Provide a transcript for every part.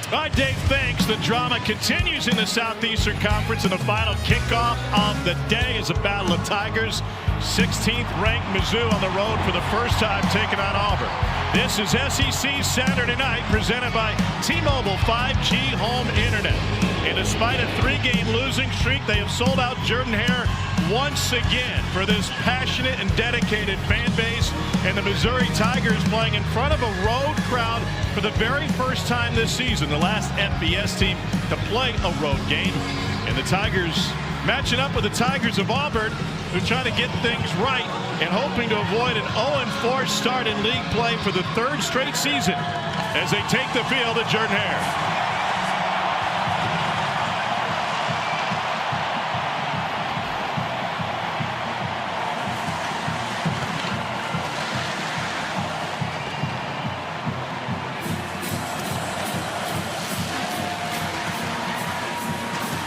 All right, Dave, thanks. The drama continues in the Southeastern Conference, and the final kickoff of the day is a battle of Tigers. 16th ranked Mizzou on the road for the first time taking on Auburn. This is SEC Saturday Night, presented by T-Mobile 5G Home Internet. And despite a 3-game losing streak, they have sold out Jordan-Hare once again for this passionate and dedicated fan base. And the Missouri Tigers playing in front of a road crowd for the very first time this season, the last FBS team to play a road game. And the Tigers matching up with the Tigers of Auburn, who are trying to get things right and hoping to avoid an 0-4 start in league play for the 3rd straight season as they take the field at Jordan-Hare.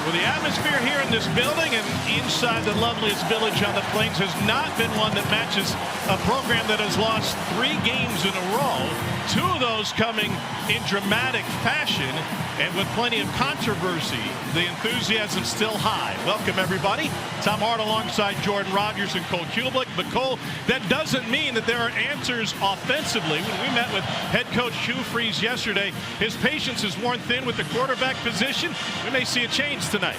Well, the atmosphere here in this building and inside the loveliest village on the Plains has not been one that matches a program that has lost 3 games in a row. 2 of those coming in dramatic fashion and with plenty of controversy. The enthusiasm still high. Welcome, everybody. Tom Hart alongside Jordan Rogers and Cole Kulick. But Cole, that doesn't mean that there are answers offensively. When we met with head coach Hugh Freeze yesterday, his patience is worn thin with the quarterback position. We may see a change tonight.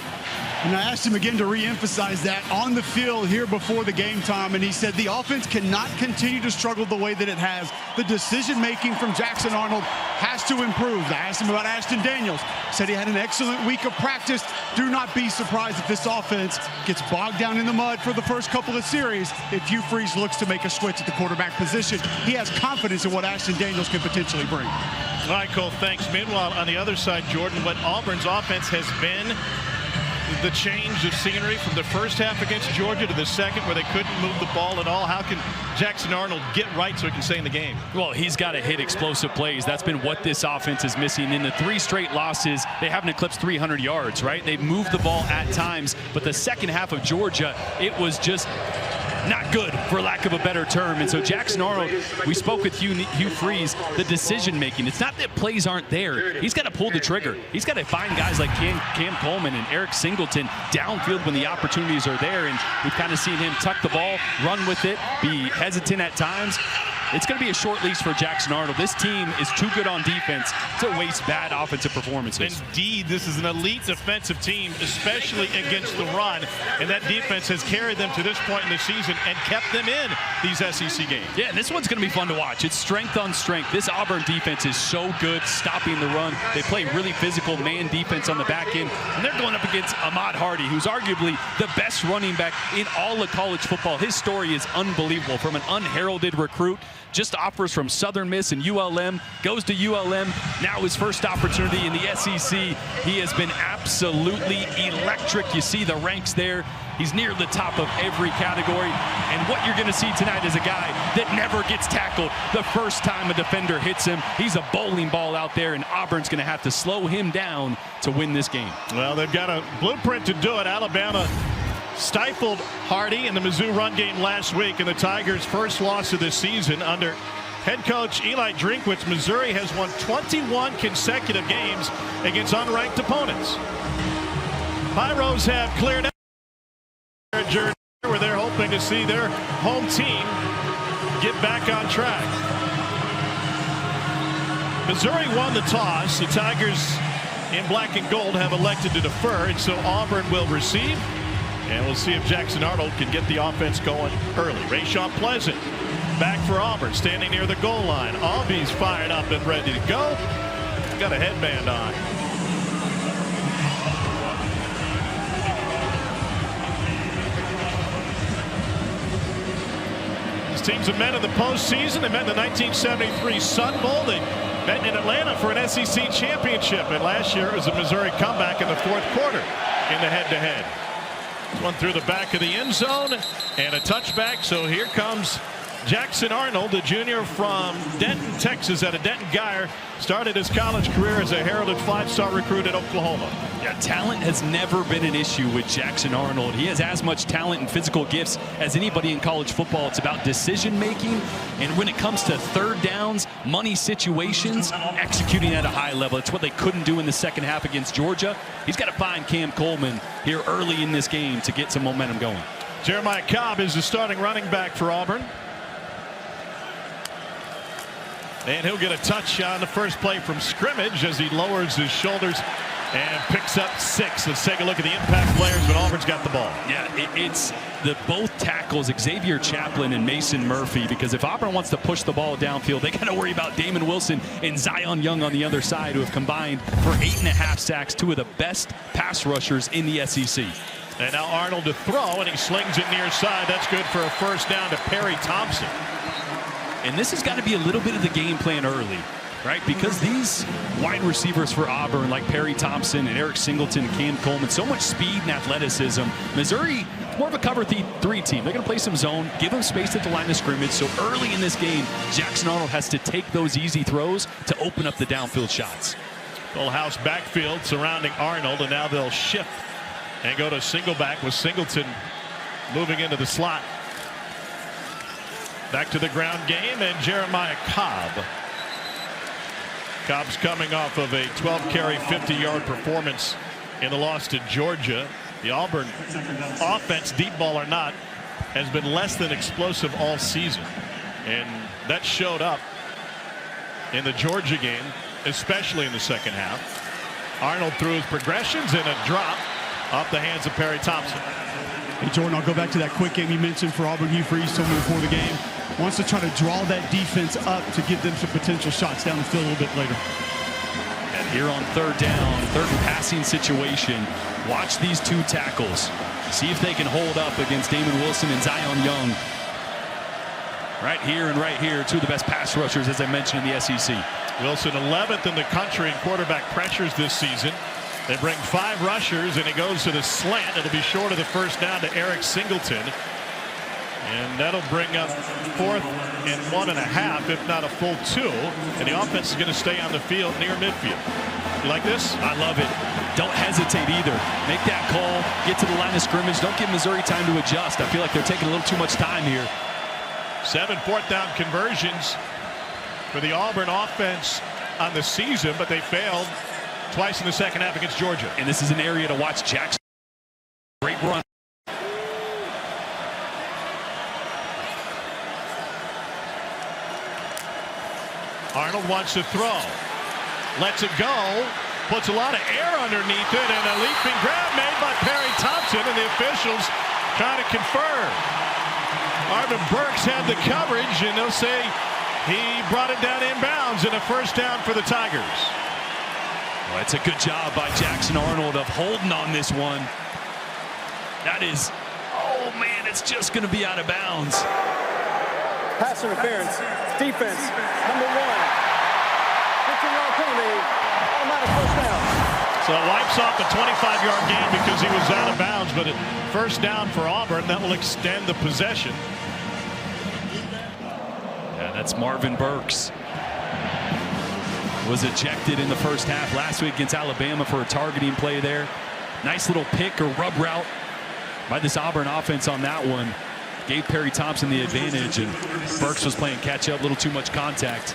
And I asked him again to re-emphasize that on the field here before the game, Tom, and he said the offense cannot continue to struggle the way that it has. The decision-making from Jackson Arnold has to improve. I asked him about Ashton Daniels. Said he had an excellent week of practice. Do not be surprised if this offense gets bogged down in the mud for the first couple of series if Hugh Freeze looks to make a switch at the quarterback position. He has confidence in what Ashton Daniels can potentially bring. All right, Cole, thanks. Meanwhile, on the other side, Jordan, what Auburn's offense has been, the change of scenery from the first half against Georgia to the second where they couldn't move the ball at all. How can Jackson Arnold get right so he can stay in the game? Well, he's got to hit explosive plays. That's been what this offense is missing. In the 3 straight losses, they haven't eclipsed 300 yards, right? They've moved the ball at times, but the second half of Georgia, it was just not good, for lack of a better term. And so Jackson Arnold, we spoke with Hugh Freeze, the decision making. It's not that plays aren't there. He's got to pull the trigger. He's got to find guys like Cam Coleman and Eric Singleton downfield when the opportunities are there. And we've kind of seen him tuck the ball, run with it, be hesitant at times. It's going to be a short leash for Jackson Arnold. This team is too good on defense to waste bad offensive performances. Indeed, this is an elite defensive team, especially against the run, and that defense has carried them to this point in the season and kept them in these SEC games. Yeah, and this one's going to be fun to watch. It's strength on strength. This Auburn defense is so good stopping the run. They play really physical man defense on the back end, and they're going up against Ahmad Hardy, who's arguably the best running back in all of college football. His story is unbelievable. From an unheralded recruit, just offers from Southern Miss and ULM, goes to ULM, now his first opportunity in the SEC. He has been absolutely electric. You see the ranks there. He's near the top of every category. And what you're going to see tonight is a guy that never gets tackled the first time a defender hits him. He's a bowling ball out there, and Auburn's going to have to slow him down to win this game. Well, they've got a blueprint to do it. Alabama stifled Hardy in the Mizzou run game last week, and the Tigers' first loss of this season under head coach Eli Drinkwitz. Missouri has won 21 consecutive games against unranked opponents. Pyros have cleared out their journey where they're hoping to see their home team get back on track. Missouri won the toss. The Tigers in black and gold have elected to defer, and so Auburn will receive. And we'll see if Jackson Arnold can get the offense going early. Rayshawn Pleasant back for Auburn, standing near the goal line. Aubie's fired up and ready to go. Got a headband on. These teams have met in the postseason. They met in the 1973 Sun Bowl. They met in Atlanta for an SEC championship. And last year it was a Missouri comeback in the 4th quarter in the head-to-head. One through the back of the end zone and a touchback. So here comes Jackson Arnold, the junior from Denton, Texas, out of Denton Guyer. Started his college career as a heralded 5-star recruit at Oklahoma. Yeah, talent has never been an issue with Jackson Arnold. He has as much talent and physical gifts as anybody in college football. It's about decision making, and when it comes to third downs, money situations, executing at a high level. It's what they couldn't do in the second half against Georgia. He's got to find Cam Coleman here early in this game to get some momentum going. Jeremiah Cobb is the starting running back for Auburn. And he'll get a touch on the first play from scrimmage as he lowers his shoulders and picks up 6. Let's take a look at the impact players when Auburn's got the ball. Yeah, it's the both tackles, Xavier Chaplin and Mason Murphy, because if Auburn wants to push the ball downfield, they got to worry about Damon Wilson and Zion Young on the other side, who have combined for 8.5 sacks, 2 of the best pass rushers in the SEC. And now Arnold to throw, and he slings it near side. That's good for a first down to Perry Thompson. And this has got to be a little bit of the game plan early, right? Because these wide receivers for Auburn, like Perry Thompson and Eric Singleton and Cam Coleman, so much speed and athleticism. Missouri, more of a cover 3 team. They're going to play some zone, give them space at the line of scrimmage. So early in this game, Jackson Arnold has to take those easy throws to open up the downfield shots. Full house backfield surrounding Arnold, and now they'll shift and go to single back with Singleton moving into the slot. Back to the ground game, and Jeremiah Cobb. Cobb's coming off of a 12-carry, 50-yard performance in the loss to Georgia. The Auburn offense, deep ball or not, has been less than explosive all season. And that showed up in the Georgia game, especially in the second half. Arnold threw his progressions and a drop off the hands of Perry Thompson. Hey, Jordan, I'll go back to that quick game you mentioned for Auburn. Hugh Freeze told me before the game, wants to try to draw that defense up to give them some potential shots down the field a little bit later. And here on third down, third and passing situation, watch these 2 tackles. See if they can hold up against Damon Wilson and Zion Young. Right here and right here, 2 of the best pass rushers, as I mentioned, in the SEC. Wilson 11th in the country in quarterback pressures this season. They bring 5 rushers, and it goes to the slant. It'll be short of the first down to Eric Singleton. And that'll bring up 4th and 1.5, if not a full 2. And the offense is going to stay on the field near midfield. You like this? I love it. Don't hesitate either. Make that call. Get to the line of scrimmage. Don't give Missouri time to adjust. I feel like they're taking a little too much time here. 7 fourth-down conversions for the Auburn offense on the season, but they failed twice in the second half against Georgia. And this is an area to watch Jackson. Great run. Arnold wants to throw. Lets it go. Puts a lot of air underneath it, and a leaping grab made by Perry Thompson, and the officials trying to confirm. Marvin Burks had the coverage, and they'll say he brought it down inbounds, and a first down for the Tigers. Well, it's a good job by Jackson Arnold of holding on this one. That is, oh man, it's just going to be out of bounds. Pass interference, defense, number 1. 15-yard penalty, automatic first down. So it wipes off the 25-yard gain because he was out of bounds, but first down for Auburn. That will extend the possession. Yeah, that's Marvin Burks. Was ejected in the first half last week against Alabama for a targeting play there. Nice little pick or rub route by this Auburn offense on that one. Gave Perry Thompson the advantage, and Burks was playing catch up, a little too much contact.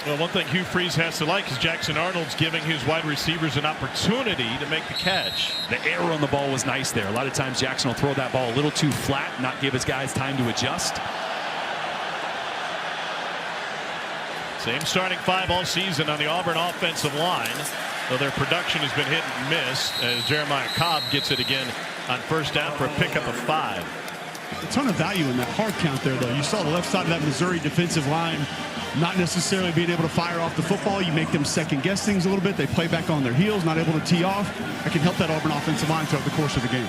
Well, one thing Hugh Freeze has to like is Jackson Arnold's giving his wide receivers an opportunity to make the catch. The air on the ball was nice there. A lot of times Jackson will throw that ball a little too flat, not give his guys time to adjust. Same starting 5 all season on the Auburn offensive line, though their production has been hit and miss as Jeremiah Cobb gets it again on first down for a pickup of 5. A ton of value in that hard count there, though. You saw the left side of that Missouri defensive line not necessarily being able to fire off the football. You make them second-guess things a little bit. They play back on their heels, not able to tee off. That can help that Auburn offensive line throughout the course of the game.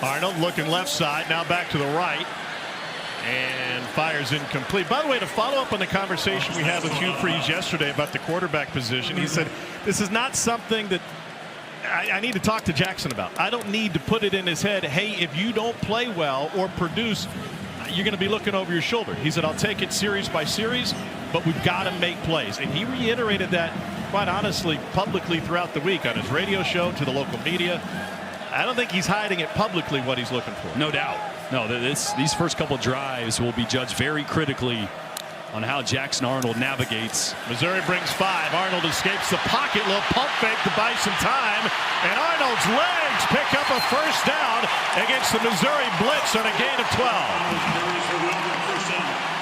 Arnold looking left side, now back to the right, and fires incomplete. By the way, to follow up on the conversation we had with Hugh Freeze yesterday about the quarterback position, he said, this is not something that I need to talk to Jackson about. I don't need to put it in his head, hey, if you don't play well or produce, you're going to be looking over your shoulder. He said, I'll take it series by series, but we've got to make plays. And he reiterated that quite honestly, publicly throughout the week on his radio show to the local media. I don't think he's hiding it publicly what he's looking for. No doubt. No, these first couple drives will be judged very critically on how Jackson Arnold navigates. Missouri brings 5. Arnold escapes the pocket. Little pump fake to buy some time. And Arnold's legs pick up a first down against the Missouri blitz on a gain of 12.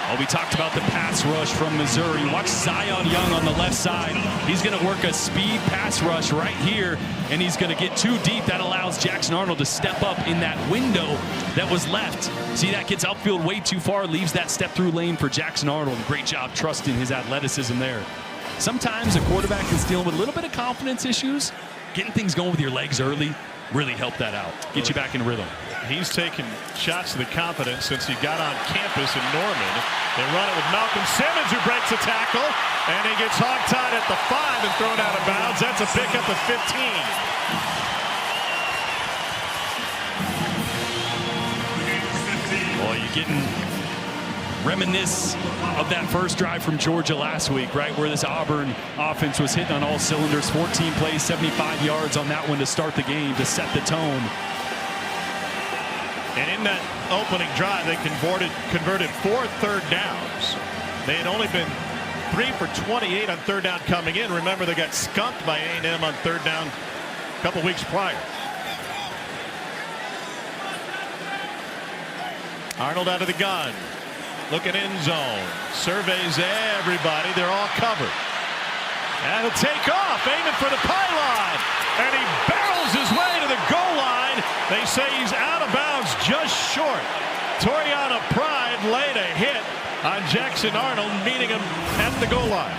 Well, we talked about the pass rush from Missouri. Watch Zion Young on the left side. He's going to work a speed pass rush right here, and he's going to get too deep. That allows Jackson Arnold to step up in that window that was left. See, that gets upfield way too far, leaves that step-through lane for Jackson Arnold. Great job trusting his athleticism there. Sometimes a quarterback is dealing with a little bit of confidence issues. Getting things going with your legs early really help that out. Get you back in rhythm. He's taken shots to the confidence since he got on campus in Norman. They run it with Malcolm Simmons, who breaks a tackle, and he gets hog-tied at the 5 and thrown out of bounds. That's a pickup of 15. Boy, you're getting reminisce of that first drive from Georgia last week, right, where this Auburn offense was hitting on all cylinders. 14 plays, 75 yards on that one to start the game, to set the tone. And in that opening drive, they converted 4 third downs. They had only been 3 for 28 on third down coming in. Remember, they got skunked by A&M on third down a couple weeks prior. Arnold out of the gun. Looking end zone. Surveys everybody. They're all covered. And he'll take off, aiming for the pylon. And he barrels his way to the goal line. They say he's out of bounds just short. Toriano Pride laid a hit on Jackson Arnold, meeting him at the goal line.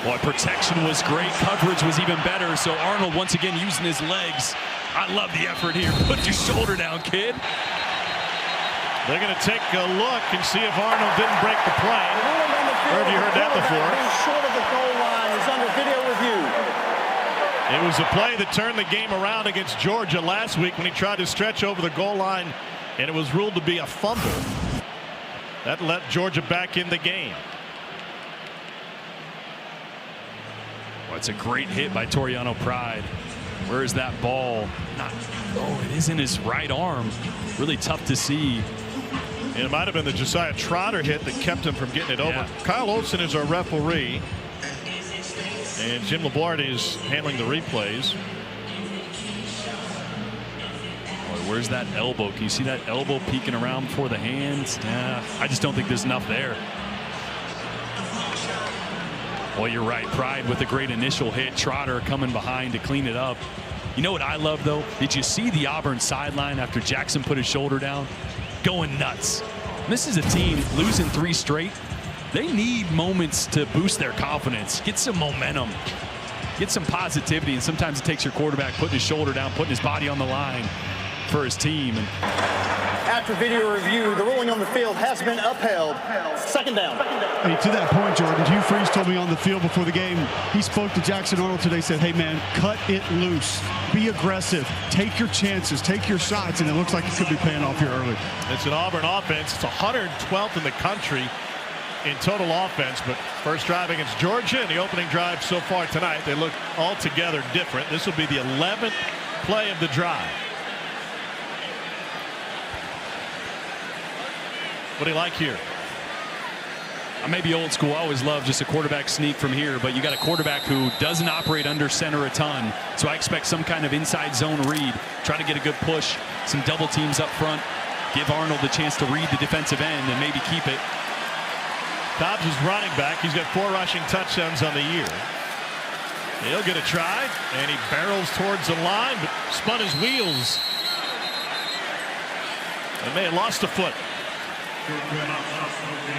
Boy, protection was great. Coverage was even better. So Arnold once again using his legs. I love the effort here. Put your shoulder down, kid. They're going to take a look and see if Arnold didn't break the plane. Or have you heard that before? Short of the goal line is under video review. It was a play that turned the game around against Georgia last week when he tried to stretch over the goal line, and it was ruled to be a fumble. That let Georgia back in the game. Well, it's a great hit by Toriano Pride. Where is that ball? Oh, it is in his right arm. Really tough to see. It might have been the Josiah Trotter hit that kept him from getting it over. Kyle Olson is our referee, and Jim Labarde is handling the replays. Boy, where's that elbow? Can you see that elbow peeking around before the hands? I just don't think there's enough there. Well, you're right. Pride with a great initial hit. Trotter coming behind to clean it up. You know what I love, though? Did you see the Auburn sideline after Jackson put his shoulder down? Going nuts. This is a team losing 3 straight. They need moments to boost their confidence, get some momentum, get some positivity, and sometimes it takes your quarterback putting his shoulder down, putting his body on the line for his team. After video review, the ruling on the field has been upheld. Second down. Hey, to that point, Jordan, Hugh Freeze told me on the field before the game, he spoke to Jackson Arnold today, said, hey, man, cut it loose. Be aggressive. Take your chances. Take your shots. And it looks like it could be paying off here early. It's an Auburn offense. It's 112th in the country in total offense. But first drive against Georgia and the opening drive so far tonight, they look altogether different. This will be the 11th play of the drive. What do you like here? I may be old school. I always love just a quarterback sneak from here, but you got a quarterback who doesn't operate under center a ton. So I expect some kind of inside zone read. Try to get a good push, some double teams up front. Give Arnold the chance to read the defensive end and maybe keep it. Dobbs is running back. He's got 4 rushing touchdowns on the year. He'll get a try, and he barrels towards the line, but spun his wheels. And may have lost a foot.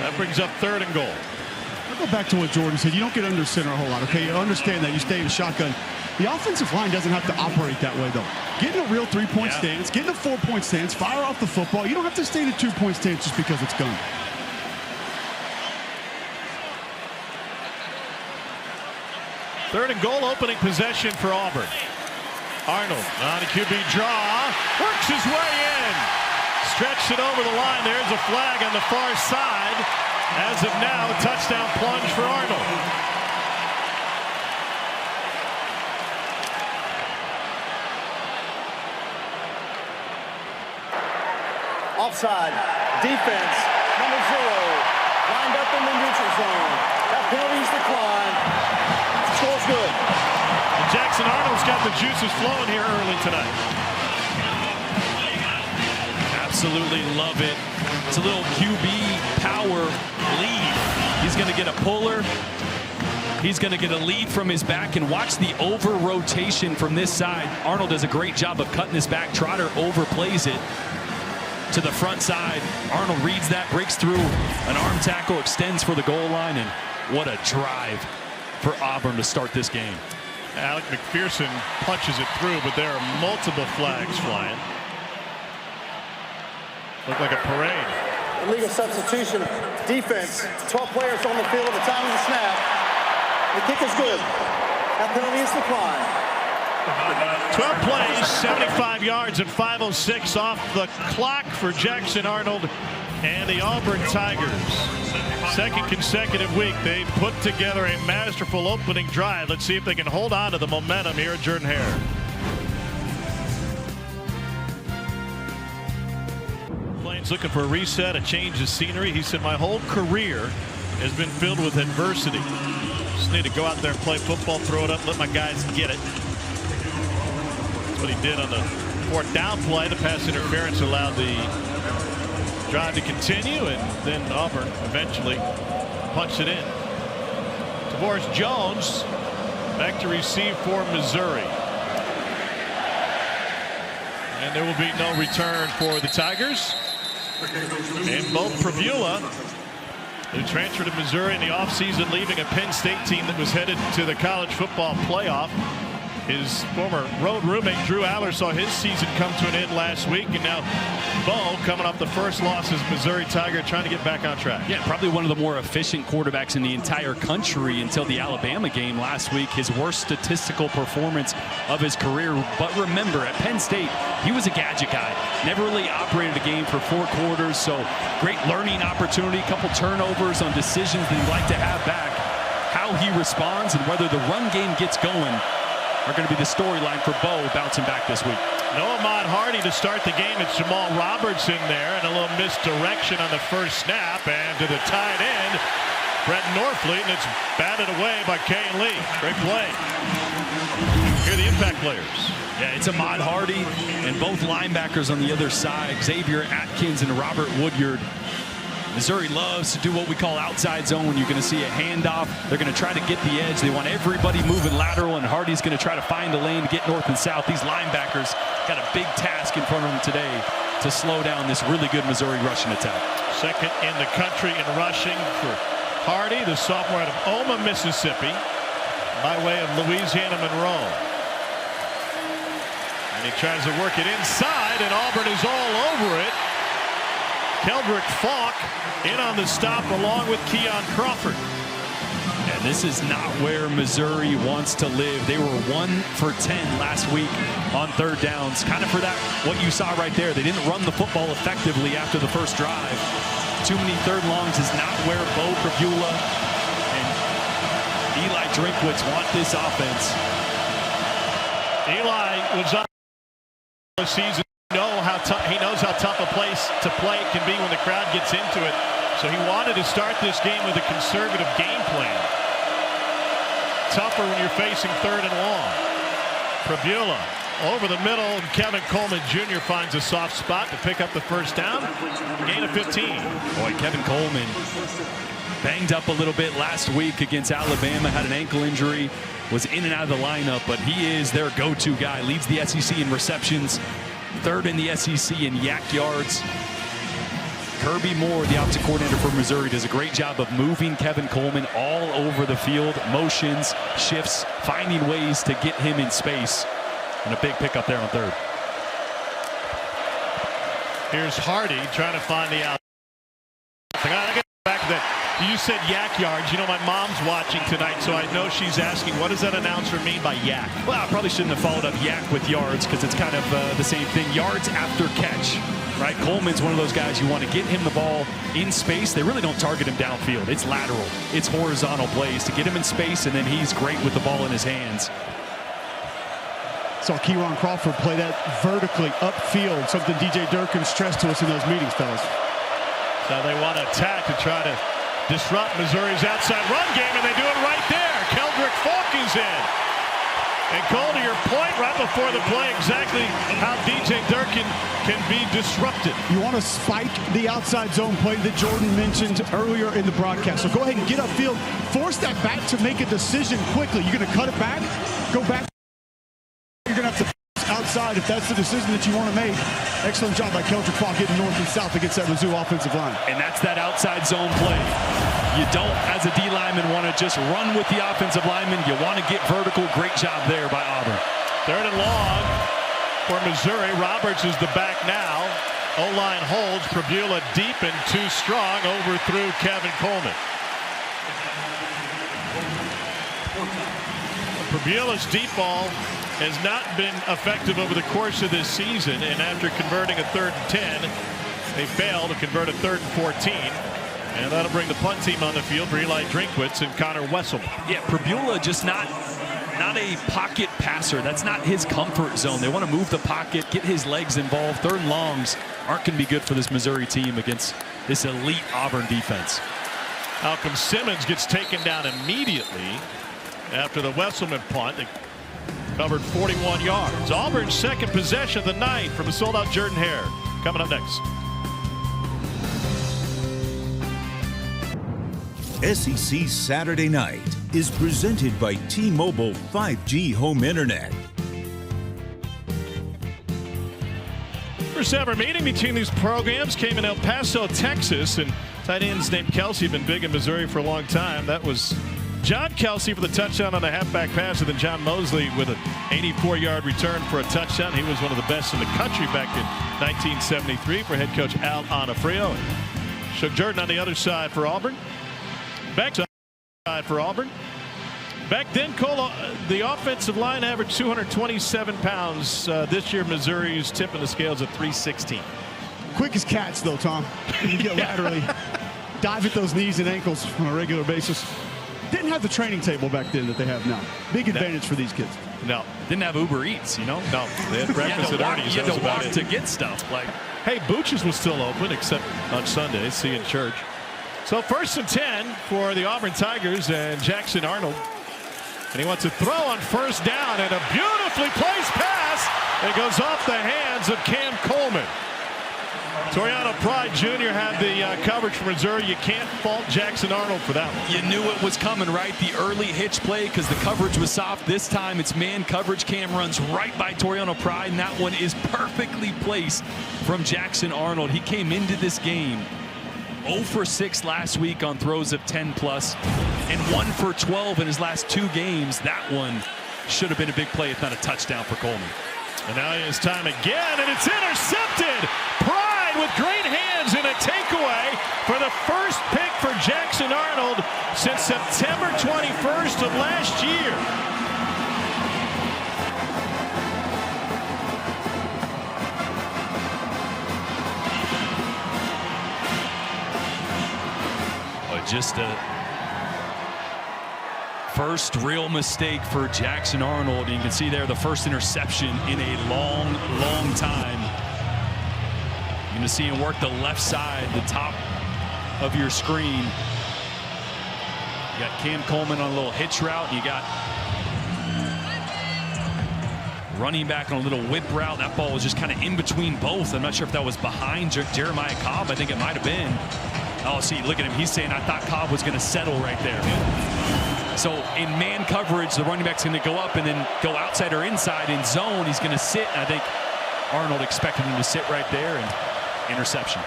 That brings up 3rd and goal. I'll go back to what Jordan said. You don't get under center a whole lot, okay? You understand that. You stay in shotgun. The offensive line doesn't have to operate that way, though. Get in a real 3-point stance. Get in a 4-point stance. Fire off the football. You don't have to stay in a 2-point stance just because it's gone. Third and goal, opening possession for Auburn. Arnold on a QB draw. Works his way in. Stretched it over the line. There's a flag on the far side. As of now, a touchdown plunge for Arnold. Offside. Defense. Number 0. Lined up in the neutral zone. That penalty's declined. Score's good. And Jackson Arnold's got the juices flowing here early tonight. Absolutely love it. It's a little QB power lead. He's going to get a puller. He's going to get a lead from his back, and watch the over rotation from this side. Arnold does a great job of cutting his back. Trotter overplays it to the front side. Arnold reads that, breaks through an arm tackle, extends for the goal line, and what a drive for Auburn to start this game. Alec McPherson punches it through, but there are multiple flags flying. Looked like a parade. Illegal substitution. Defense. 12 players on the field at the time of the snap. The kick is good. That penalty is declined. 12 plays, 75 yards, and 5:06 off the clock for Jackson Arnold and the Auburn Tigers. Second consecutive week, they put together a masterful opening drive. Let's see if they can hold on to the momentum here at Jordan-Hare. Plains looking for a reset, a change of scenery. He said, my whole career has been filled with adversity. Just need to go out there and play football, throw it up, let my guys get it. That's what he did on the fourth down play. The pass interference allowed the drive to continue, and then Auburn eventually punched it in. Tavoris Jones back to receive for Missouri. And there will be no return for the Tigers. And both Prevula, who transferred to Missouri in the offseason, leaving a Penn State team that was headed to the college football playoff. His former road roommate Drew Aller saw his season come to an end last week, and now Bo, coming off the first loss as Missouri Tiger, trying to get back on track. Yeah, probably one of the more efficient quarterbacks in the entire country until the Alabama game last week. His worst statistical performance of his career. But remember, at Penn State, he was a gadget guy. Never really operated a game for 4 quarters, so great learning opportunity. A couple turnovers on decisions that he'd like to have back. How he responds and whether the run game gets going are going to be the storyline for Bo bouncing back this week. No Ahmad Hardy to start the game. It's Jamal Roberts in there, and a little misdirection on the first snap, and to the tight end, Brett Norfleet, and it's batted away by Kane Lee. Great play. Here are the impact players. Yeah, it's Ahmad Hardy and both linebackers on the other side, Xavier Atkins and Robert Woodyard. Missouri loves to do what we call outside zone. You're going to see a handoff. They're going to try to get the edge. They want everybody moving lateral, and Hardy's going to try to find a lane to get north and south. These linebackers got a big task in front of them today to slow down this really good Missouri rushing attack. Second in the country in rushing for Hardy, the sophomore out of Oma, Mississippi, by way of Louisiana Monroe. And he tries to work it inside, and Auburn is all over it. Keldrick Falk in on the stop along with Keon Crawford. And this is not where Missouri wants to live. They were 1 for 10 last week on third downs. Kind of for that, what you saw right there. They didn't run the football effectively after the first drive. Too many third longs is not where Bo Prevula and Eli Drinkwitz want this offense. Eli was on the season. He knows how tough a place to play it can be when the crowd gets into it. So he wanted to start this game with a conservative game plan. Tougher when you're facing third and long. Prevula over the middle, and Kevin Coleman Jr. finds a soft spot to pick up the first down. Gain of 15. Boy, Kevin Coleman banged up a little bit last week against Alabama, had an ankle injury, was in and out of the lineup, but he is their go-to guy. Leads the SEC in receptions. Third in the SEC in yak yards. Kirby Moore, the offensive coordinator for Missouri, does a great job of moving Kevin Coleman all over the field. Motions, shifts, finding ways to get him in space. And a big pickup there on third. Here's Hardy trying to find the out. I got to get back to that. You said yak yards. You know, my mom's watching tonight, so I know she's asking, what does that announcer mean by yak? Well, I probably shouldn't have followed up yak with yards because it's kind of the same thing. Yards after catch, right? Coleman's one of those guys you want to get him the ball in space. They really don't target him downfield. It's lateral. It's horizontal plays to get him in space, and then he's great with the ball in his hands. Saw Keyron Crawford play that vertically upfield, something DJ Durkin stressed to us in those meetings, fellas. So they want to attack to try to disrupt Missouri's outside run game, and they do it right there. Keldrick Falk is in. And Cole, to your point right before the play, exactly how DJ Durkin can be disrupted. You want to spike the outside zone play that Jordan mentioned earlier in the broadcast. So go ahead and get upfield, force that back to make a decision quickly. You're going to cut it back, go back. You're going to have to outside if that's the decision that you want to make. Excellent job by Keldrick Falk getting north and south against that Mizzou offensive line. And that's that outside zone play. You don't, as a D lineman, want to just run with the offensive lineman. You want to get vertical. Great job there by Auburn. 3rd and long for Missouri. Roberts is the back now. O-line holds. Prabula deep and too strong. Overthrew Kevin Coleman. Prabula's deep ball has not been effective over the course of this season, and after converting a 3rd and 10, they failed to convert a 3rd and 14. And that'll bring the punt team on the field for Eli Drinkwitz and Connor Wessel. Yeah, Prabula just not a pocket passer. That's not his comfort zone. They want to move the pocket, get his legs involved. 3rd and longs aren't going to be good for this Missouri team against this elite Auburn defense. Malcolm Simmons gets taken down immediately after the Wesselman punt. They covered 41 yards. Auburn's 2nd possession of the night from a sold-out Jordan Hare. Coming up next. SEC Saturday Night is presented by T-Mobile 5G Home Internet. First ever meeting between these programs came in El Paso, Texas, and tight ends named Kelsey have been big in Missouri for a long time. That was John Kelsey for the touchdown on a halfback pass, and then John Mosley with an 84-yard return for a touchdown. He was one of the best in the country back in 1973 for head coach Al Onofrio. Shook Jordan on the other side for Auburn. Back side for Auburn. Back then, Cole, the offensive line averaged 227 pounds. This year, Missouri's tipping the scales at 316. Quick as cats, though, Tom. You get laterally, dive at those knees and ankles on a regular basis. Didn't have the training table back then that they have now. Big advantage for these kids. No. Didn't have Uber Eats, you know? No. They had breakfast at Ernie's. You had to walk to get stuff. Like, hey, Booch's was still open, except on Sundays. See you in church. So 1st and 10 for the Auburn Tigers and Jackson Arnold. And he wants to throw on 1st down, and a beautifully placed pass that goes off the hands of Cam Coleman. Toriano Pride Jr. had the coverage for Missouri. You can't fault Jackson Arnold for that one. You knew it was coming, right? The early hitch play because the coverage was soft. This time it's man coverage. Cam runs right by Toriano Pride, and that one is perfectly placed from Jackson Arnold. He came into this game 0 for 6 last week on throws of 10+ and 1 for 12 in his last 2 games. That one should have been a big play, if not a touchdown for Coleman. And now it's time again, and it's intercepted. Pride with great hands and a takeaway for the first pick for Jackson Arnold since September 21st of last year. Just a first real mistake for Jackson Arnold. You can see there the first interception in a long, long time. You're going to see him work the left side, the top of your screen. You got Cam Coleman on a little hitch route. You got running back on a little whip route. That ball was just kind of in between both. I'm not sure if that was behind Jeremiah Cobb. I think it might have been. Oh, see, look at him. He's saying, I thought Cobb was going to settle right there. So in man coverage, the running back's going to go up and then go outside or inside. In zone, he's going to sit. And I think Arnold expected him to sit right there, and interception.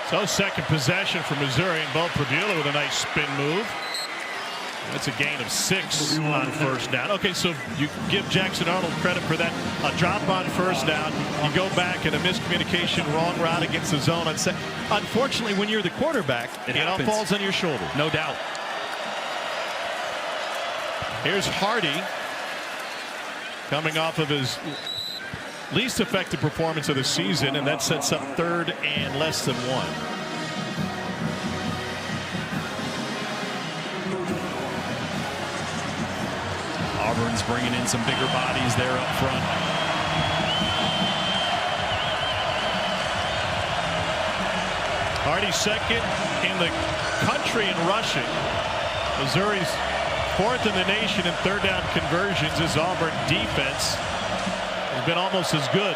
So 2nd possession for Missouri, and Bo Prabula with a nice spin move. That's a gain of 6 on 1st down. Okay, so you give Jackson Arnold credit for that. A drop on 1st down. You go back and a miscommunication, wrong route against the zone. Unfortunately, when you're the quarterback, it all falls on your shoulder. No doubt. Here's Hardy coming off of his least effective performance of the season, and that sets up 3rd and less than 1. Auburn's bringing in some bigger bodies there up front. Hardy second in the country in rushing. Missouri's fourth in the nation in third down conversions. His Auburn defense has been almost as good.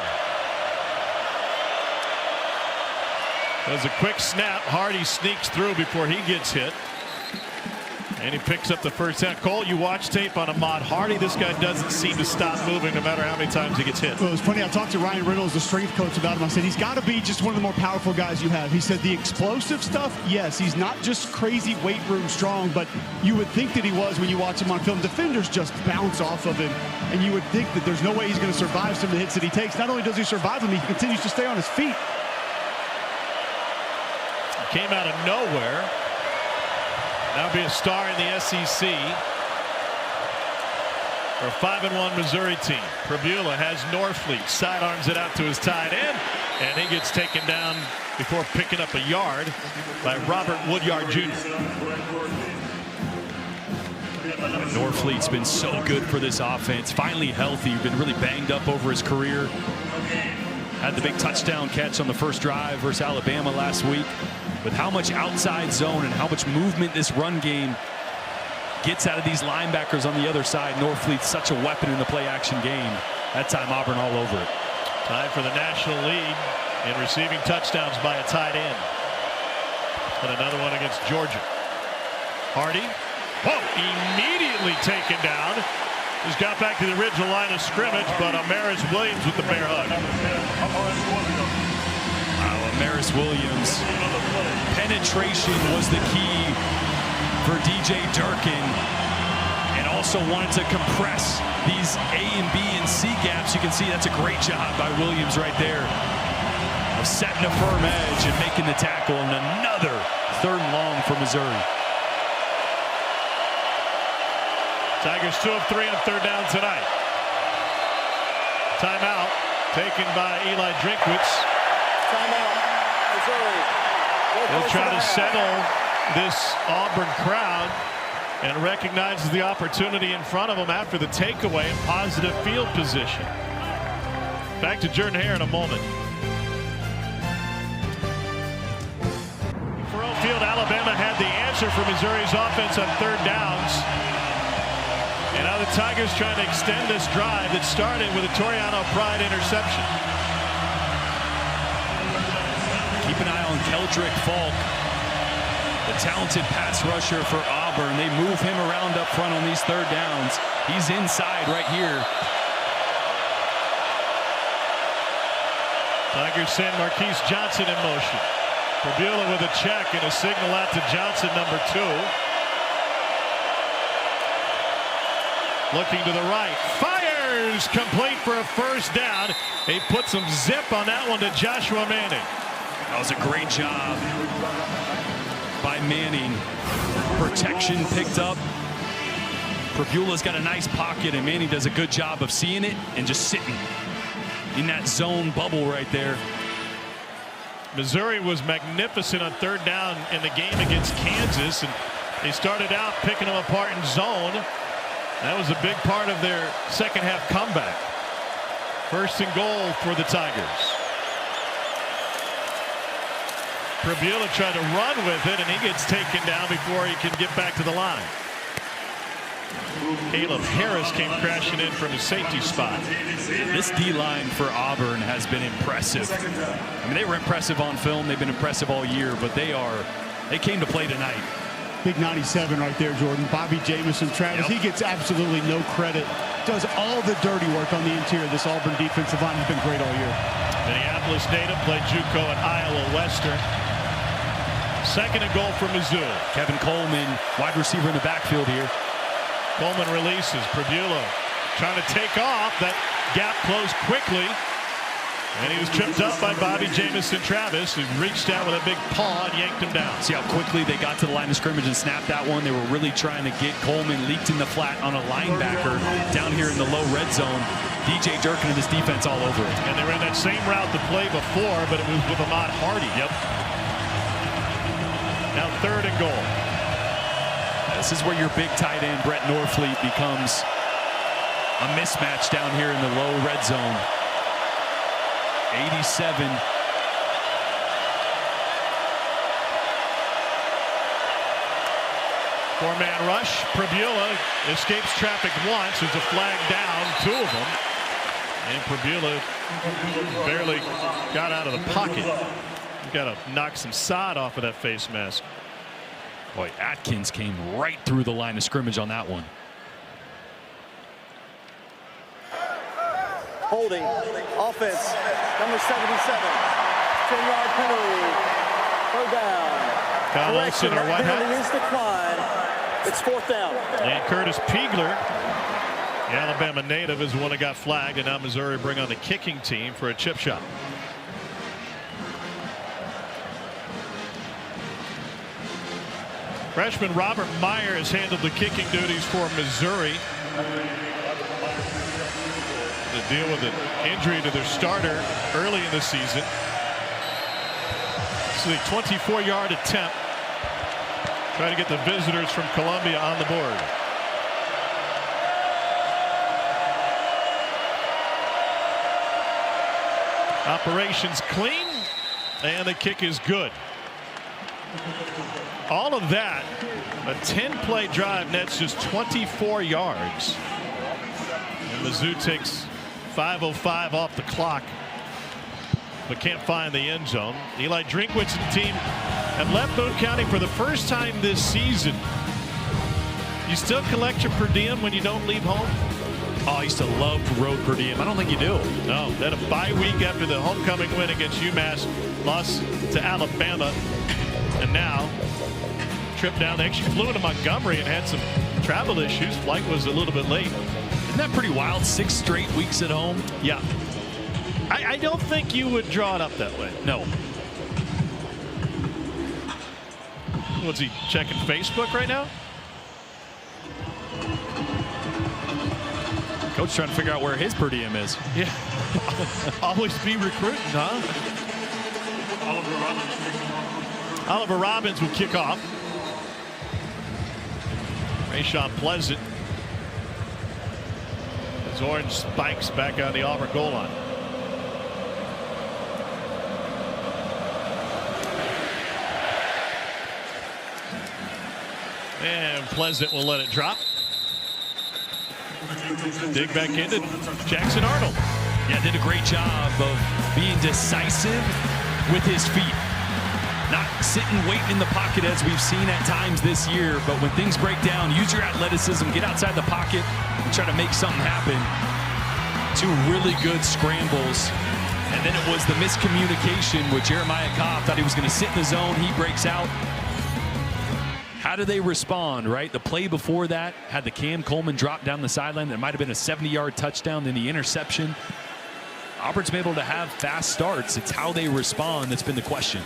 There's a quick snap. Hardy sneaks through before he gets hit. And he picks up the first down. Cole, you watch tape on Ahmad Hardy. This guy doesn't seem to stop moving no matter how many times he gets hit. Well, it's funny. I talked to Ryan Reynolds, the strength coach, about him. I said, he's got to be just one of the more powerful guys you have. He said the explosive stuff, yes, he's not just crazy weight room strong, but you would think that he was when you watch him on film. Defenders just bounce off of him, and you would think that there's no way he's going to survive some of the hits that he takes. Not only does he survive them, he continues to stay on his feet. Came out of nowhere. Now be a star in the SEC. For a 5-1 Missouri team. Prabula has Norfleet, sidearms it out to his tight end, and he gets taken down before picking up a yard by Robert Woodyard Jr. Norfleet's been so good for this offense. Finally healthy. Been really banged up over his career. Had the big touchdown catch on the first drive versus Alabama last week. With how much outside zone and how much movement this run game gets out of these linebackers on the other side, Norfleet's such a weapon in the play-action game. That time Auburn all over it. Time for the national lead in receiving touchdowns by a tight end. And another one against Georgia. Hardy. Whoa! Immediately taken down. He's got back to the original line of scrimmage, but Amaris Williams with the bear hug. Amaris Williams. Penetration was the key for DJ Durkin, and also wanted to compress these A and B and C gaps. You can see that's a great job by Williams right there of setting a firm edge and making the tackle, and another 3rd and long for Missouri. Tigers 2 of 3 on 3rd down tonight. Timeout taken by Eli Drinkwitz. Timeout, Missouri. He'll try to settle this Auburn crowd and recognizes the opportunity in front of him after the takeaway and positive field position. Back to Jordan Hare in a moment. Thoreau Field, Alabama had the answer for Missouri's offense on 3rd downs. And now the Tigers trying to extend this drive that started with a Toriano Pride interception. Keep an eye on Keldrick Falk, the talented pass rusher for Auburn. They move him around up front on these 3rd downs. He's inside right here. Tigers send Marquise Johnson in motion. Prabula with a check and a signal out to Johnson, number 2. Looking to the right, fires, complete for a 1st down. He put some zip on that one to Joshua Manning. That was a great job by Manning. Protection picked up. Prabula's got a nice pocket, and Manning does a good job of seeing it and just sitting in that zone bubble right there. Missouri was magnificent on 3rd down in the game against Kansas, and they started out picking them apart in zone. That was a big part of their 2nd half comeback. 1st and goal for the Tigers. Prabula tried to run with it, and he gets taken down before he can get back to the line. Caleb Harris came crashing in from his safety spot. This D-line for Auburn has been impressive. I mean, they were impressive on film. They've been impressive all year, but they came to play tonight. Big 97 right there, Jordan. Bobby Jamison, Travis, he gets absolutely no credit. Does all the dirty work on the interior. This Auburn defensive line has been great all year. Minneapolis native, played JUCO at Iowa Western. 2nd and goal for Mizzou. Kevin Coleman, wide receiver in the backfield here. Coleman releases. Prabula trying to take off. That gap closed quickly. And he was tripped up by Bobby Jamison Travis, who reached out with a big paw and yanked him down. See how quickly they got to the line of scrimmage and snapped that one. They were really trying to get Coleman leaked in the flat on a linebacker down here in the low red zone. DJ Durkin and his defense all over it. And they ran that same route to play before, but it was with Ahmad Hardy. Yep. Now 3rd and goal. This is where your big tight end, Brett Norfleet, becomes a mismatch down here in the low red zone. 87. Four-man rush. Prebula escapes traffic once. There's a flag down, 2 of them. And Prebula barely got out of the pocket. You got to knock some sod off of that face mask. Boy, Atkins came right through the line of scrimmage on that one. Holding. Offense. Number 77. 10-yard penalty. Third down. Kyle Olsen, or what penalty is declined. It's 4th down. And Curtis Piegler, the Alabama native, is the one that got flagged, and now Missouri bring on the kicking team for a chip shot. Freshman Robert Meyer has handled the kicking duties for Missouri. To deal with an injury to their starter early in the season. This is a 24-yard attempt. Try to get the visitors from Columbia on the board. Operations clean, and the kick is good. All of that, a 10-play drive nets just 24 yards. And Mizzou takes 5:05 off the clock, but can't find the end zone. Eli Drinkwitz and the team have left Boone County for the first time this season. You still collect your per diem when you don't leave home? Oh, I used to love road per diem. I don't think you do. No. Then a bye week after the homecoming win against UMass, loss to Alabama, and now trip down. They actually flew into Montgomery and had some travel issues. Flight was a little bit late. Isn't that pretty wild? 6 straight weeks at home. Yeah. I don't think you would draw it up that way. No. What's he checking Facebook right now? Coach trying to figure out where his per diem is. Yeah. Always be recruiting, huh? Oliver Robbins will kick off. Rayshawn Pleasant. As orange spikes back on the Auburn goal line. And Pleasant will let it drop. Dig back into Jackson Arnold. Yeah, did a great job of being decisive with his feet. Not sitting, waiting in the pocket as we've seen at times this year, but when things break down, use your athleticism, get outside the pocket, and try to make something happen. 2 really good scrambles. And then it was the miscommunication with Jeremiah Cobb. Thought he was going to sit in the zone. He breaks out. How do they respond, right? The play before that had the Cam Coleman drop down the sideline. There might have been a 70-yard touchdown, then the interception. Auburn's been able to have fast starts. It's how they respond that's been the question.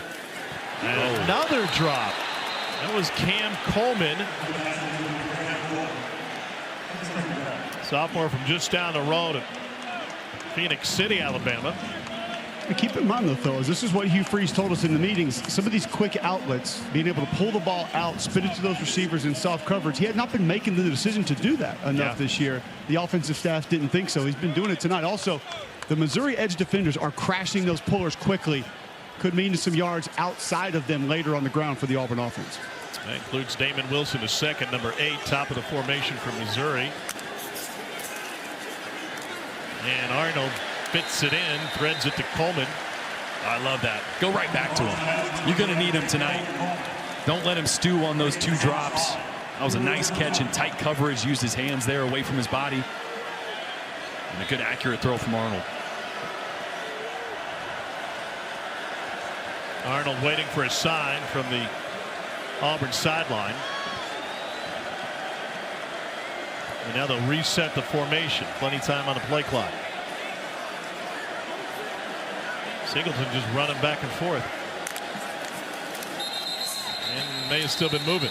And another drop. That was Cam Coleman. Sophomore from just down the road at Phoenix City, Alabama. And keep in mind, though, fellas, this is what Hugh Freeze told us in the meetings. Some of these quick outlets, being able to pull the ball out, spit it to those receivers in soft coverage, he had not been making the decision to do that enough this year. The offensive staff didn't think so. He's been doing it tonight. Also, the Missouri edge defenders are crashing those pullers quickly. Could mean some yards outside of them later on the ground for the Auburn offense. That includes Damon Wilson, the second, number 8, top of the formation for Missouri. And Arnold fits it in, threads it to Coleman. I love that. Go right back to him. You're going to need him tonight. Don't let him stew on those 2 drops. That was a nice catch in tight coverage. Used his hands there away from his body. And a good accurate throw from Arnold. Arnold waiting for a sign from the Auburn sideline. And now they'll reset the formation. Plenty of time on the play clock. Singleton just running back and forth. And may have still been moving.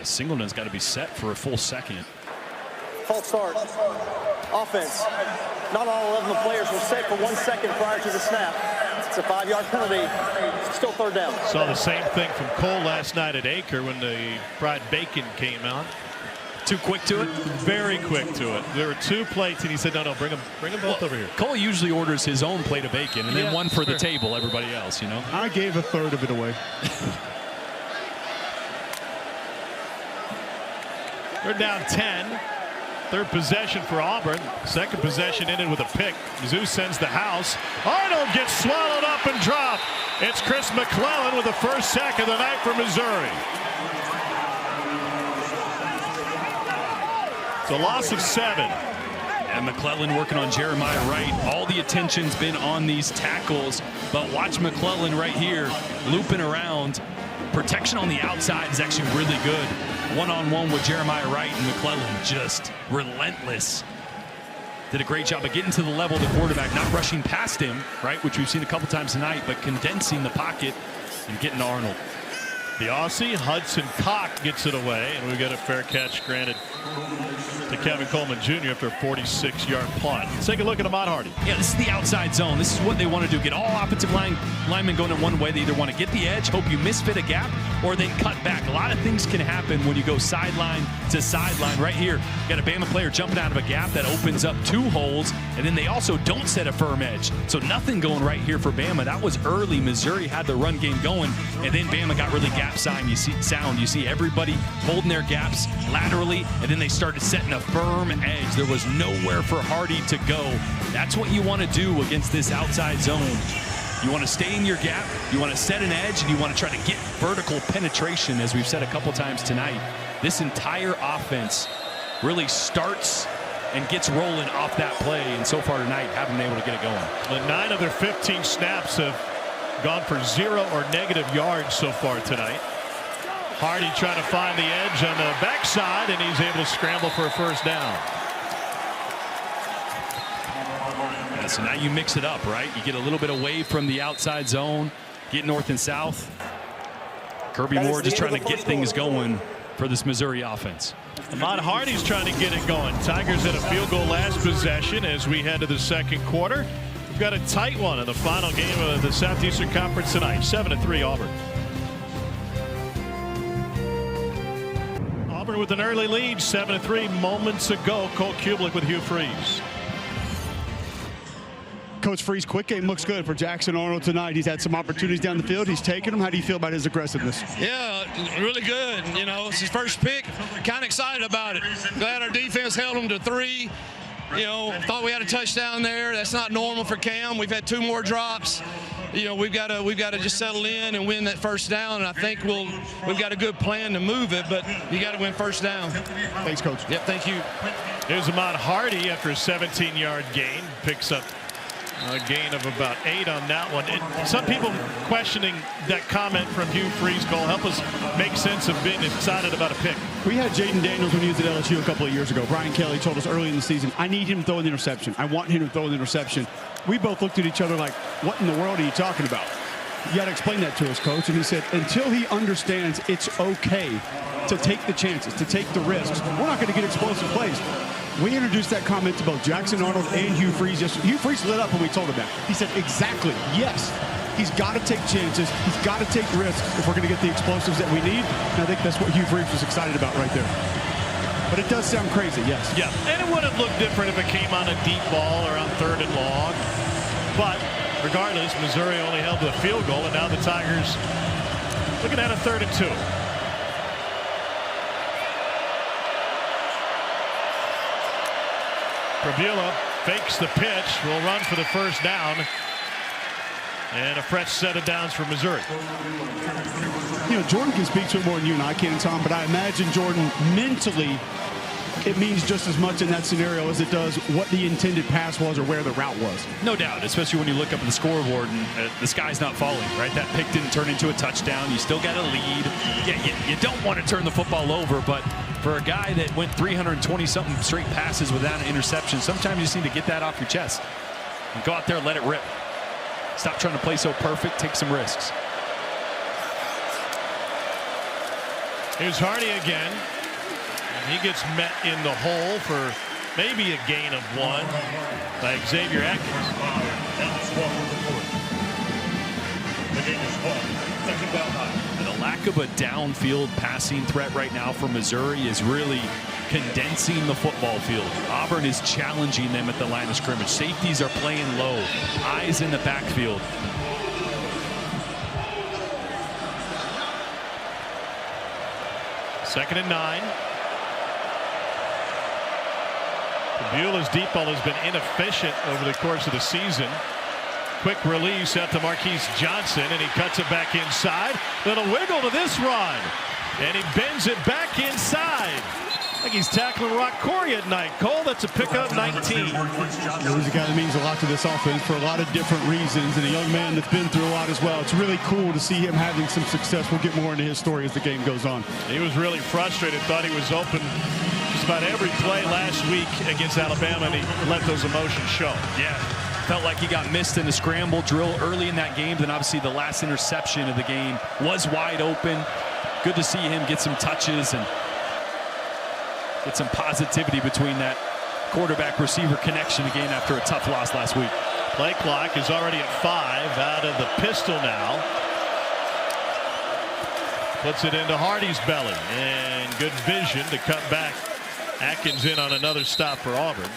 Singleton's got to be set for a full second. False start. Offense. Not all 11 players were set for 1 second prior to the snap. It's a 5-yard penalty. Still third down. Saw the same thing from Cole last night at Acre when the fried bacon came out. Too quick to it? Very quick to it. There were 2 plates, and he said, no, bring them both over here. Cole usually orders his own plate of bacon and then one for the table, everybody else, you know? I gave a third of it away. They're down 10. Third possession for Auburn. Second possession ended with a pick. Mizzou sends the house. Arnold gets swallowed up and dropped. It's Chris McClellan with the first sack of the night for Missouri. It's a loss of 7. And McClellan working on Jeremiah Wright. All the attention's been on these tackles, but watch McClellan right here looping around. Protection on the outside is actually really good. One-on-one with Jeremiah Wright, and McClellan just relentless. Did a great job of getting to the level of the quarterback, not rushing past him, right, which we've seen a couple times tonight, but condensing the pocket and getting to Arnold. The Aussie, Hudson Cock, gets it away, and we get a fair catch granted to Kevin Coleman Jr. after a 46-yard punt. Let's take a look at Ahmad Hardy. Yeah, this is the outside zone. This is what they want to do. Get all offensive linemen going in one way. They either want to get the edge, hope you misfit a gap, or then cut back. A lot of things can happen when you go sideline to sideline. Right here, you got a Bama player jumping out of a gap that opens up 2 holes, and then they also don't set a firm edge. So nothing going right here for Bama. That was early. Missouri had the run game going, and then Bama got really gap sign. You see everybody holding their gaps laterally, and then they started setting a firm edge. There was nowhere for Hardy to go. That's what you want to do against this outside zone. You want to stay in your gap, you want to set an edge, and you want to try to get vertical penetration, as we've said a couple times tonight. This entire offense really starts and gets rolling off that play, and so far tonight haven't been able to get it going. 9 of their 15 snaps have gone for 0 or negative yards so far tonight. Hardy trying to find the edge on the backside, and he's able to scramble for a first down. Yeah, so now you mix it up, right? You get a little bit away from the outside zone, get north and south. Kirby Moore just trying to get things going for this Missouri offense. Ahmad Hardy's trying to get it going. Tigers had a field goal last possession as we head to the second quarter. We've got a tight one in the final game of the Southeastern Conference tonight. 7-3 Auburn. Auburn with an early lead, 7-3 moments ago. Cole Kublik with Hugh Freeze. Coach Freeze, quick game looks good for Jackson Arnold tonight. He's had some opportunities down the field. He's taken them. How do you feel about his aggressiveness? Yeah, really good. You know, it's his first pick. Kind of excited about it. Glad our defense held him to 3. You know, thought we had a touchdown there. That's not normal for Cam. We've had 2 more drops. You know, we've got to just settle in and win that first down. And I think we've got a good plan to move it, but you got to win first down. Thanks, Coach. Yep, thank you. Here's Ahmad Hardy after a 17-yard gain. Picks up a gain of about 8 on that one. Some people questioning that comment from Hugh Freeze. Cole, help us make sense of being excited about a pick. We had Jaden Daniels when he was at LSU a couple of years ago. Brian Kelly told us early in the season, I need him to throw an interception. I want him to throw an interception. We both looked at each other like, what in the world are you talking about? You got to explain that to us, Coach. And he said, until he understands it's okay to take the chances, to take the risks, we're not going to get explosive plays. We introduced that comment to both Jackson Arnold and Hugh Freeze. Hugh Freeze lit up when we told him that. He said, exactly, yes. He's got to take chances. He's got to take risks if we're going to get the explosives that we need. And I think that's what Hugh Freeze was excited about right there. But it does sound crazy, yes. Yeah, and it would have looked different if it came on a deep ball or on 3rd and long. But regardless, Missouri only held the field goal, and now the Tigers looking at a 3rd and 2. Prabula fakes the pitch, will run for the first down, and a fresh set of downs for Missouri. You know, Jordan can speak to it more than you and I can, Tom, but I imagine Jordan mentally, it means just as much in that scenario as it does what the intended pass was or where the route was. No doubt, especially when you look up at the scoreboard and the sky's not falling, right? That pick didn't turn into a touchdown. You still got a lead. Yeah, you don't want to turn the football over, but for a guy that went 320-something straight passes without an interception, sometimes you just need to get that off your chest and go out there and let it rip. Stop trying to play so perfect. Take some risks. Here's Hardy again. And he gets met in the hole for maybe a gain of 1 by Xavier Atkins. The lack of a downfield passing threat right now for Missouri is really condensing the football field. Auburn is challenging them at the line of scrimmage. Safeties are playing low. Eyes in the backfield. Second and 9. Beulah's deep ball has been inefficient over the course of the season. Quick release out to Marquise Johnson, and he cuts it back inside. Little wiggle to this run, and he bends it back inside. Like he's tackling Rock Corey at night. Cole, that's a pickup 19. He's a guy that means a lot to this offense for a lot of different reasons, and a young man that's been through a lot as well. It's really cool to see him having some success. We'll get more into his story as the game goes on. He was really frustrated, thought he was open just about every play last week against Alabama, and he let those emotions show. Yeah, felt like he got missed in the scramble drill early in that game. Then obviously the last interception of the game was wide open. Good to see him get some touches and get some positivity between that quarterback-receiver connection again after a tough loss last week. Play clock is already at 5 out of the pistol now. Puts it into Hardy's belly, and good vision to cut back. Atkins in on another stop for Auburn.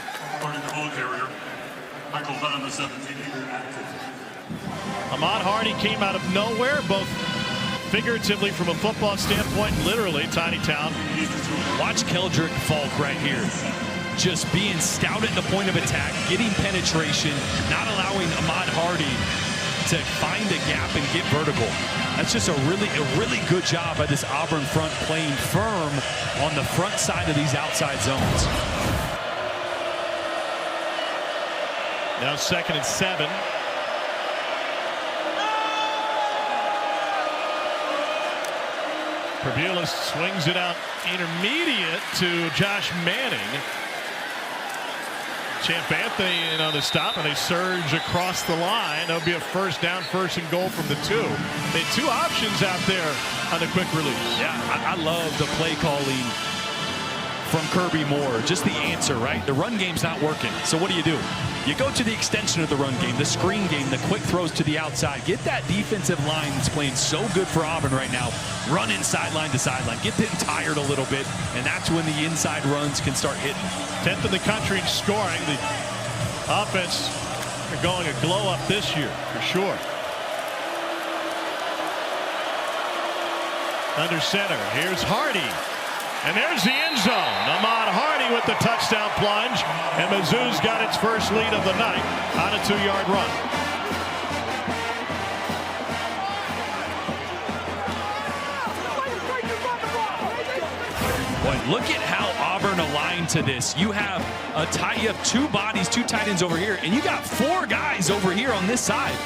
Ahmad Hardy came out of nowhere, both figuratively from a football standpoint, literally, tiny town. Watch Keldrick Falk right here. Just being stout at the point of attack, getting penetration, not allowing Ahmad Hardy to find a gap and get vertical. That's just a really good job by this Auburn front, playing firm on the front side of these outside zones. Now 2nd and 7. Beula swings it out intermediate to Josh Manning. Champ Anthony in on the stop, and they surge across the line. That'll be a first down, 1st and goal from the 2. They had 2 options out there on the quick release. Yeah, I love the play calling from Kirby Moore. Just the answer, right? The run game's not working. So what do? You go to the extension of the run game, the screen game, the quick throws to the outside. Get that defensive line that's playing so good for Auburn right now. Running sideline to sideline. Get them tired a little bit, and that's when the inside runs can start hitting. 10th in the country in scoring. The offense are going a glow up this year, for sure. Under center, here's Hardy. And there's the end zone. Ahmad Hardy with the touchdown plunge. And Mizzou's got its first lead of the night on a 2-yard run. Boy, look at how Auburn aligned to this. You have you have 2 bodies, 2 tight ends over here, and you got 4 guys over here on this side.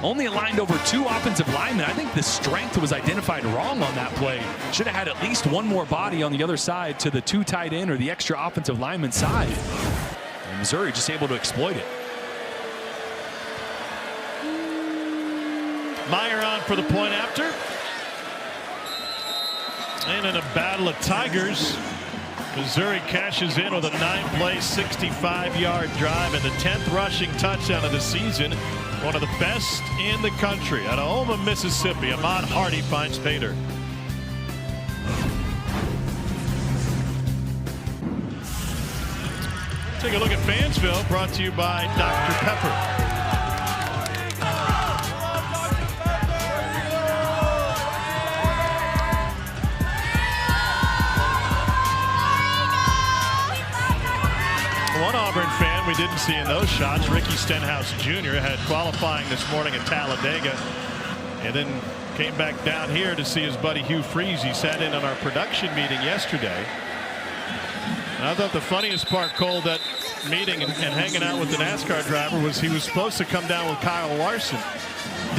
Only aligned over 2 offensive linemen. I think the strength was identified wrong on that play. Should have had at least 1 more body on the other side to the 2 tight end or the extra offensive lineman side. And Missouri just able to exploit it. Meyer on for the point after. And in a battle of Tigers, Missouri cashes in with a 9-play, 65-yard drive and the 10th rushing touchdown of the season. One of the best in the country. Out of Omaha, Mississippi, Ahmad Hardy finds pay dirt. Take a look at Fansville, brought to you by Dr. Pepper. One Auburn fan we didn't see in those shots, Ricky Stenhouse Jr. had qualifying this morning at Talladega and then came back down here to see his buddy Hugh Freeze. He sat in on our production meeting yesterday. And I thought the funniest part, Cole, that meeting and hanging out with the NASCAR driver was he was supposed to come down with Kyle Larson.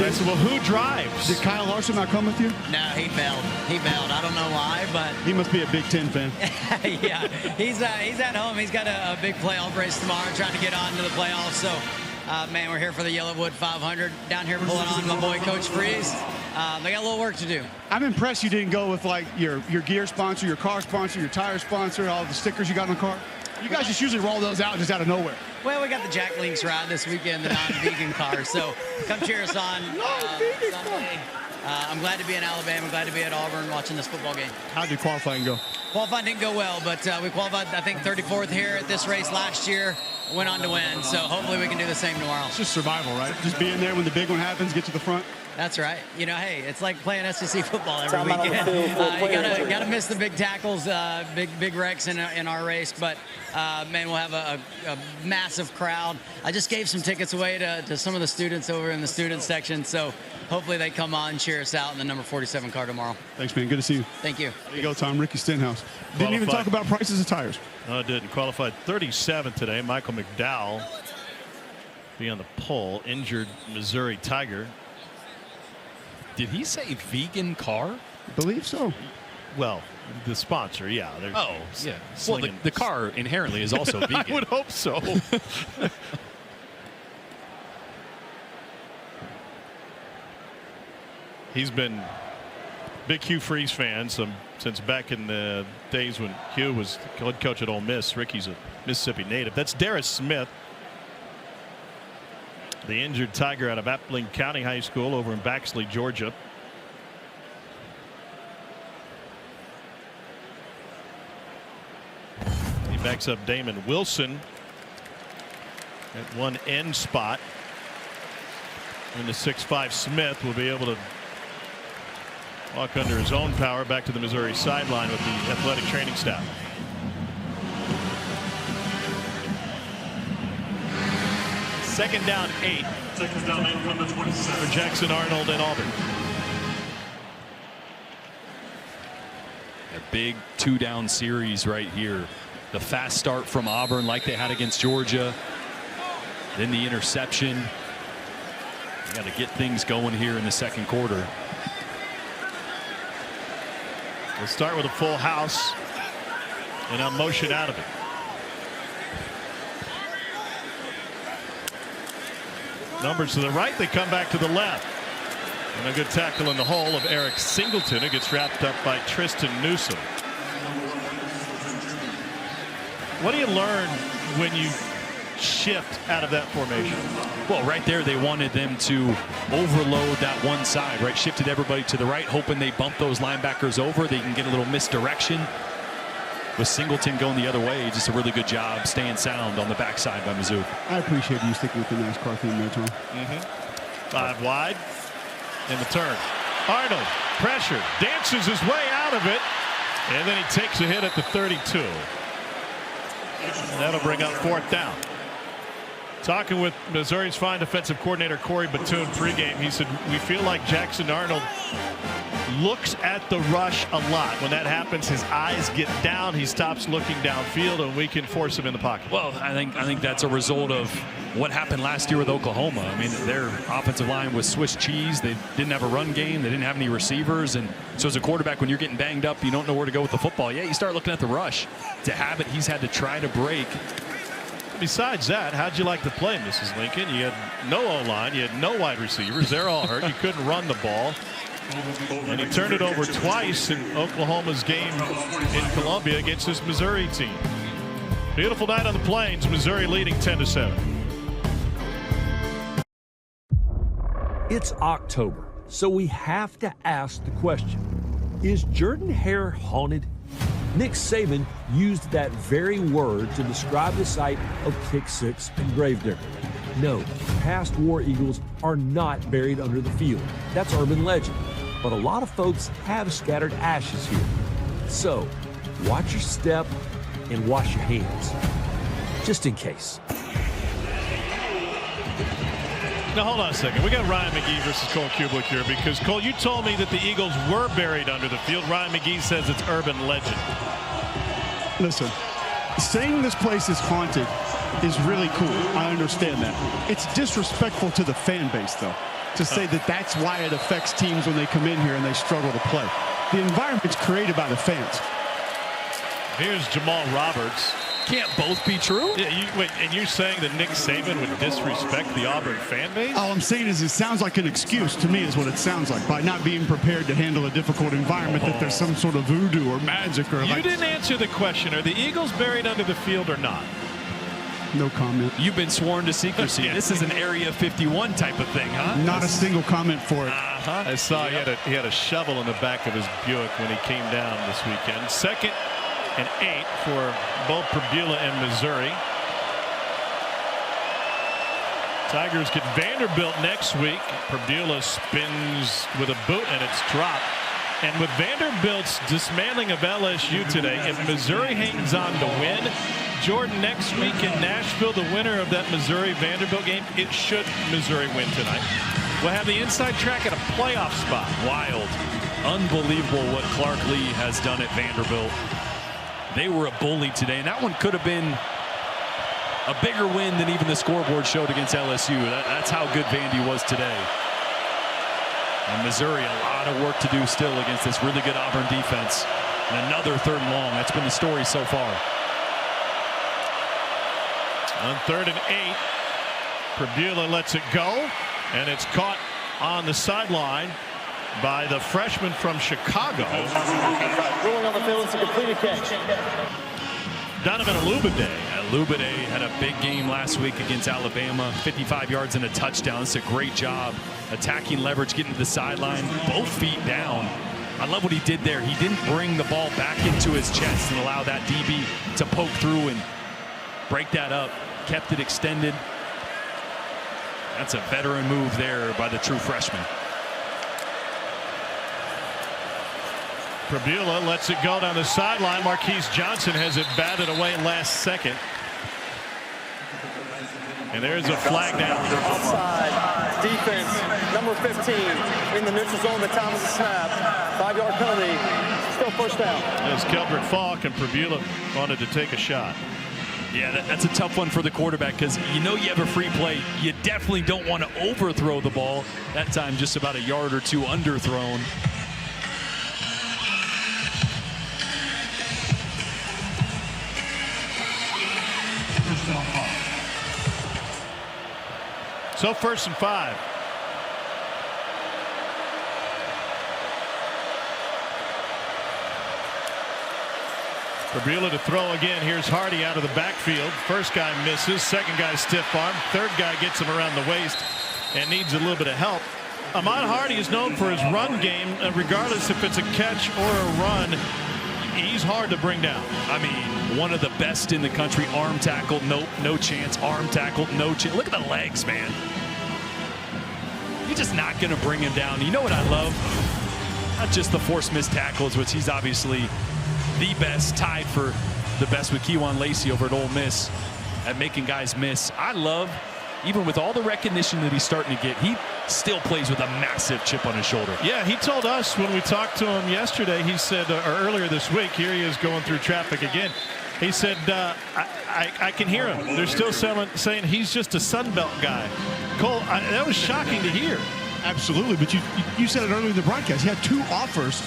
I said, well, who drives? Did Kyle Larson not come with you? No, he bailed. He bailed. I don't know why, but he must be a Big Ten fan. Yeah, he's at home. He's got a big playoff race tomorrow, trying to get on to the playoffs. So, man, we're here for the Yellowwood 500 down here, pulling on my boy Coach Freeze. They got a little work to do. I'm impressed you didn't go with like your gear sponsor, your car sponsor, your tire sponsor, all the stickers you got on the car. You guys just usually roll those out just out of nowhere. Well, we got the Jack Links ride this weekend, the non-vegan car. So come cheer us on Sunday. I'm glad to be in Alabama, glad to be at Auburn watching this football game. How did qualifying go? Qualifying didn't go well, but we qualified, I think, 34th here at this race last year. Went on to win, so hopefully we can do the same tomorrow. It's just survival, right? Just being there when the big one happens, get to the front. That's right. You know, hey, it's like playing SEC football every weekend. You gotta miss the big tackles, big wrecks in our race. But man, we'll have a massive crowd. I just gave some tickets away to some of the students over in the student section, so hopefully they come on and cheer us out in the number 47 car tomorrow. Thanks, man. Good to see you. Thank you. There you go, Tom. Ricky Stenhouse. Didn't even talk about prices of tires. No, it didn't. Qualified 37 today. Michael McDowell be on the pole. Injured Missouri Tiger. Did he say vegan car? I believe so. Well, the sponsor, yeah. Oh, yeah. Well, the car inherently is also vegan. I would hope so. He's been big Hugh Freeze fan since back in the days when Hugh was head coach at Ole Miss. Ricky's a Mississippi native. That's Darius Smith, the injured Tiger out of Appling County High School over in Baxley, Georgia. He backs up Damon Wilson at one end spot. And the 6'5" Smith will be able to walk under his own power back to the Missouri sideline with the athletic training staff. Second down 8. Second down 8 from the 27. For Jackson Arnold and Auburn. A big 2-down series right here. The fast start from Auburn like they had against Georgia. Then the interception. You got to get things going here in the second quarter. We'll start with a full house and a motion out of it. Numbers to the right, they come back to the left. And a good tackle in the hole of Eric Singleton, who gets wrapped up by Tristan Newsom. What do you learn when you shift out of that formation? Well, right there, they wanted them to overload that one side, right? Shifted everybody to the right, hoping they bump those linebackers over. They can get a little misdirection. With Singleton going the other way, just a really good job staying sound on the backside by Mizzou. I appreciate you sticking with the NASCAR theme there, Tom. 5 wide. In the turn. Arnold, pressure, dances his way out of it. And then he takes a hit at the 32. And that'll bring up 4th down. Talking with Missouri's fine defensive coordinator Corey Batoon pregame, he said, we feel like Jackson Arnold looks at the rush a lot. When that happens, his eyes get down. He stops looking downfield, and we can force him in the pocket. Well, I think that's a result of what happened last year with Oklahoma. I mean, their offensive line was Swiss cheese. They didn't have a run game. They didn't have any receivers. And so as a quarterback, when you're getting banged up, you don't know where to go with the football. Yeah, you start looking at the rush. To have it, he's had to try to break. Besides that, how'd you like to play, Mrs. Lincoln? You had no O-line. You had no wide receivers. They're all hurt. You couldn't run the ball. And he turned it over twice in Oklahoma's game in Columbia against this Missouri team. Beautiful night on the Plains. Missouri leading 10-7. It's October, so we have to ask the question, is Jordan Hare haunted? Nick Saban used that very word to describe the site of Kick 6 and Gravedigger. No, past War Eagles are not buried under the field. That's urban legend. But a lot of folks have scattered ashes here. So, watch your step and wash your hands. Just in case. Now, hold on a second. We got Ryan McGee versus Cole Kublik here because, Cole, you told me that the Eagles were buried under the field. Ryan McGee says it's urban legend. Listen, saying this place is haunted is really cool. I understand that. It's disrespectful to the fan base, though, to say that that's why it affects teams when they come in here and they struggle to play. The environment's created by the fans. Here's Jamal Roberts. Can't both be true? Yeah, wait, and you're saying that Nick Saban would disrespect the Auburn fan base? All I'm saying is it sounds like an excuse to me is what it sounds like, by not being prepared to handle a difficult environment, that there's some sort of voodoo or magic. Or you didn't answer the question. Are the Eagles buried under the field or not? No comment. You've been sworn to secrecy. Yeah. This is an Area 51 type of thing, huh? Not a single comment for it. I saw he had a shovel in the back of his Buick when he came down this weekend. Second and 8 for both Prebula and Missouri. Tigers get Vanderbilt next week. Prebula spins with a boot and it's dropped. And with Vanderbilt's dismantling of LSU today, if Missouri hangs on to win, Jordan, next week in Nashville, the winner of that Missouri-Vanderbilt game, it should Missouri win tonight. We'll have the inside track at a playoff spot. Wild. Unbelievable what Clark Lee has done at Vanderbilt. They were a bully today, and that one could have been a bigger win than even the scoreboard showed against LSU. That's how good Vandy was today. And Missouri, a lot of work to do still against this really good Auburn defense. And another 3rd and long. That's been the story so far. On 3rd and 8, Prebula lets it go, and it's caught on the sideline by the freshman from Chicago. Rolling on the field, it's a completed catch. Donovan Alubade. Alubade had a big game last week against Alabama. 55 yards and a touchdown. It's a great job attacking leverage, getting to the sideline, both feet down. I love what he did there. He didn't bring the ball back into his chest and allow that DB to poke through and break that up. Kept it extended. That's a veteran move there by the true freshman. Prebula lets it go down the sideline. Marquise Johnson has it batted away last second. And there's a flag down. Offside, defense, number 15 in the neutral zone at the time of the snap. 5-yard penalty, still first down. As Keldrick Falk and Prebula wanted to take a shot. Yeah, that's a tough one for the quarterback because you know you have a free play. You definitely don't want to overthrow the ball. That time just about a yard or two underthrown. So 1st and 5. Prebula to throw again. Here's Hardy out of the backfield. First guy misses. Second guy stiff arm. Third guy gets him around the waist and needs a little bit of help. Ahmad Hardy is known for his run game, regardless if it's a catch or a run. He's hard to bring down. I mean, one of the best in the country. Arm tackle, no chance. Arm tackle, no chance. Look at the legs, man. You're just not going to bring him down. You know what I love? Not just the forced missed tackles, which he's obviously the best, tied for the best with Kewan Lacey over at Ole Miss at making guys miss. I love, even with all the recognition that he's starting to get, he still plays with a massive chip on his shoulder. Yeah, he told us when we talked to him yesterday, he said, or earlier this week, here he is going through traffic again. He said, I can hear him. They're still saying he's just a Sun Belt guy. Cole, that was shocking to hear. Absolutely, but you said it earlier in the broadcast. He had 2 offers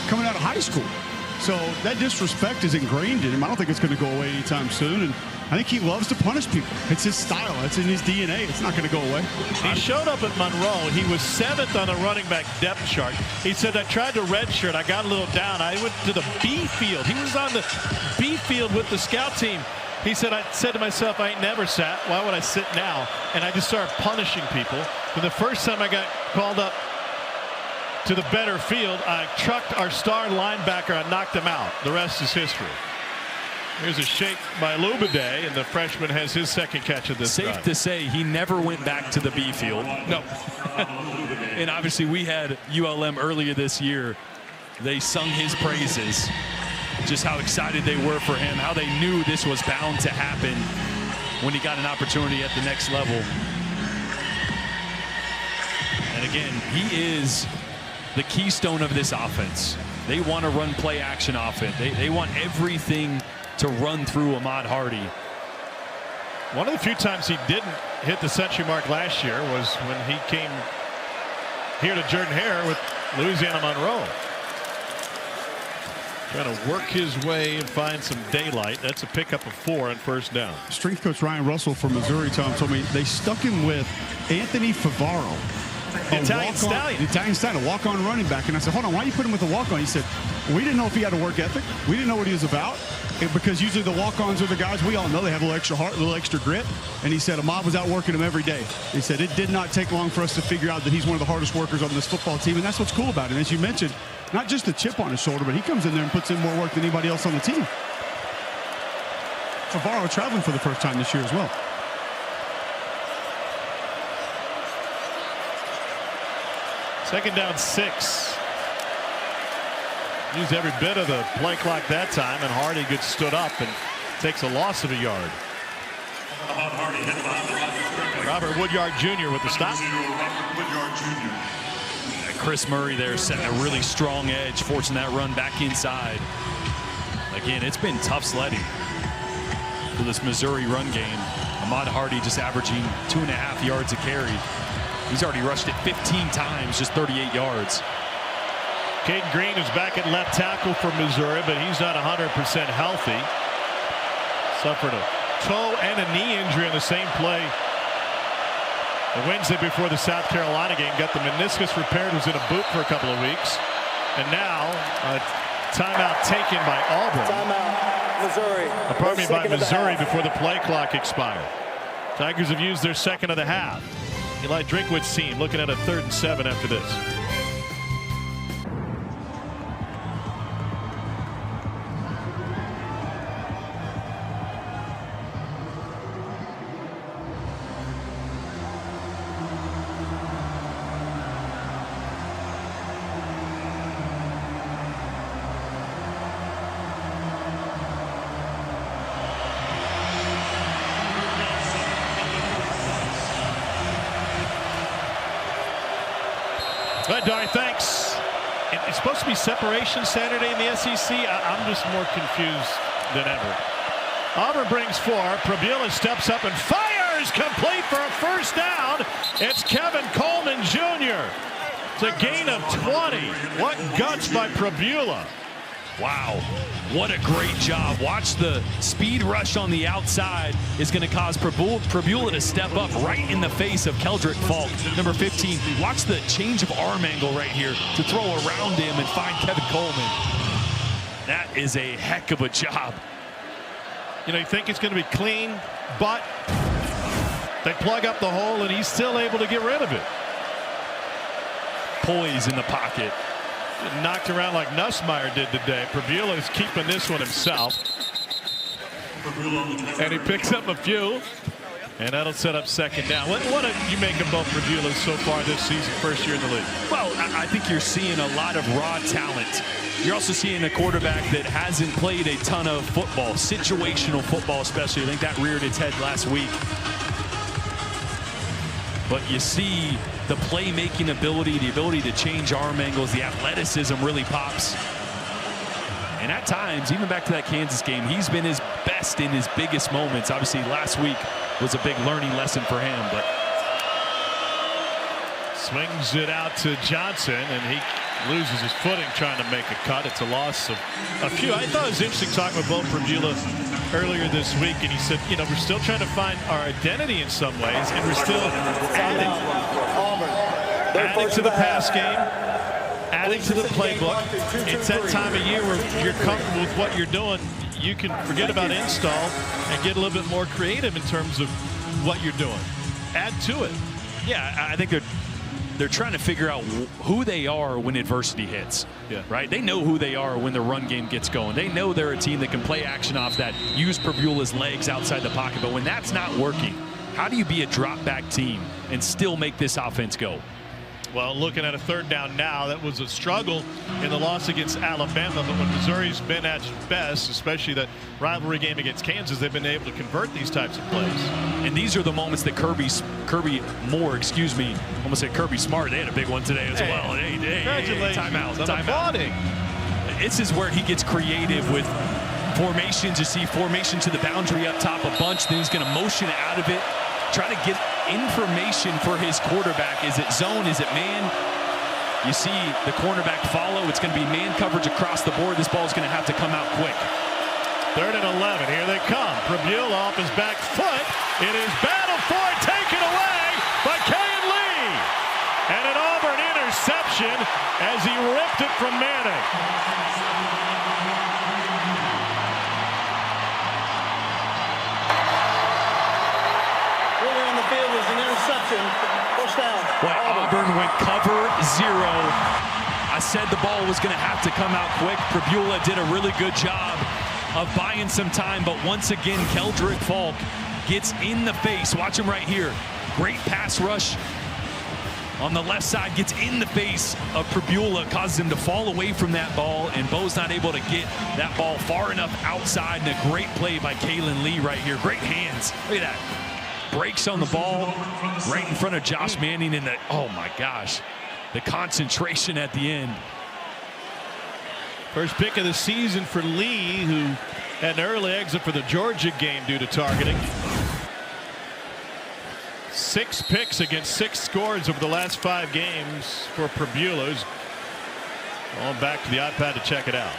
coming out of high school. So that disrespect is ingrained in him. I don't think it's going to go away anytime soon. And I think he loves to punish people. It's his style. It's in his DNA. It's not going to go away. He showed up at Monroe. He was 7th on the running back depth chart. He said, I tried to redshirt. I got a little down. I went to the B field. He was on the B field with the scout team. He said, I said to myself, I ain't never sat. Why would I sit now? And I just started punishing people. And the first time I got called up to the better field, I trucked our star linebacker. I knocked him out. The rest is history. Here's a shake by Alubade, and the freshman has his second catch of this drive. Safe to say he never went back to the B field. No. And obviously we had ULM earlier this year. They sung his praises. Just how excited they were for him, how they knew this was bound to happen when he got an opportunity at the next level. And again, he is the keystone of this offense. They want to run play action offense. They want everything to run through Ahmad Hardy. One of the few times he didn't hit the century mark last year was when he came here to Jordan Hare with Louisiana Monroe. Trying to work his way and find some daylight. That's a pickup of 4 on first down. Strength coach Ryan Russell from Missouri, Tom, told me they stuck him with Anthony Favaro. The Italian Stallion. The Italian Stallion, a walk-on running back. And I said, hold on, why you put him with a walk-on? He said, we didn't know if he had a work ethic. We didn't know what he was about. Because usually the walk-ons are the guys we all know. They have a little extra heart, a little extra grit. And he said Ahmad was out working him every day. He said it did not take long for us to figure out that he's one of the hardest workers on this football team. And that's what's cool about it. As you mentioned, not just the chip on his shoulder, but he comes in there and puts in more work than anybody else on the team. Favaro traveling for the first time this year as well. Second down 6. Used every bit of the play clock that time, and Hardy gets stood up and takes a loss of a yard. Robert Woodyard Jr. with the stop. Chris Murray there setting a really strong edge, forcing that run back inside. Again, it's been tough sledding for this Missouri run game. Ahmad Hardy just averaging 2.5 yards a carry. He's already rushed it 15 times, just 38 yards. Caden Green is back at left tackle for Missouri, but he's not 100% healthy. Suffered a toe and a knee injury in the same play the Wednesday before the South Carolina game. Got the meniscus repaired, was in a boot for a couple of weeks. And now a timeout taken by Auburn. Timeout, Missouri. Pardon me, by Missouri before the play clock expired. Tigers have used their second of the half. Eli Drinkwitz's team looking at a 3rd and 7 after this. Dari, thanks. It's supposed to be separation Saturday in the SEC. I'm just more confused than ever. Auburn brings 4. Prabula steps up and fires, complete for a first down. It's Kevin Coleman Jr. It's a gain of 20. What guts by Prabula. Wow, what a great job. Watch the speed rush on the outside is going to cause Prabula to step up right in the face of Keldrick Falk, number 15. Watch the change of arm angle right here to throw around him and find Kevin Coleman. That is a heck of a job. You know, you think it's going to be clean, but they plug up the hole and he's still able to get rid of it. Poise in the pocket. Knocked around like Nussmeier did today. Prabula is keeping this one himself. And he picks up a few. And that'll set up second down. What do you make of both Prabulas so far this season, first year in the league? Well, I think you're seeing a lot of raw talent. You're also seeing a quarterback that hasn't played a ton of football, situational football especially. I think that reared its head last week. But you see the playmaking ability, the ability to change arm angles, the athleticism really pops. And at times, even back to that Kansas game, he's been his best in his biggest moments. Obviously, last week was a big learning lesson for him. But swings it out to Johnson, and he loses his footing trying to make a cut. It's a loss of a few. I thought it was interesting talking with Bo Prabula earlier this week, and he said, you know, we're still trying to find our identity in some ways, and we're still adding to the pass game, adding to the playbook. It's that time of year where you're comfortable with what you're doing. You can forget about install and get a little bit more creative in terms of what you're doing. Add to it. Yeah, I think they're trying to figure out who they are when adversity hits. Yeah. Right? They know who they are when the run game gets going. They know they're a team that can play action off that, use Prabula's legs outside the pocket. But when that's not working, how do you be a drop back team and still make this offense go? Well, looking at a third down now, that was a struggle in the loss against Alabama. But when Missouri's been at best, especially that rivalry game against Kansas, they've been able to convert these types of plays. And these are the moments that Kirby Smart, they had a big one today as well. Congratulations. Timeout. This is where he gets creative with formations. You see formation to the boundary up top a bunch, then he's going to motion out of it, try to get information for his quarterback. Is it zone? Is it man? You see the cornerback follow. It's going to be man coverage across the board. This ball is going to have to come out quick. 3rd and 11. Here they come. Prabula off his back foot. It is battled for, taken away by Kayan Lee. And an Auburn interception as he ripped it from Manning. First down. Well, Auburn went cover 0. I said the ball was going to have to come out quick. Prabula did a really good job of buying some time, but once again, Keldrick Falk gets in the face. Watch him right here. Great pass rush on the left side, gets in the face of Pribula, causes him to fall away from that ball, and Bo's not able to get that ball far enough outside, and a great play by Kalen Lee right here. Great hands. Look at that. Breaks on the ball right in front of Josh Manning, and oh my gosh, the concentration at the end. First pick of the season for Lee, who had an early exit for the Georgia game due to targeting. 6 picks against 6 scores over the last 5 games for Pribula. Going back to the iPad to check it out.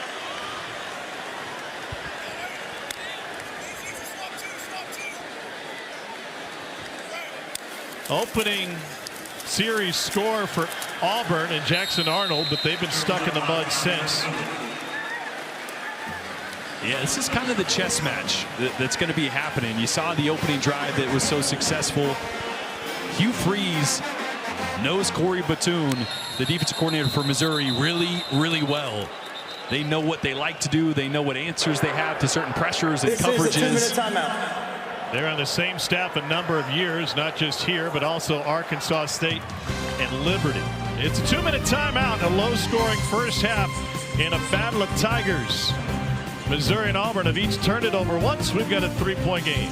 Opening series score for Auburn and Jackson Arnold, but they've been stuck in the mud since. Yeah, this is kind of the chess match that's going to be happening. You saw the opening drive that was so successful. Hugh Freeze knows Corey Batoon, the defensive coordinator for Missouri, really, really well. They know what they like to do. They know what answers they have to certain pressures and coverages. This is a 2-minute timeout. They're on the same staff a number of years, not just here, but also Arkansas State and Liberty. It's a 2-minute timeout, a low-scoring first half in a battle of Tigers. Missouri and Auburn have each turned it over once. We've got a 3-point game.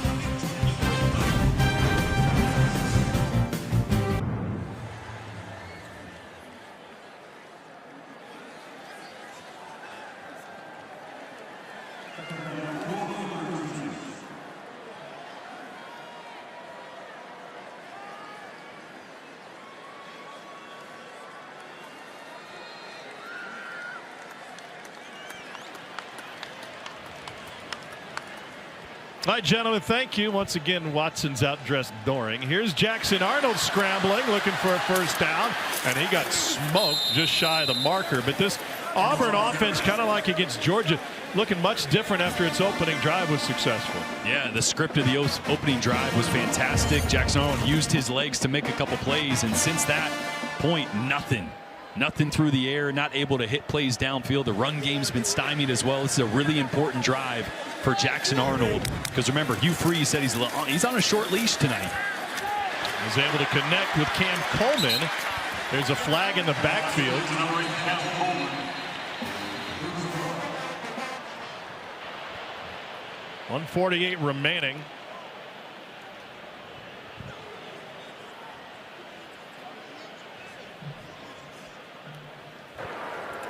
All right, gentlemen, thank you. Once again, Watson's outdressed Doring. Here's Jackson Arnold scrambling, looking for a first down, and he got smoked just shy of the marker. But this Auburn offense, kind of like against Georgia, looking much different after its opening drive was successful. Yeah, the script of the opening drive was fantastic. Jackson Arnold used his legs to make a couple plays, and since that point, nothing through the air, not able to hit plays downfield. The run game's been stymied as well. This is a really important drive for Jackson Arnold, because remember, Hugh Freeze said he's on a short leash tonight. He's able to connect with Cam Coleman. There's a flag in the backfield. 1:48 remaining.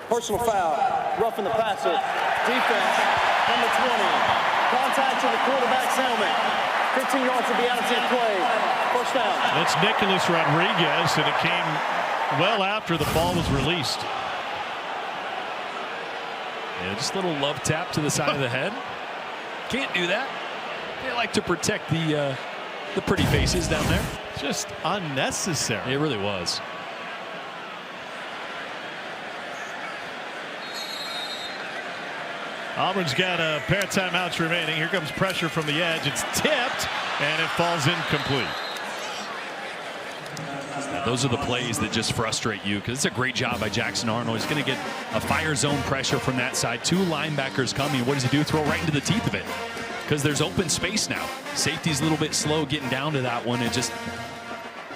Personal foul, roughing the passer, defense, number 20. Contact to the quarterback's helmet. 15 yards to be out of 10 play. First down. That's Nicholas Rodriguez, and it came well after the ball was released. Yeah, just a little love tap to the side of the head. Can't do that. They like to protect the pretty faces down there. Just unnecessary. It really was. Auburn's got a pair of timeouts remaining. Here comes pressure from the edge. It's tipped, and it falls incomplete. Now, those are the plays that just frustrate you, because it's a great job by Jackson Arnold. He's going to get a fire zone pressure from that side. 2 linebackers coming. What does he do? Throw right into the teeth of it, because there's open space now. Safety's a little bit slow getting down to that one. It just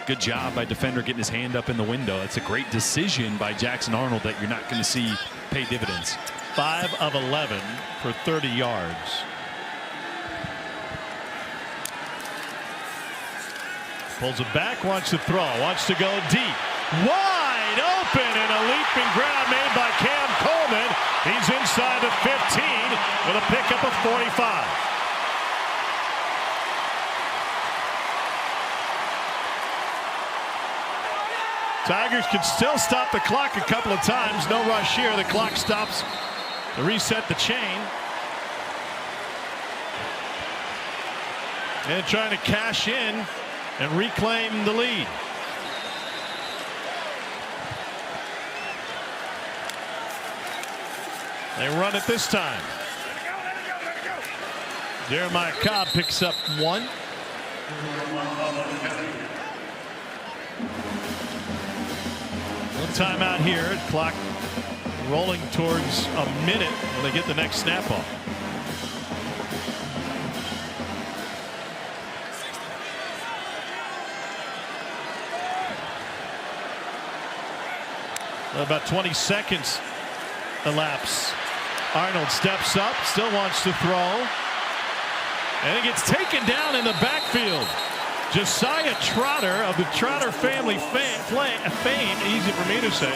good job by defender getting his hand up in the window. That's a great decision by Jackson Arnold that you're not going to see pay dividends. 5 of 11 for 30 yards. Pulls it back, wants to throw, wants to go deep. Wide open, and a leaping grab made by Cam Coleman. He's inside the 15 with a pickup of 45. Tigers can still stop the clock a couple of times. No rush here. The clock stops to reset the chain. And trying to cash in and reclaim the lead. They run it this time. Jeremiah Cobb picks up 1. No timeout here. Clock rolling towards a minute when they get the next snap off. About 20 seconds elapse. Arnold steps up, still wants to throw. And it gets taken down in the backfield. Josiah Trotter of the Trotter family fame, easy for me to say,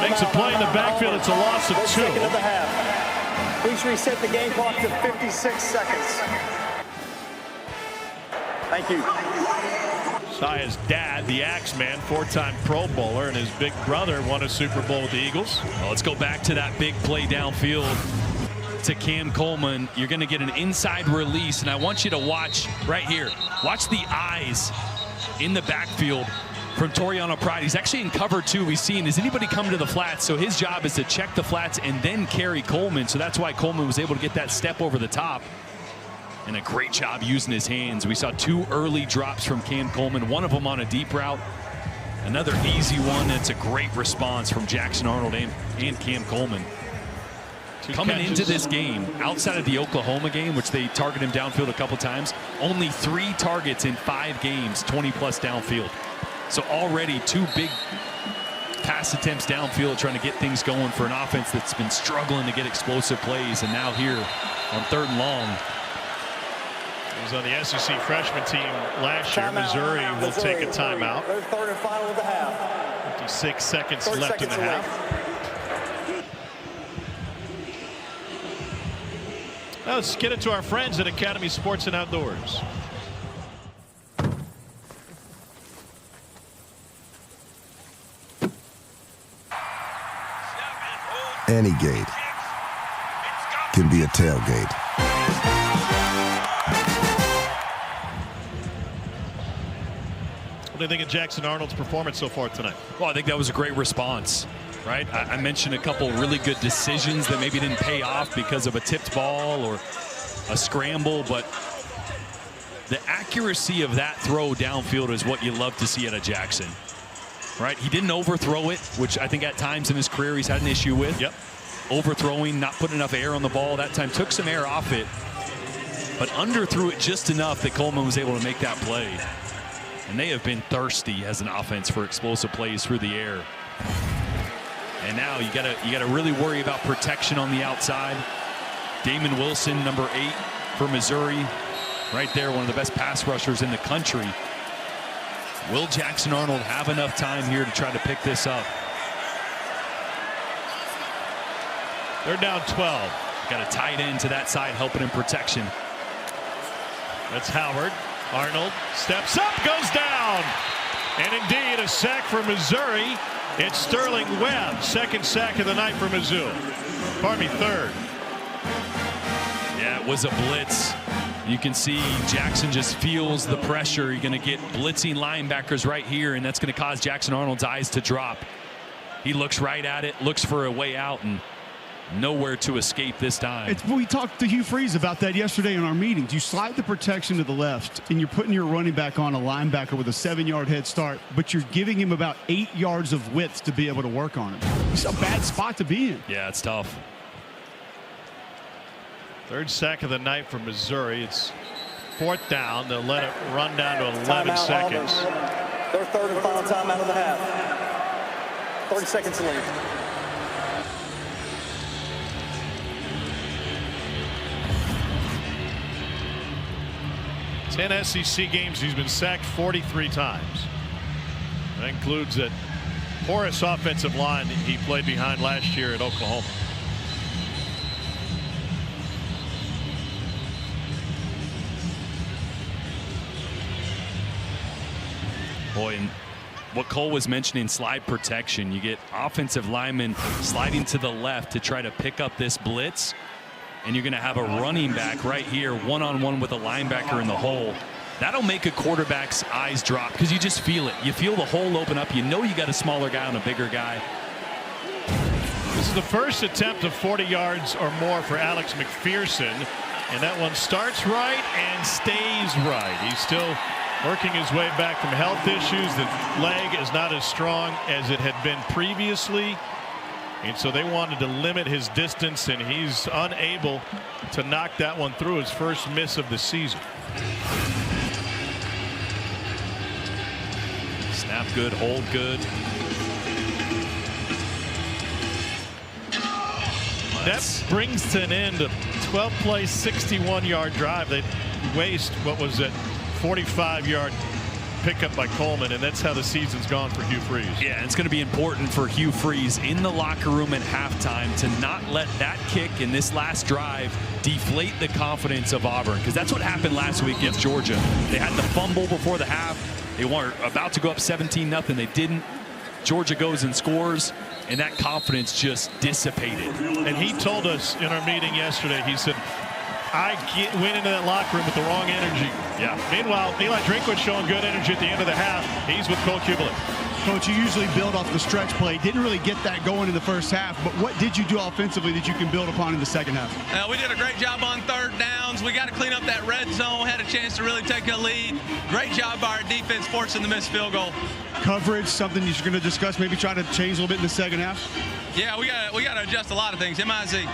makes a play in the backfield. It's a loss of 2. Second of the half. Please reset the game clock to 56 seconds. Thank you. Josiah's dad, the Axeman, 4-time Pro Bowler, and his big brother won a Super Bowl with the Eagles. Well, let's go back to that big play downfield to Cam Coleman. You're going to get an inside release, and I want you to watch right here. Watch the eyes in the backfield from Toriano Pride. He's actually in cover 2. He's seen, is anybody coming to the flats? So his job is to check the flats and then carry Coleman. So that's why Coleman was able to get that step over the top. And a great job using his hands. We saw 2 early drops from Cam Coleman, one of them on a deep route. Another easy one. That's a great response from Jackson Arnold and Cam Coleman. Coming into this game, outside of the Oklahoma game, which they targeted him downfield a couple times, only 3 targets in 5 games, 20-plus downfield. So already 2 big pass attempts downfield trying to get things going for an offense that's been struggling to get explosive plays. And now here on 3rd and long. He was on the SEC freshman team last year. Missouri will take a timeout. Their 3rd and final of the half. 56 seconds left in the half. Now let's get it to our friends at Academy Sports and Outdoors. Any gate can be a tailgate. What do you think of Jackson Arnold's performance so far tonight? Well, I think that was a great response. Right, I mentioned a couple really good decisions that maybe didn't pay off because of a tipped ball or a scramble, but the accuracy of that throw downfield is what you love to see out of Jackson. Right, he didn't overthrow it, which I think at times in his career he's had an issue with. Yep. Overthrowing, not putting enough air on the ball. That time took some air off it, but underthrew it just enough that Coleman was able to make that play. And they have been thirsty as an offense for explosive plays through the air. And now you gotta really worry about protection on the outside. Damon Wilson, number 8 for Missouri, right there, one of the best pass rushers in the country. Will Jackson Arnold have enough time here to try to pick this up? They're down 12. Got a tight end to that side helping in protection. That's Howard. Arnold steps up, goes down. And indeed, a sack for Missouri. It's Sterling Webb, 2nd sack of the night for Mizzou. Pardon me, 3rd. Yeah, it was a blitz. You can see Jackson just feels the pressure. You're going to get blitzing linebackers right here, and that's going to cause Jackson Arnold's eyes to drop. He looks right at it, looks for a way out, and nowhere to escape this time. We talked to Hugh Freeze about that yesterday in our meetings. You slide the protection to the left, and you're putting your running back on a linebacker with a 7-yard head start, but you're giving him about 8 yards of width to be able to work on him. It's a bad spot to be in. Yeah, it's tough. 3rd sack of the night for Missouri. It's 4th down. They'll let it run down to 11 seconds. Their 3rd and final timeout of the half. 30 seconds to leave. In SEC games, he's been sacked 43 times. That includes that porous offensive line that he played behind last year at Oklahoma. Boy, and what Cole was mentioning, slide protection. You get offensive linemen sliding to the left to try to pick up this blitz. And you're going to have a running back right here, one-on-one with a linebacker in the hole. That'll make a quarterback's eyes drop because you just feel it. You feel the hole open up. You know you got a smaller guy on a bigger guy. This is the first attempt of 40 yards or more for Alex McPherson. And that one starts right and stays right. He's still working his way back from health issues. The leg is not as strong as it had been previously. And so they wanted to limit his distance, and he's unable to knock that one through, his first miss of the season. Snap good, hold good. That brings to an end a 12-play, 61-yard drive. They waste, what was it, 45-yard pickup by Coleman, and that's how the season's gone for Hugh Freeze. Yeah, it's going to be important for Hugh Freeze in the locker room at halftime to not let that kick in this last drive deflate the confidence of Auburn, because that's what happened last week against Georgia. They had the fumble before the half. They were about to go up 17-0. They didn't. Georgia goes and scores, and that confidence just dissipated. And he told us in our meeting yesterday, he said, I went into that locker room with the wrong energy. Yeah. Meanwhile, Eli Drinkwitz showing good energy at the end of the half. He's with Cole Kubelik. Coach, you usually build off the stretch play. Didn't really get that going in the first half, but what did you do offensively that you can build upon in the second half? We did a great job on third downs. We got to clean up that red zone. Had a chance to really take a lead. Great job by our defense forcing the missed field goal. Coverage, something you're going to discuss, maybe try to change a little bit in the second half? Yeah, we got to adjust a lot of things. MIZ.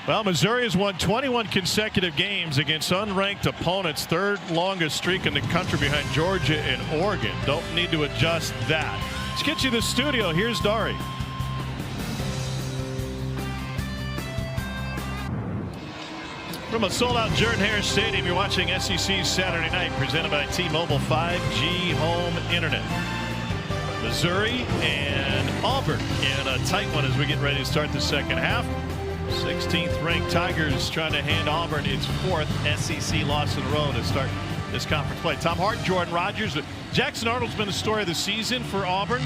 Well, Missouri has won 21 consecutive games against unranked opponents, third longest streak in the country behind Georgia and Oregon. Don't need to adjust that. Let's get you to the studio. Here's Dari. From a sold-out Jordan-Hare Stadium, you're watching SEC's Saturday Night, presented by T-Mobile 5G Home Internet. Missouri and Auburn in a tight one as we get ready to start the second half. 16th ranked Tigers trying to hand Auburn its fourth SEC loss in a row to start this conference play. Tom Hart, Jordan Rogers. Jackson Arnold's been the story of the season for Auburn.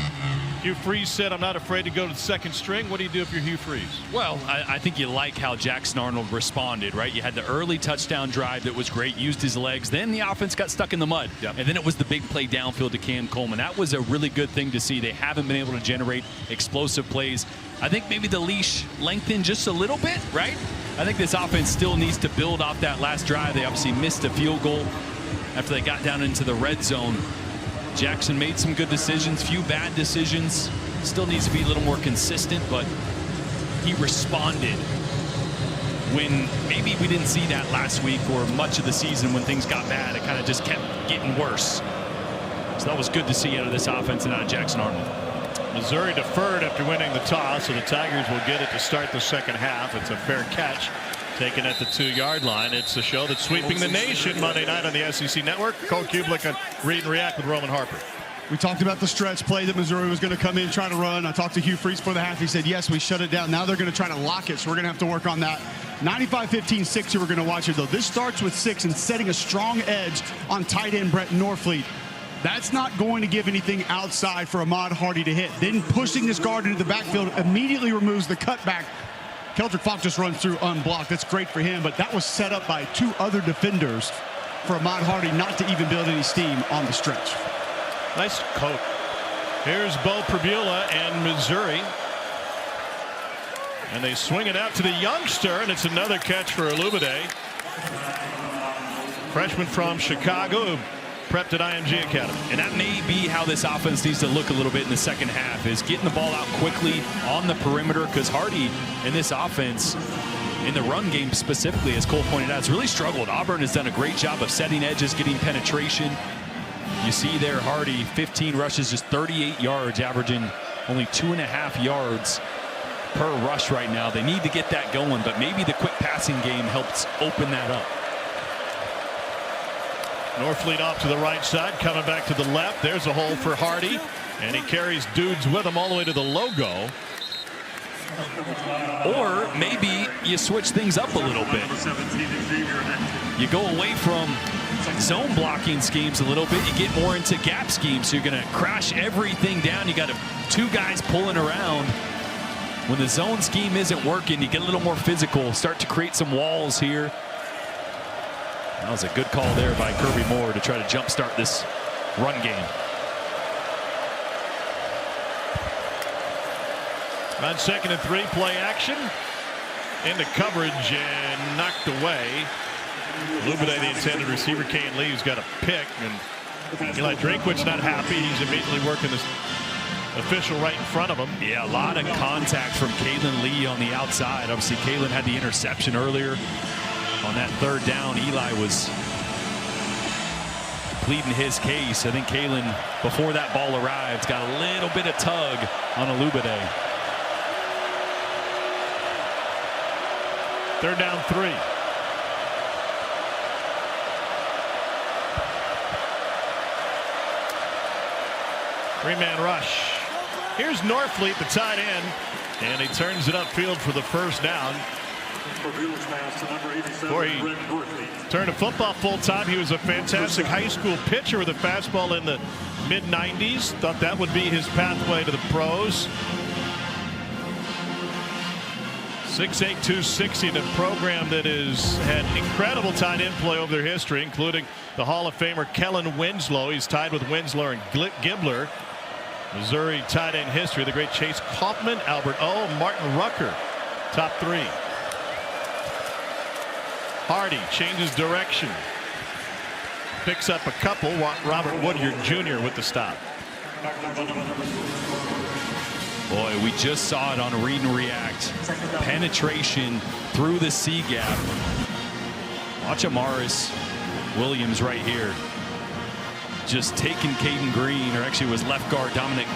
Hugh Freeze said, I'm not afraid to go to the second string. What do you do if you're Hugh Freeze? Well, I think you like how Jackson Arnold responded, right? You had the early touchdown drive that was great, used his legs. Then the offense got stuck in the mud. Yep. And then it was the big play downfield to Cam Coleman. That was a really good thing to see. They haven't been able to generate explosive plays. I think maybe the leash lengthened just a little bit, right? I think this offense still needs to build off that last drive. They obviously missed a field goal after they got down into the red zone. Jackson made some good decisions, few bad decisions. Still needs to be a little more consistent, but he responded when maybe we didn't see that last week or much of the season when things got bad. It kind of just kept getting worse. So that was good to see out of this offense and out of Jackson Arnold. Missouri deferred after winning the toss, so the Tigers will get it to start the second half. It's a fair catch. Taken at the 2-yard line. It's the show that's sweeping the nation Monday night on the SEC Network. Cole Kubelik on Read and React with Roman Harper. We talked about the stretch play that Missouri was going to come in, try to run. I talked to Hugh Freeze for the half. He said, yes, we shut it down. Now they're going to try to lock it, so we're going to have to work on that. 95-15-6 we're going to watch it, though. This starts with 6 and setting a strong edge on tight end Brett Norfleet. That's not going to give anything outside for Ahmad Hardy to hit. Then pushing this guard into the backfield immediately removes the cutback. Keldrick Falk just runs through unblocked. That's great for him, but that was set up by 2 other defenders for Ahmad Hardy not to even build any steam on the stretch. Nice coat. Here's Bo Pribula and Missouri. And they swing it out to the youngster, and it's another catch for Olubade. Freshman from Chicago, who prepped at IMG Academy. And that may be how this offense needs to look a little bit in the second half, is getting the ball out quickly on the perimeter, because Hardy in this offense, in the run game specifically, as Cole pointed out, has really struggled. Auburn has done a great job of setting edges, getting penetration. You see there, Hardy, 15 rushes, just 38 yards, averaging only 2.5 yards per rush right now. They need to get that going, but maybe the quick passing game helps open that up. Norfleet off to the right side, coming back to the left. There's a hole for Hardy, and he carries dudes with him all the way to the logo. Or maybe you switch things up a little bit. You go away from zone blocking schemes a little bit. You get more into gap schemes, so you're going to crash everything down. You got 2 guys pulling around. When the zone scheme isn't working, you get a little more physical, start to create some walls here. That was a good call there by Kirby Moore to try to jumpstart this run game. On 2nd and 3, play action. Into coverage and knocked away. Olubade, the intended receiver. Kane Lee's got a pick. And Eli Drinkwitz not happy. He's immediately working this official right in front of him. Yeah, a lot of contact from Kalen Lee on the outside. Obviously, Kalen had the interception earlier. On that 3rd down, Eli was pleading his case. I think Kalen, before that ball arrived, got a little bit of tug on Olubade. 3rd down 3. Three-man rush. Here's Norfleet, the tight end, and he turns it upfield for the first down. Before he turned to football full-time, he was a fantastic high school pitcher with a fastball in the mid-90s. Thought that would be his pathway to the pros. 6'8", 260 in a program that has had incredible tight end play over their history, including the Hall of Famer Kellen Winslow. He's tied with Winslow and Gibbler. Missouri tight end history, the great Chase Kaufman, Albert O, Martin Rucker, top 3. Hardy changes direction. Picks up a couple. Robert Woodyard Jr. with the stop. Boy, we just saw it on Read and React. Penetration through the C gap. Watch Amaris Williams right here. Just taking Caden Green, or actually was left guard Dominic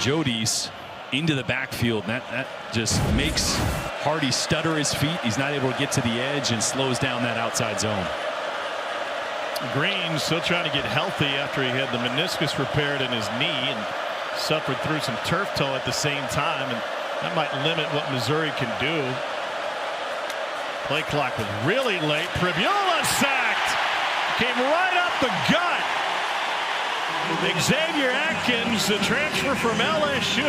Jodice into the backfield. That just makes Hardy stutter his feet. He's not able to get to the edge and slows down that outside zone. Green still trying to get healthy after he had the meniscus repaired in his knee and suffered through some turf toe at the same time, and that might limit what Missouri can do. Play clock was really late. Pribula sacked. Came right up the gut. Xavier Atkins, the transfer from LSU,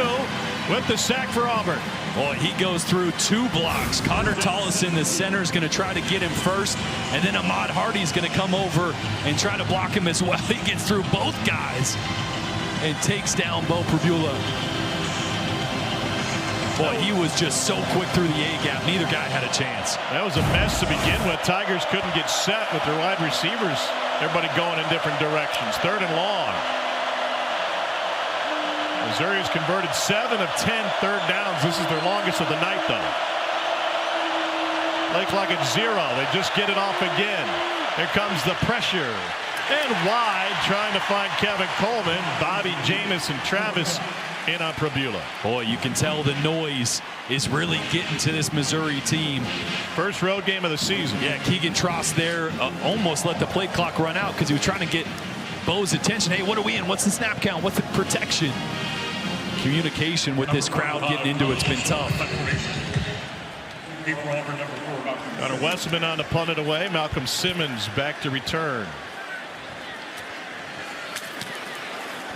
with the sack for Auburn. Boy, he goes through 2 blocks. Connor Tollison, the center, is going to try to get him first, and then Ahmad Hardy's going to come over and try to block him as well. He gets through both guys and takes down Bo Pribula. Boy, he was just so quick through the A-gap. Neither guy had a chance. That was a mess to begin with. Tigers couldn't get set with their wide receivers. Everybody going in different directions. 3rd and long. Missouri has converted 7 of 10 third downs. This is their longest of the night, though. Play clock at 0. They just get it off again. Here comes the pressure. And wide, trying to find Kevin Coleman. Bobby Jameson, Travis in on Pribula. Boy, you can tell the noise is really getting to this Missouri team. First road game of the season. Yeah, Keegan Trost there almost let the play clock run out because he was trying to get Bo's attention. Hey, what are we in? What's the snap count? What's the protection? Communication with this crowd getting into it's been tough. Connor Westman on the punt it away. Malcolm Simmons back to return.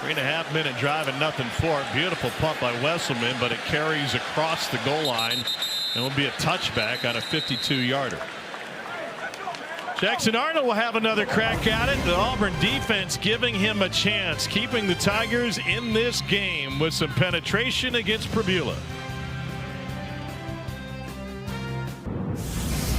3.5 minute drive and nothing for it. Beautiful punt by Wesselman, but it carries across the goal line and will be a touchback on a 52-yarder. Jackson Arnold will have another crack at it. The Auburn defense giving him a chance, keeping the Tigers in this game with some penetration against Pribula.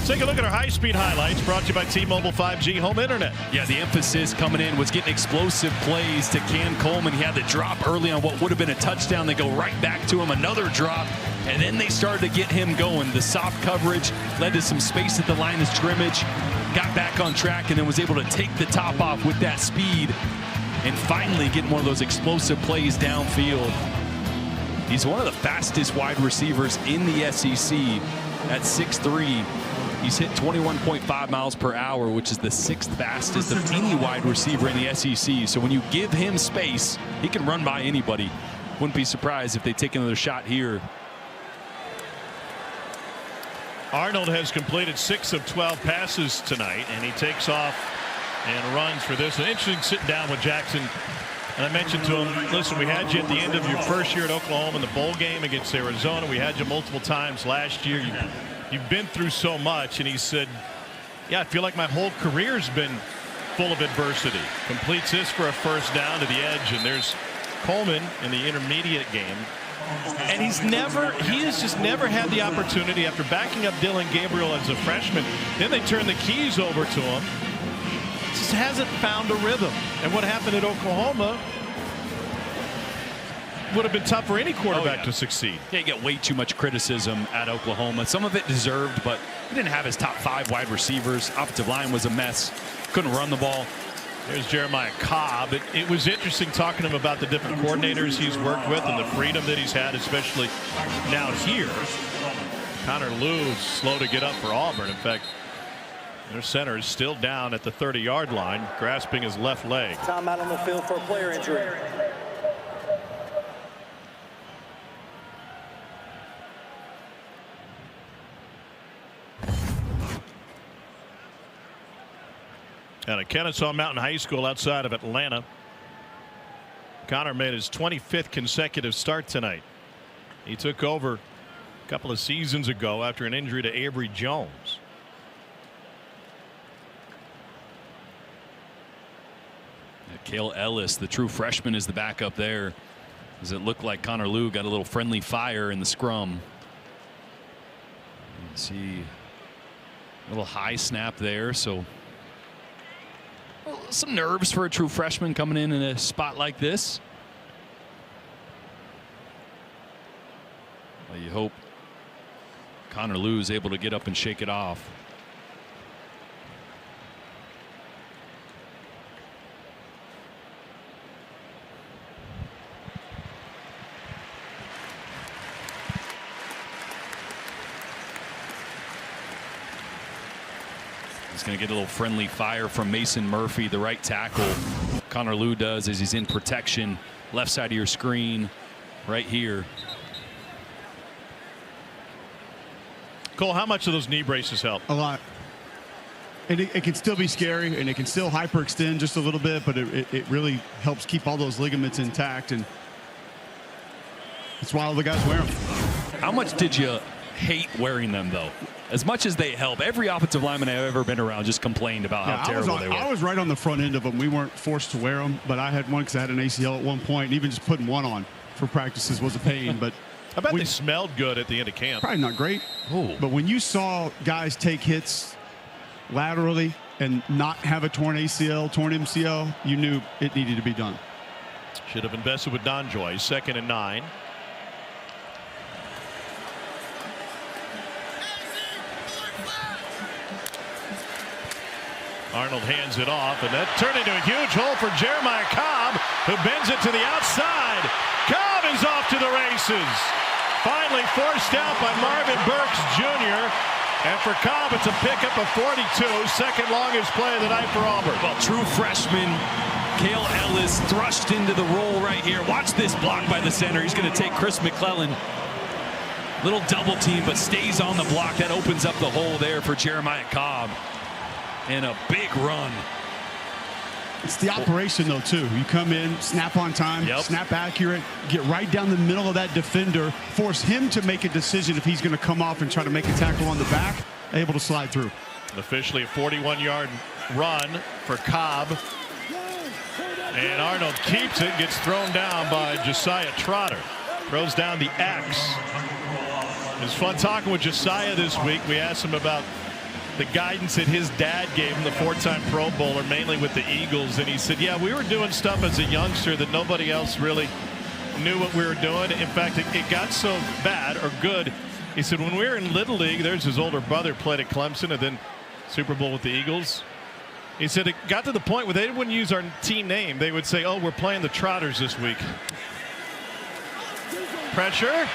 Take a look at our high-speed highlights brought to you by T-Mobile 5G Home Internet. Yeah, the emphasis coming in was getting explosive plays to Ken Coleman. He had the drop early on what would have been a touchdown. They go right back to him, another drop, and then they started to get him going. The soft coverage led to some space at the line of scrimmage, got back on track, and then was able to take the top off with that speed and finally get one of those explosive plays downfield. He's one of the fastest wide receivers in the SEC at 6'3". He's hit 21.5 miles per hour, which is the 6th fastest of any wide receiver in the SEC. So when you give him space, he can run by anybody. Wouldn't be surprised if they take another shot here. Arnold has completed 6 of 12 passes tonight, and he takes off and runs for this. An interesting sitting down with Jackson. And I mentioned to him, listen, we had you at the end of your first year at Oklahoma in the bowl game against Arizona. We had you multiple times last year. You've been through so much. And he said, yeah, I feel like my whole career's been full of adversity. Completes this for a first down to the edge. And there's Coleman in the intermediate game. And he has just never had the opportunity after backing up Dylan Gabriel as a freshman. Then they turn the keys over to him. Just hasn't found a rhythm. And what happened at Oklahoma would have been tough for any quarterback to succeed. Yeah, you get way too much criticism at Oklahoma. Some of it deserved, but he didn't have his top 5 wide receivers. Offensive line was a mess. Couldn't run the ball. There's Jeremiah Cobb. It was interesting talking to him about the different coordinators he's worked with and the freedom that he's had, especially now here. Connor Lew slow to get up for Auburn. In fact, their center is still down at the 30-yard line, grasping his left leg. Timeout on the field for a player injury. Out of Kennesaw Mountain High School outside of Atlanta. Connor made his 25th consecutive start tonight. He took over a couple of seasons ago after an injury to Avery Jones. Cale Ellis, the true freshman, is the backup there. Does it look like Connor Lew got a little friendly fire in the scrum? You see a little high snap there, so some nerves for a true freshman coming in a spot like this. Well, you hope Connor Lew is able to get up and shake it off. He's going to get a little friendly fire from Mason Murphy, the right tackle. Connor Lew does as he's in protection, left side of your screen, right here. Cole, how much do those knee braces help? A lot. And it can still be scary, and it can still hyperextend just a little bit, but it really helps keep all those ligaments intact, and that's why all the guys wear them. How much did you hate wearing them, though? As much as they help, every offensive lineman I've ever been around just complained about how terrible they were. I was right on the front end of them. We weren't forced to wear them, but I had one because I had an ACL at one point, and even just putting one on for practices was a pain. But I bet they smelled good at the end of camp. Probably not great. Ooh. But when you saw guys take hits laterally and not have a torn ACL, torn MCL, you knew it needed to be done. Should have invested with Donjoy. 2nd and 9. Arnold hands it off, and that turned into a huge hole for Jeremiah Cobb, who bends it to the outside. Cobb is off to the races. Finally forced out by Marvin Burks Jr. And for Cobb, it's a pickup of 42, second longest play of the night for Auburn. Well, true freshman Cale Ellis thrust into the roll right here. Watch this block by the center. He's going to take Chris McClellan. Little double team, but stays on the block. That opens up the hole there for Jeremiah Cobb. And a big run. It's the operation, though, too. You come in, snap on time, snap accurate, get right down the middle of that defender, force him to make a decision if he's going to come off and try to make a tackle on the back, able to slide through. Officially a 41-yard run for Cobb. And Arnold keeps it, gets thrown down by Josiah Trotter. Throws down the X. It was fun talking with Josiah this week. We asked him about the guidance that his dad gave him, the 4-time Pro Bowler, mainly with the Eagles. And he said, yeah, we were doing stuff as a youngster that nobody else really knew what we were doing. In fact, it got so bad or good. He said, when we were in Little League, there's his older brother played at Clemson and then Super Bowl with the Eagles. He said it got to the point where they wouldn't use our team name. They would say, oh, we're playing the Trotters this week. Pressure.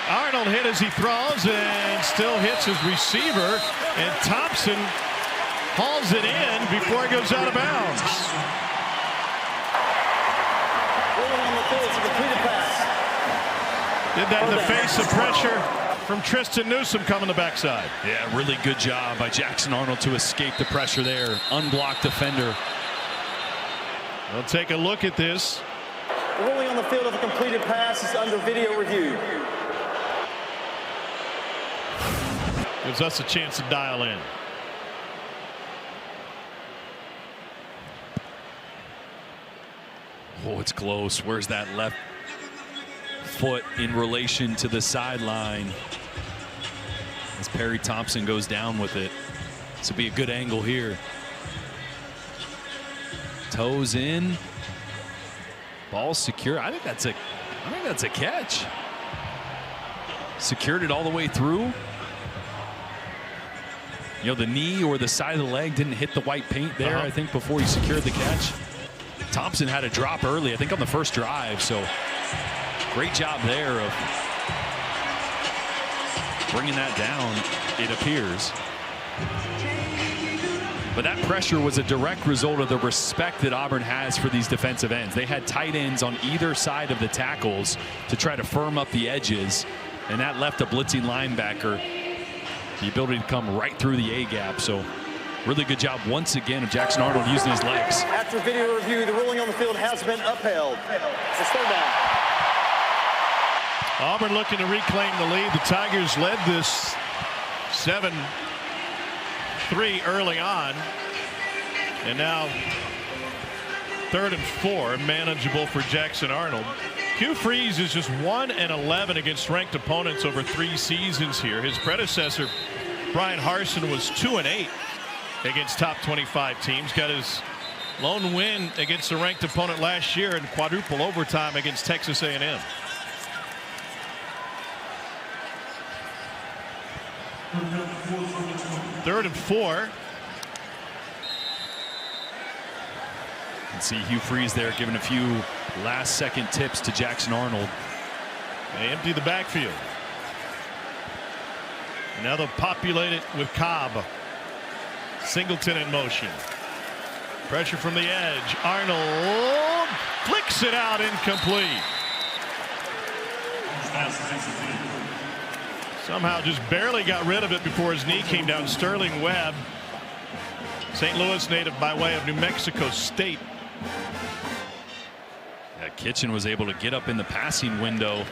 Arnold hit as he throws and still hits his receiver, and Thompson hauls it in before it goes out of bounds. Did that in the face of pressure from Tristan Newsome coming the backside. Yeah, really good job by Jackson Arnold to escape the pressure there. Unblocked defender. We'll take a look at this. The ruling on the field of a completed pass is under video review. Gives us a chance to dial in. Oh, it's close. Where's that left foot in relation to the sideline? As Perry Thompson goes down with it. This will be a good angle here. Toes in. Ball secure. I think that's a catch. Secured it all the way through. You know, the knee or the side of the leg didn't hit the white paint there, I think, before he secured the catch. Thompson had a drop early, I think, on the first drive. So great job there of bringing that down, it appears. But that pressure was a direct result of the respect that Auburn has for these defensive ends. They had tight ends on either side of the tackles to try to firm up the edges, and that left a blitzing linebacker the ability to come right through the A-gap. So really good job once again of Jackson Arnold using his legs. After video review, the ruling on the field has been upheld. It's a third down. Auburn looking to reclaim the lead. The Tigers led this 7-3 early on, and now 3rd and 4, manageable for Jackson Arnold. Hugh Freeze is just 1-11 against ranked opponents over 3 seasons here. His predecessor, Brian Harsin, was 2-8 against top 25 teams. Got his lone win against a ranked opponent last year in quadruple overtime against Texas A&M. Third and 4. And see Hugh Freeze there giving a few last-second tips to Jackson Arnold. They empty the backfield. Now they'll populate it with Cobb. Singleton in motion. Pressure from the edge. Arnold flicks it out, incomplete. Somehow just barely got rid of it before his knee came down. Sterling Webb, St. Louis native by way of New Mexico State. Kitchen was able to get up in the passing window.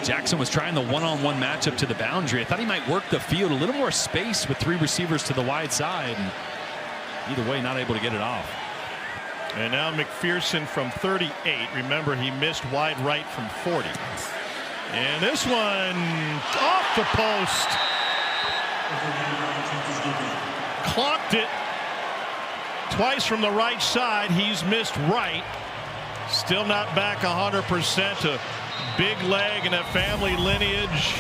Jackson was trying the one-on-one matchup to the boundary. I thought he might work the field, a little more space with 3 receivers to the wide side. And either way, not able to get it off. And now McPherson from 38. Remember, he missed wide right from 40. And this one off the post. Clocked it twice from the right side. He's missed right. Still not back 100%. A big leg and a family lineage.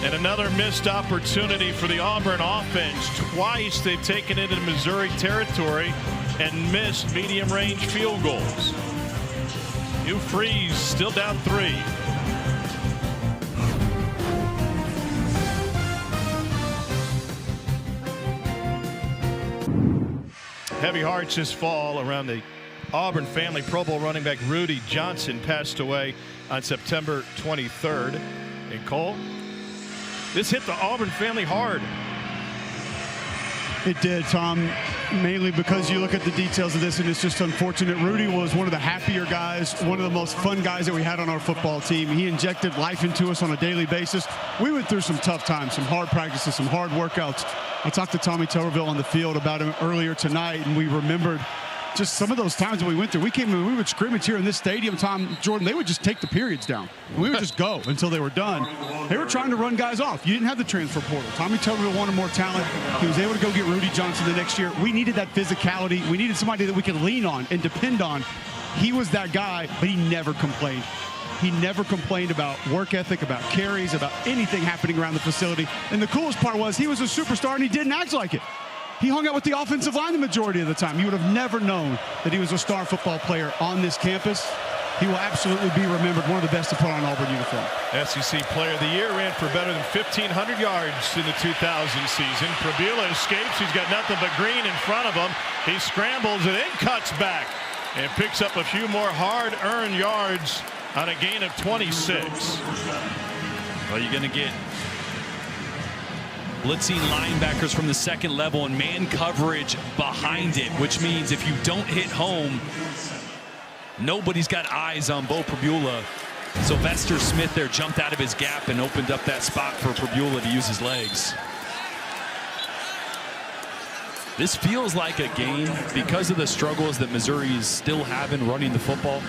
And another missed opportunity for the Auburn offense. Twice they've taken it into Missouri territory and missed medium range field goals. Hugh Freeze still down 3. Heavy hearts this fall around the Auburn family. Pro Bowl running back Rudy Johnson passed away on September 23rd. And Cole, this hit the Auburn family hard. It did, Tom, mainly because you look at the details of this and it's just unfortunate. Rudy was one of the happier guys, one of the most fun guys that we had on our football team. He injected life into us on a daily basis. We went through some tough times, some hard practices, some hard workouts. I talked to Tommy Tuberville on the field about him earlier tonight, and we remembered just some of those times that we went through. We came and we would scrimmage here in this stadium, Tom, Jordan, they would just take the periods down. We would just go until they were done. They were trying to run guys off. You didn't have the transfer portal. Tommy Tuberville wanted more talent. He was able to go get Rudy Johnson the next year. We needed that physicality. We needed somebody that we could lean on and depend on. He was that guy, but he never complained. He never complained about work ethic, about carries, about anything happening around the facility. And the coolest part was he was a superstar and he didn't act like it. He hung out with the offensive line the majority of the time. You would have never known that he was a star football player on this campus. He will absolutely be remembered, one of the best to put on an Auburn uniform. SEC Player of the Year, ran for better than 1,500 yards in the 2000 season. Prabula escapes. He's got nothing but green in front of him. He scrambles and then cuts back and picks up a few more hard-earned yards on a gain of 26. Well, you're going to get blitzing linebackers from the second level and man coverage behind it, which means if you don't hit home, nobody's got eyes on Bo Prabula. Sylvester Smith there jumped out of his gap and opened up that spot for Prabula to use his legs. This feels like a game because of the struggles that Missouri is still having running the football.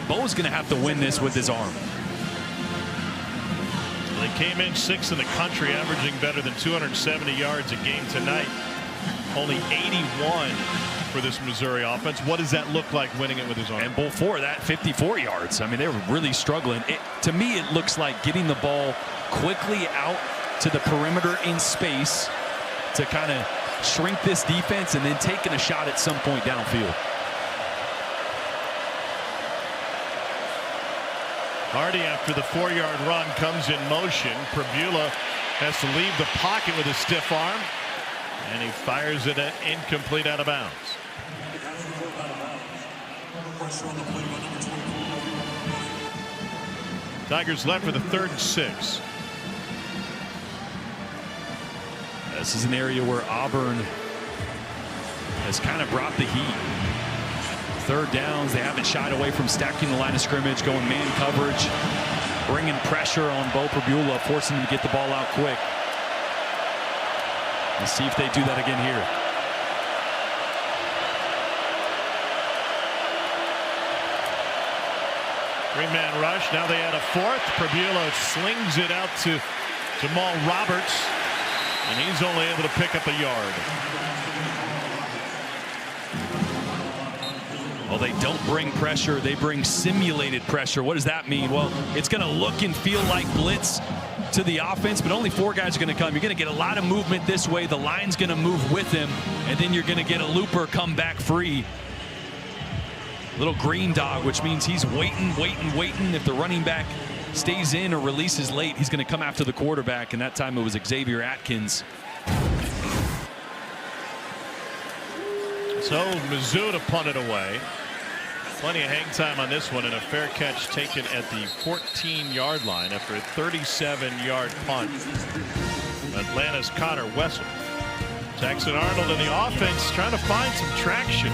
Bo's going to have to win this with his arm. They came in 6th in the country, averaging better than 270 yards a game tonight. Only 81 for this Missouri offense. What does that look like winning it with his arm? And before that, 54 yards. I mean, they were really struggling. To me, it looks like getting the ball quickly out to the perimeter in space to kind of shrink this defense and then taking a shot at some point downfield. Hardy, after the 4-yard run, comes in motion. Prabula has to leave the pocket with a stiff arm, and he fires it incomplete out of bounds. Tigers left for the 3rd and 6. This is an area where Auburn has kind of brought the heat. 3rd downs, they haven't shied away from stacking the line of scrimmage, going man coverage, bringing pressure on Bo Prabula, forcing him to get the ball out quick. Let's see if they do that again here. Three-man rush. Now they add a 4th. Prabula slings it out to Jamal Roberts, and he's only able to pick up a yard. Well, they don't bring pressure, they bring simulated pressure. What does that mean? Well, it's going to look and feel like blitz to the offense, but only 4 guys are going to come. You're going to get a lot of movement this way. The line's going to move with him, and then you're going to get a looper come back free. Little green dog, which means he's waiting. If the running back stays in or releases late, he's going to come after the quarterback, and that time it was Xavier Atkins. So Mizzou to punt it away. Plenty of hang time on this one, and a fair catch taken at the 14-yard line after a 37-yard punt. Atlanta's Connor Wessel. Jackson Arnold in the offense trying to find some traction.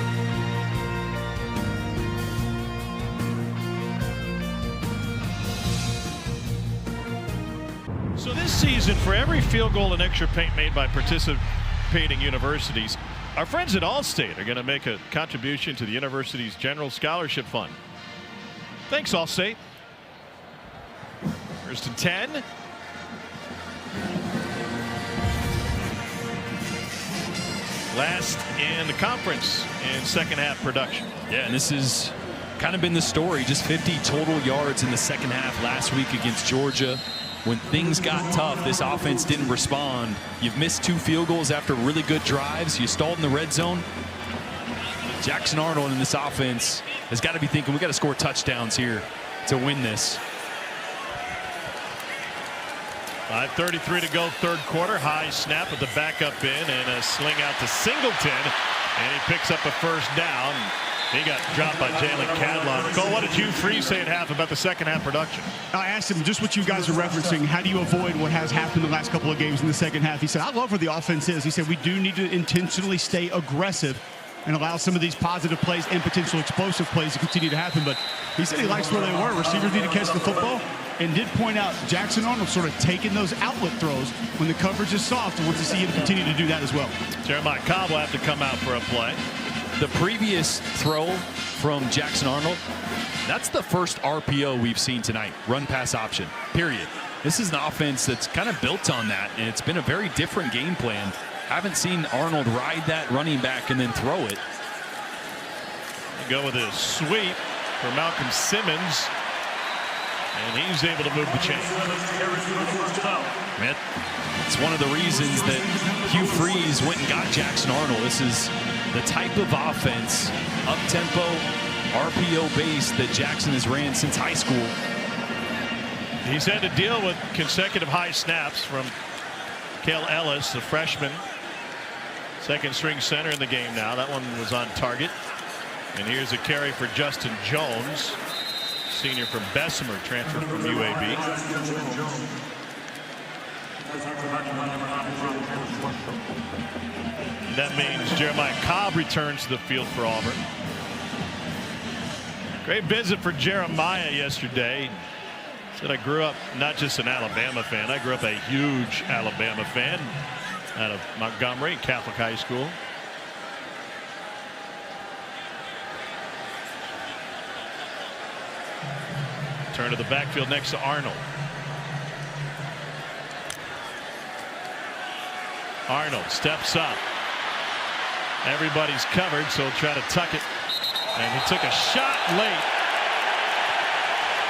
So this season, for every field goal and extra point made by participating universities, our friends at Allstate are going to make a contribution to the university's General Scholarship Fund. Thanks, Allstate. 1st and 10. Last in the conference in second half production. Yeah, and this has kind of been the story. Just 50 total yards in the second half last week against Georgia. When things got tough, this offense didn't respond. You've missed 2 field goals after really good drives. You stalled in the red zone. Jackson Arnold in this offense has got to be thinking, we got to score touchdowns here to win this. 5:33 to go, 3rd quarter. High snap with the backup in and a sling out to Singleton, and he picks up a 1st down. He got dropped by Jalen Cadlon. Cole, what did Hugh Freeze say at half about the second half production? I asked him just what you guys are referencing. How do you avoid what has happened the last couple of games in the second half? He said, I love where the offense is. He said, we do need to intentionally stay aggressive and allow some of these positive plays and potential explosive plays to continue to happen. But he said he likes where they were. Receivers need to catch the football, and did point out Jackson Arnold sort of taking those outlet throws when the coverage is soft, and wants to see him continue to do that as well. Jeremiah Cobb will have to come out for a play. The previous throw from Jackson Arnold, that's the first RPO we've seen tonight. Run pass option, period. This is an offense that's kind of built on that, and it's been a very different game plan. Haven't seen Arnold ride that running back and then throw it. Go with a sweep for Malcolm Simmons, and he's able to move the chain. It's one of the reasons that Hugh Freeze went and got Jackson Arnold. This is the type of offense, up-tempo, RPO-based, that Jackson has ran since high school. He's had to deal with consecutive high snaps from Cale Ellis, the freshman, second-string center in the game now. That one was on target. And here's a carry for Justin Jones, senior from Bessemer, transfer from UAB. That means Jeremiah Cobb returns to the field for Auburn. Great visit for Jeremiah yesterday. Said, I grew up not just an Alabama fan, I grew up a huge Alabama fan out of Montgomery Catholic High School. Turn to the backfield next to Arnold. Arnold steps up. Everybody's covered, so he'll try to tuck it. And he took a shot late.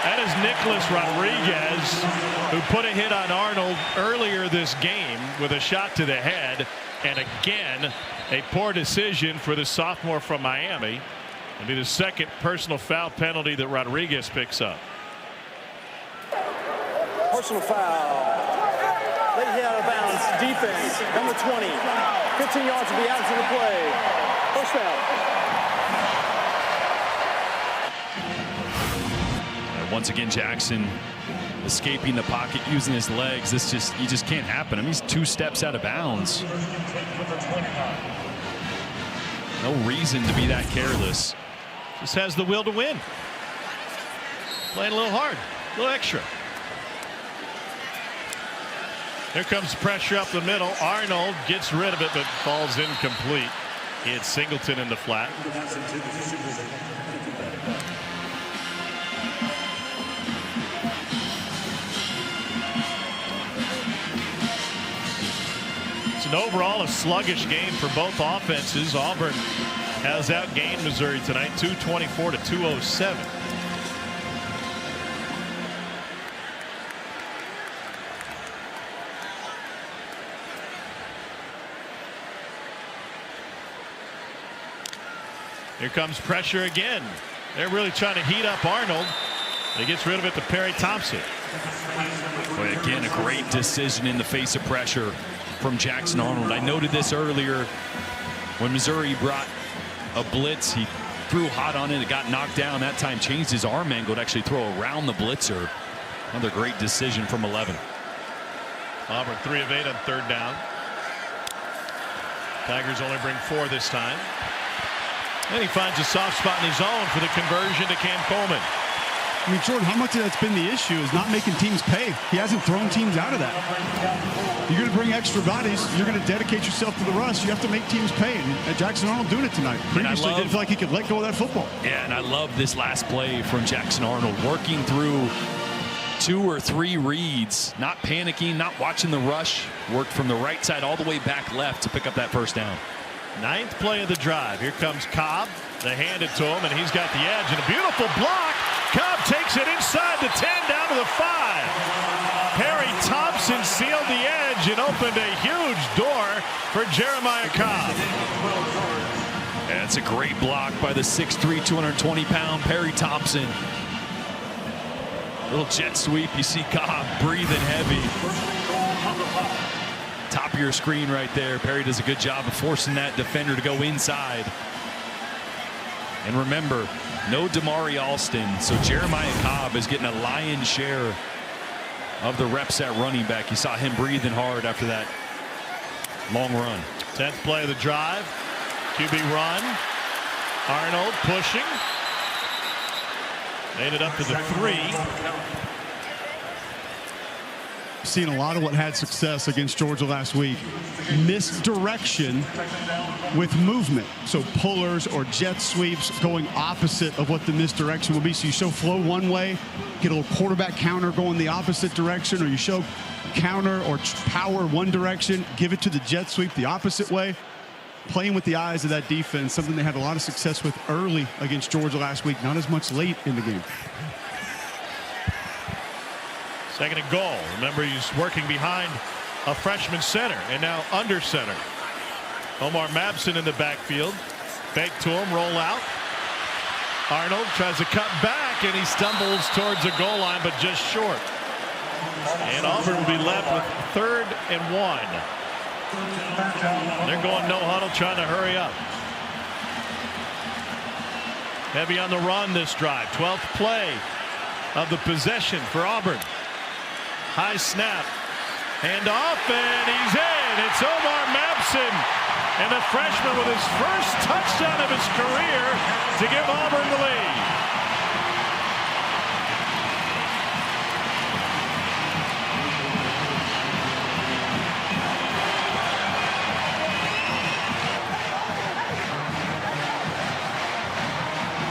That is Nicholas Rodriguez, who put a hit on Arnold earlier this game with a shot to the head. And again, a poor decision for the sophomore from Miami. It'll be the second personal foul penalty that Rodriguez picks up. Personal foul. Late hit out of bounds. Defense, number 20. 15 yards will be out of the play. First down. Once again, Jackson escaping the pocket, using his legs. You just can't happen. I mean, he's 2 steps out of bounds. No reason to be that careless. Just has the will to win. Playing a little hard, a little extra. Here comes pressure up the middle. Arnold gets rid of it, but falls incomplete. It's Singleton in the flat. And overall, a sluggish game for both offenses. Auburn has outgained Missouri tonight, 224 to 207. Here comes pressure again. They're really trying to heat up Arnold. He gets rid of it to Perry Thompson. Boy, again, a great decision in the face of pressure from Jackson Arnold. I noted this earlier when Missouri brought a blitz. He threw hot on it. It got knocked down. That time changed his arm angle to actually throw around the blitzer. Another great decision from 11. Auburn 3 of 8 on 3rd down. Tigers only bring 4 this time. And he finds a soft spot in his own for the conversion to Cam Coleman. I mean, Jordan, how much of that's been the issue is not making teams pay. He hasn't thrown teams out of that. You're going to bring extra bodies. You're going to dedicate yourself to the rush. You have to make teams pay. And Jackson Arnold doing it tonight. Previously didn't feel like he could let go of that football. Yeah, and I love this last play from Jackson Arnold, working through 2 or 3 reads, not panicking, not watching the rush. Worked from the right side all the way back left to pick up that first down. 9th play of the drive. Here comes Cobb. They hand it to him, and he's got the edge. And a beautiful block. Cobb takes it inside the 10, down to the 5. Perry Thompson sealed the edge and opened a huge door for Jeremiah Cobb. And it's a great block by the 6'3", 220-pound Perry Thompson. Little jet sweep. You see Cobb breathing heavy. Top of your screen right there. Perry does a good job of forcing that defender to go inside. And remember, no Damari Alston, so Jeremiah Cobb is getting a lion's share of the reps at running back. You saw him breathing hard after that long run. 10th play of the drive. QB run. Arnold pushing. Made it up to the 3. Seen a lot of what had success against Georgia last week. Misdirection with movement. So pullers or jet sweeps going opposite of what the misdirection will be. So you show flow one way, get a little quarterback counter going the opposite direction, or you show counter or power one direction, give it to the jet sweep the opposite way. Playing with the eyes of that defense, something they had a lot of success with early against Georgia last week, not as much late in the game. 2nd and goal. Remember, he's working behind a freshman center and now under center. Omar Mabson in the backfield. Fake to him, roll out. Arnold tries to cut back, and he stumbles towards the goal line, but just short. And Auburn will be left with 3rd and 1. They're going no huddle, trying to hurry up. Heavy on the run this drive. 12th play of the possession for Auburn. High snap. Hand off, and he's in. It's Omar Mabson. And the freshman with his first touchdown of his career to give Auburn the lead.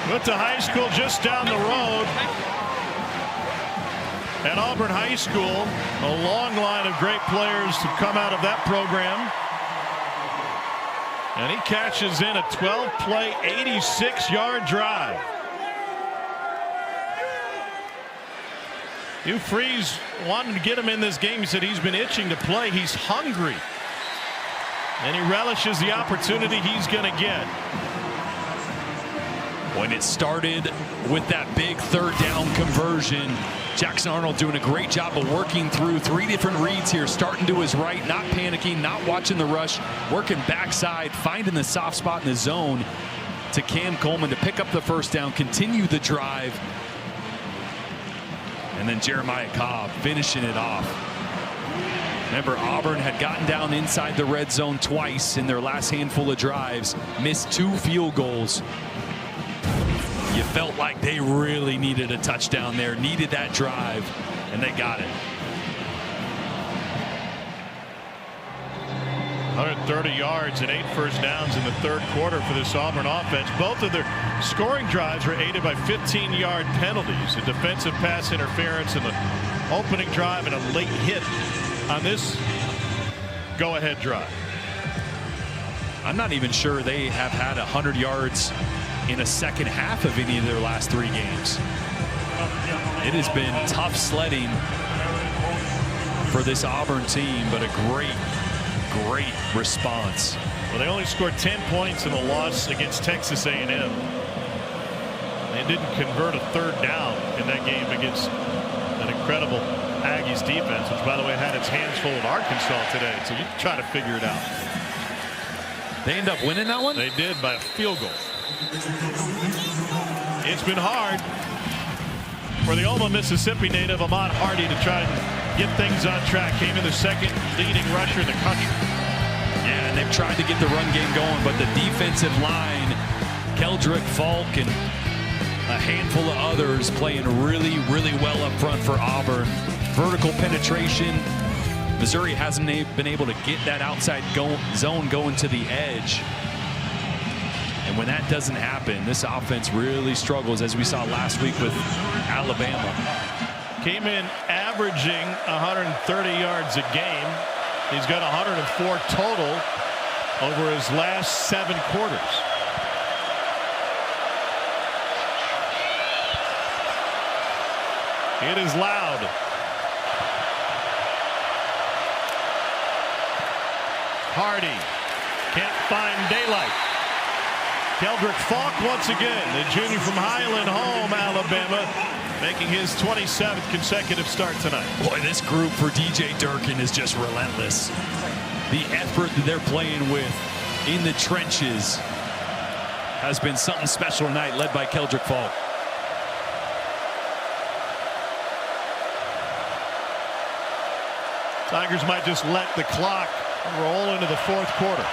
Went to high school just down the road at Auburn High School. A long line of great players to come out of that program. And he catches in a 12-play, 86-yard drive. Hugh Freeze wanted to get him in this game. He said he's been itching to play. He's hungry. And he relishes the opportunity he's going to get. When it started with that big third down conversion, Jackson Arnold doing a great job of working through 3 different reads here, starting to his right, not panicking, not watching the rush, working backside, finding the soft spot in the zone to Cam Coleman to pick up the first down, continue the drive. And then Jeremiah Cobb finishing it off. Remember, Auburn had gotten down inside the red zone twice in their last handful of drives, missed 2 field goals. You felt like they really needed a touchdown there, needed that drive, and they got it. 130 yards and 8 first downs in the third quarter for this Auburn offense. Both of their scoring drives were aided by 15-yard penalties, a defensive pass interference in the opening drive, and a late hit on this go-ahead drive. I'm not even sure they have had 100 yards in a second half of any of their last 3 games. It has been tough sledding for this Auburn team, but a great response. Well, they only scored 10 points in the loss against Texas A&M. They didn't convert a third down in that game against an incredible Aggies defense, which, by the way, had its hands full of Arkansas today. So you try to figure it out. They end up winning that one? They did by a field goal. It's been hard for the Omaha, Mississippi native Ahmad Hardy to try and get things on track. Came in the second leading rusher in the country. Yeah, and they've tried to get the run game going, but the defensive line, Keldrick, Falk, and a handful of others playing really well up front for Auburn. Vertical penetration. Missouri hasn't been able to get that outside zone going to the edge. And when that doesn't happen, this offense really struggles, as we saw last week with Alabama. Came in averaging 130 yards a game. He's got 104 total over his last 7 quarters. It is loud. Hardy can't find daylight. Keldrick Falk once again, the junior from Highland Home, Alabama, making his 27th consecutive start tonight. Boy, this group for DJ Durkin is just relentless. The effort that they're playing with in the trenches has been something special tonight, led by Keldrick Falk. Tigers might just let the clock roll into the fourth quarter.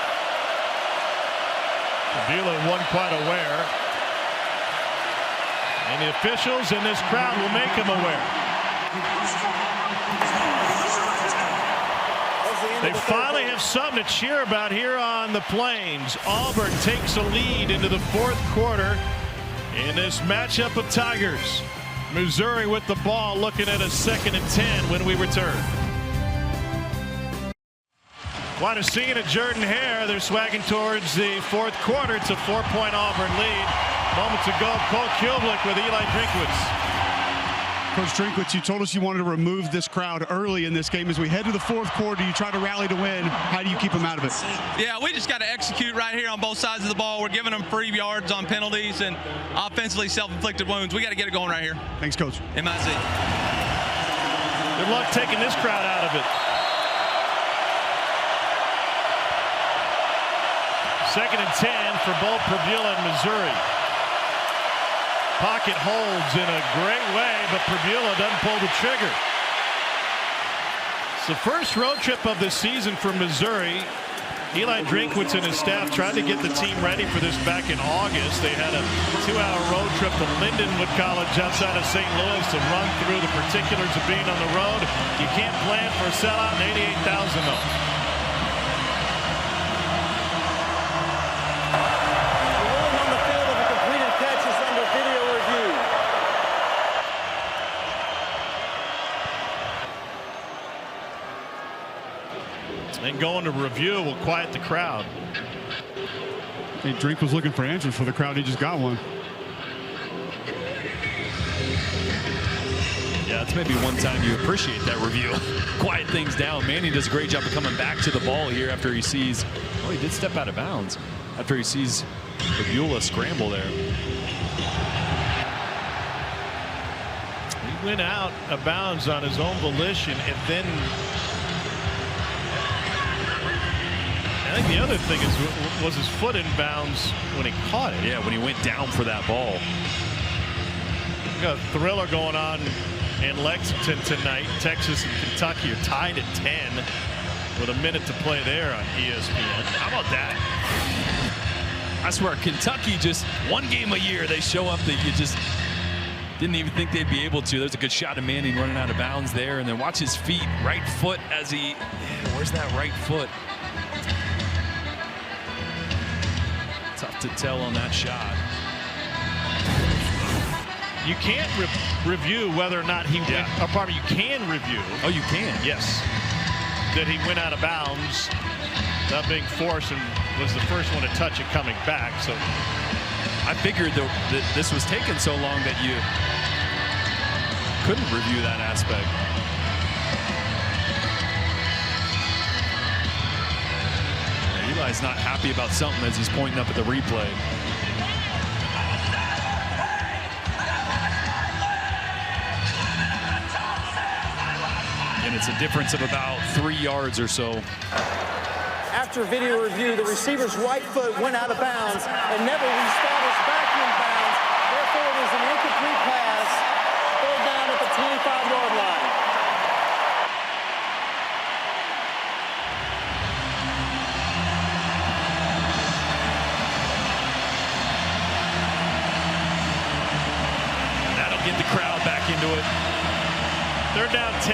Beulah wasn't quite aware. And the officials in this crowd will make him aware. They finally have something to cheer about here on the Plains. Auburn takes a lead into the fourth quarter in this matchup of Tigers. Missouri with the ball, looking at a 2nd and 10 when we return. Quite a scene at Jordan Hare. They're swagging towards the fourth quarter. It's a 4-point Auburn lead. Moments ago, Cole Kublik with Eli Drinkwitz. Coach Drinkwitz, you told us you wanted to remove this crowd early in this game. As we head to the fourth quarter, you try to rally to win. How do you keep them out of it? Yeah, we just got to execute right here on both sides of the ball. We're giving them free yards on penalties and offensively self-inflicted wounds. We got to get it going right here. Thanks, Coach. MIC. Good luck taking this crowd out of it. 2nd and 10 for both Beulah and Missouri. Pocket holds in a great way, but Beulah doesn't pull the trigger. It's the first road trip of the season for Missouri. Eli Drinkwitz and his staff tried to get the team ready for this back in August. They had a 2-hour road trip to Lindenwood College outside of St. Louis to run through the particulars of being on the road. You can't plan for a sellout in 88,000 though. And going to review will quiet the crowd. Hey, Drink was looking for answers for the crowd. He just got one. Yeah, it's maybe one time you appreciate that review. Quiet things down. Manny does a great job of coming back to the ball here after he sees, oh, he did step out of bounds after he sees the Beulah scramble there. He went out of bounds on his own volition, and then I think the other thing is was his foot in bounds when he caught it. Yeah, when he went down for that ball. We got a thriller going on in Lexington tonight. Texas and Kentucky are tied at 10 with a minute to play there on ESPN. How about that? I swear, Kentucky, just one game a year they show up that you just didn't even think they'd be able to. There's a good shot of Manning running out of bounds there, and then watch his feet, right foot as he, where's that right foot? Tough to tell on that shot. You can't review whether or not he went, or pardon me, you can review. Oh, you can? Yes. That he went out of bounds, not being forced, and was the first one to touch it coming back. So I figured that this was taking so long that you couldn't review that aspect. Eli's not happy about something as he's pointing up at the replay. And it's a difference of about 3 yards or so. After video review, the receiver's right foot went out of bounds and never reestablished back in bounds. Therefore, it is an incomplete pass. Third down at the 25-yard line. That'll get the crowd back into it. They're down 10.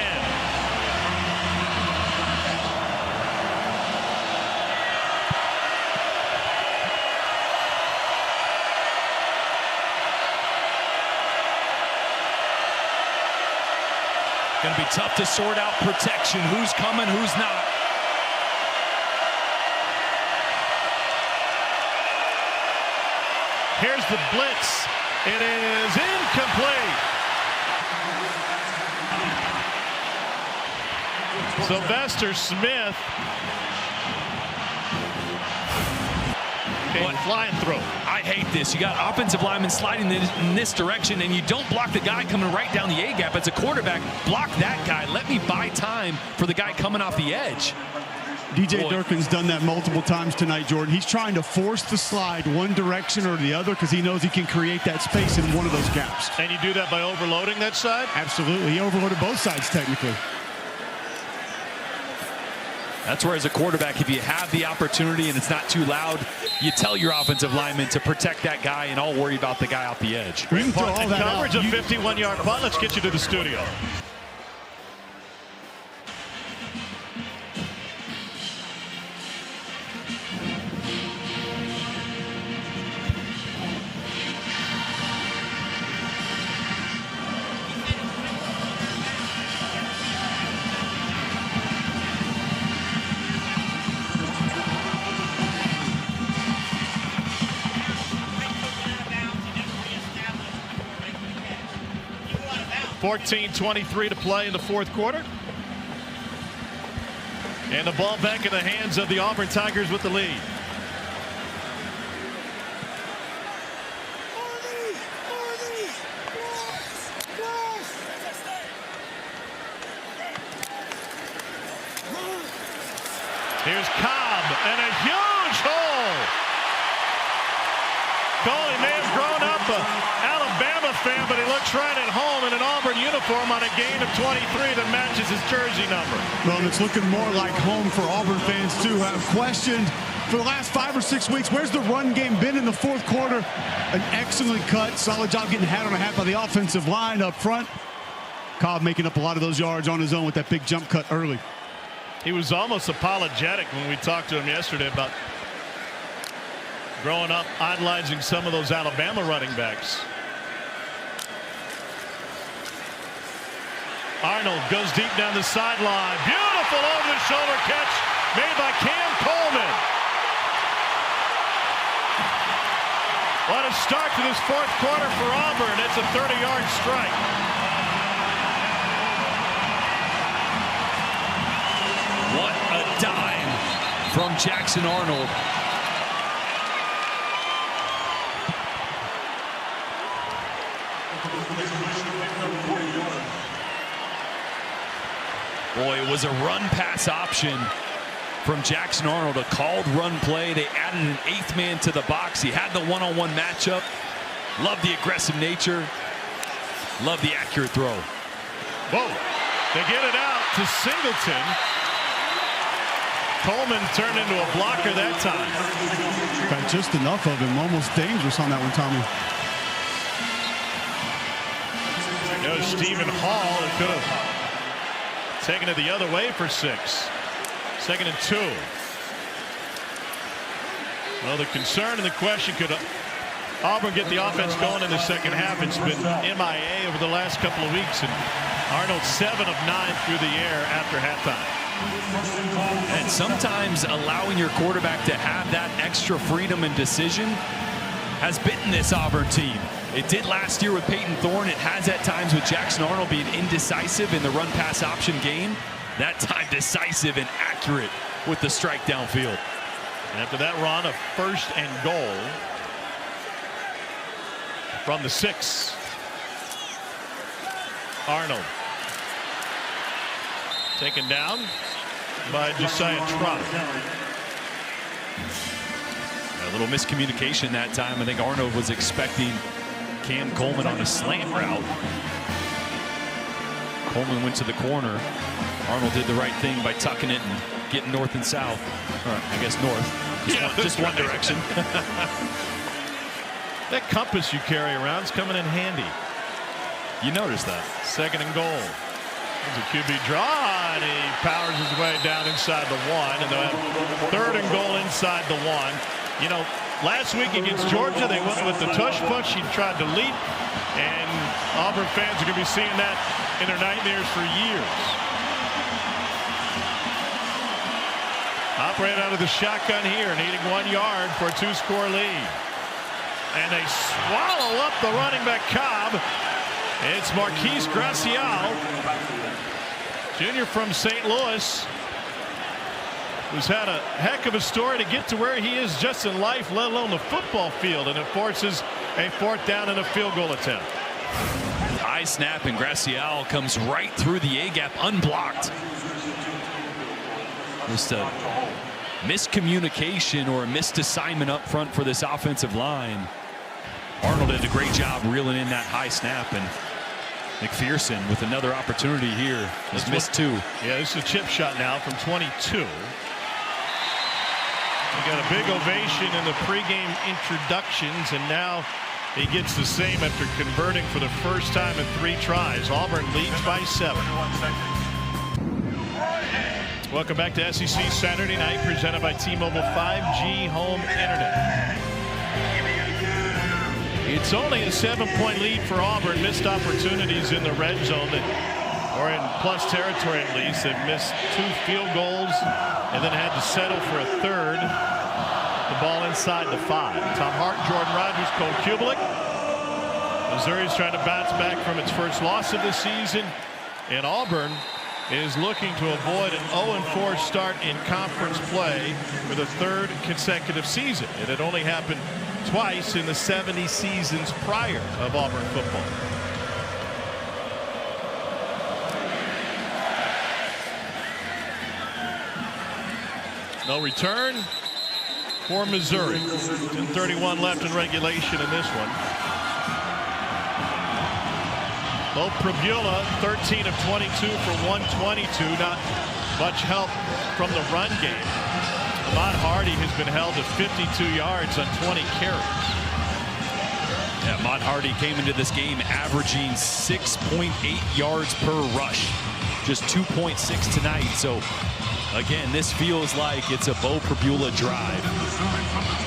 Going to be tough to sort out protection. Who's coming, who's not. Here's the blitz. It is incomplete. Sylvester Smith. Flying through. I hate this. You got offensive linemen sliding in this direction, and you don't block the guy coming right down the A gap. As a quarterback, block that guy. Let me buy time for the guy coming off the edge. DJ Durkin's done that multiple times tonight, Jordan. He's trying to force the slide one direction or the other because he knows he can create that space in one of those gaps. And you do that by overloading that side? Absolutely. He overloaded both sides technically. That's where, as a quarterback, if you have the opportunity and it's not too loud, you tell your offensive lineman to protect that guy, and I'll worry about the guy off the edge. Great punt and coverage of 51-yard punt. Let's get you to the studio. .23 to play in the fourth quarter. And the ball back in the hands of the Auburn Tigers with the lead. Here's Cobb and a huge hole. Coley may have grown up an Alabama fan, but he looks right at home in an Auburn uniform on a gain of 23 that matches his jersey number. Well, and it's looking more like home for Auburn fans, too. Have questioned for the last 5 or 6 weeks, where's the run game been in the fourth quarter? An excellent cut. Solid job getting hat on a hat by the offensive line up front. Cobb making up a lot of those yards on his own with that big jump cut early. He was almost apologetic when we talked to him yesterday about growing up idolizing some of those Alabama running backs. Arnold goes deep down the sideline. Beautiful over-the-shoulder catch made by Cam Coleman. What a start to this fourth quarter for Auburn. It's a 30-yard strike. from Jackson Arnold. Boy, it was a run-pass option from Jackson Arnold, a called run play. They added an 8th man to the box. He had the one-on-one matchup. Love the aggressive nature. Love the accurate throw. Whoa, they get it out to Singleton. Coleman turned into a blocker that time. Got just enough of him, almost dangerous on that one, Tommy. There's Stephen Hall, who could have taken it the other way for 6. 2nd and 2. Well, the concern and the question, could Auburn get the offense going in the second half? It's been MIA over the last couple of weeks, and Arnold 7 of 9 through the air after halftime. And sometimes allowing your quarterback to have that extra freedom and decision has bitten this Auburn team. It did last year with Peyton Thorne. It has at times with Jackson Arnold being indecisive in the run-pass option game. That time decisive and accurate with the strike downfield. And after that run, a 1st and goal from the 6. Arnold taken down by Josiah Trotter. A little miscommunication that time. I think Arnold was expecting Cam Coleman on a slant route. Coleman went to the corner. Arnold did the right thing by tucking it and getting north and south. Or I guess north. Just one direction. That compass you carry around is coming in handy. You noticed that. 2nd and goal. There's a QB draw, and he powers his way down inside the 1. And they'll have 3rd and goal inside the 1. You know, last week against Georgia, they went with the tush push. He tried to leap, and Auburn fans are going to be seeing that in their nightmares for years. Operate out of the shotgun here, needing 1 yard for a 2-score lead. And they swallow up the running back Cobb. It's Marquise Gracial, junior from St. Louis, who's had a heck of a story to get to where he is just in life, let alone the football field, and it forces a 4th down and a field goal attempt. High snap, and Gracial comes right through the A-gap unblocked. Just a miscommunication or a missed assignment up front for this offensive line. Arnold did a great job reeling in that high snap, and McPherson with another opportunity here. He's missed 2. Yeah, this is a chip shot now from 22. We got a big ovation in the pregame introductions, and now he gets the same after converting for the first time in 3 tries. Auburn leads by 7. Welcome back to SEC Saturday Night, presented by T-Mobile 5G Home Internet. It's only a 7-point lead for Auburn. Missed opportunities in the red zone, or in plus territory at least. They've missed 2 field goals and then had to settle for a 3rd. The ball inside the 5. Tom Hart, Jordan Rogers, Cole Kubelik. Missouri's trying to bounce back from its first loss of the season, and Auburn is looking to avoid an 0-4 start in conference play for the 3rd consecutive season. It had only happened twice in the 70 seasons prior of Auburn football. No return for Missouri. 10:31 left in regulation in this one. Bo Prabula, 13 of 22 for 122. Not much help from the run game. Ahmad Hardy has been held to 52 yards on 20 carries. Yeah, Ahmad Hardy came into this game averaging 6.8 yards per rush. Just 2.6 tonight. So, again, this feels like it's a Bo Prabula drive.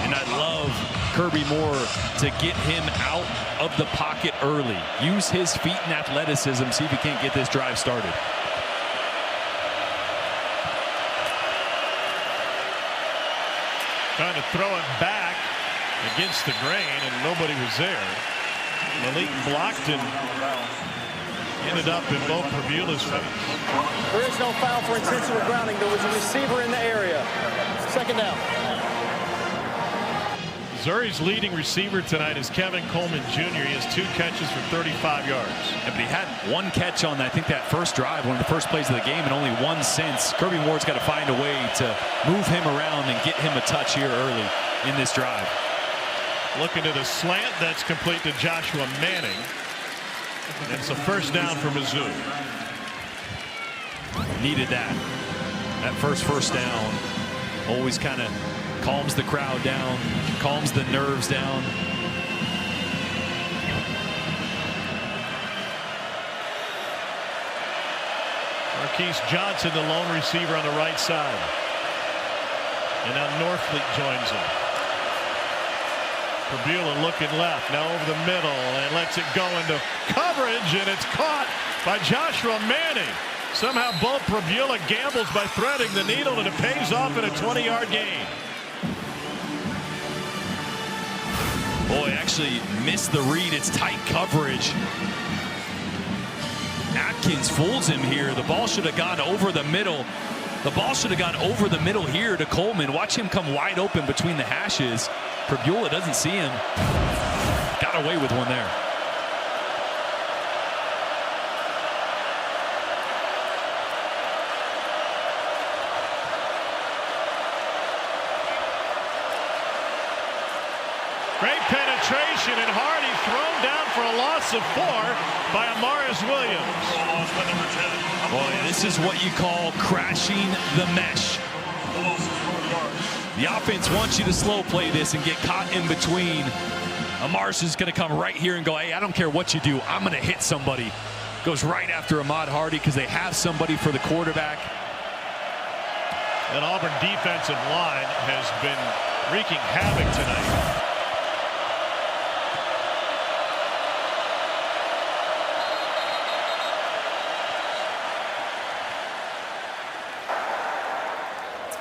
And I love Kirby Moore to get him out of the pocket early. Use his feet and athleticism, see if he can't get this drive started. Trying to throw it back against the grain, and nobody was there. Malik blocked and ended up in Bo Prabula's face. There is no foul for intentional grounding. There was a receiver in the area. Second down. Missouri's leading receiver tonight is Kevin Coleman Jr. He has 2 catches for 35 yards. Yeah, but he had 1 catch on, I think, that first drive, one of the first plays of the game, and only 1 since. Kirby Moore's got to find a way to move him around and get him a touch here early in this drive. Looking at a slant that's complete to Joshua Manning. And it's a first down for Mizzou. Needed that. That first down always kind of calms the crowd down, calms the nerves down. Marquise Johnson, the lone receiver on the right side. And now Northfleet joins him. Prabula looking left, now over the middle, and lets it go into coverage, and it's caught by Joshua Manning. Somehow both Prabula gambles by threading the needle, and it pays off in a 20-yard gain. Boy, actually missed the read. It's tight coverage. Atkins fools him here. The ball should have gone over the middle. The ball should have gone over the middle here to Coleman. Watch him come wide open between the hashes. Prabula doesn't see him. Got away with one there. Great penetration, and Hardy thrown down for a loss of 4 by Amaris Williams. Boy, this is what you call crashing the mesh. The offense wants you to slow play this and get caught in between. Amaris is going to come right here and go, hey, I don't care what you do. I'm going to hit somebody. Goes right after Ahmad Hardy because they have somebody for the quarterback. That Auburn defensive line has been wreaking havoc tonight.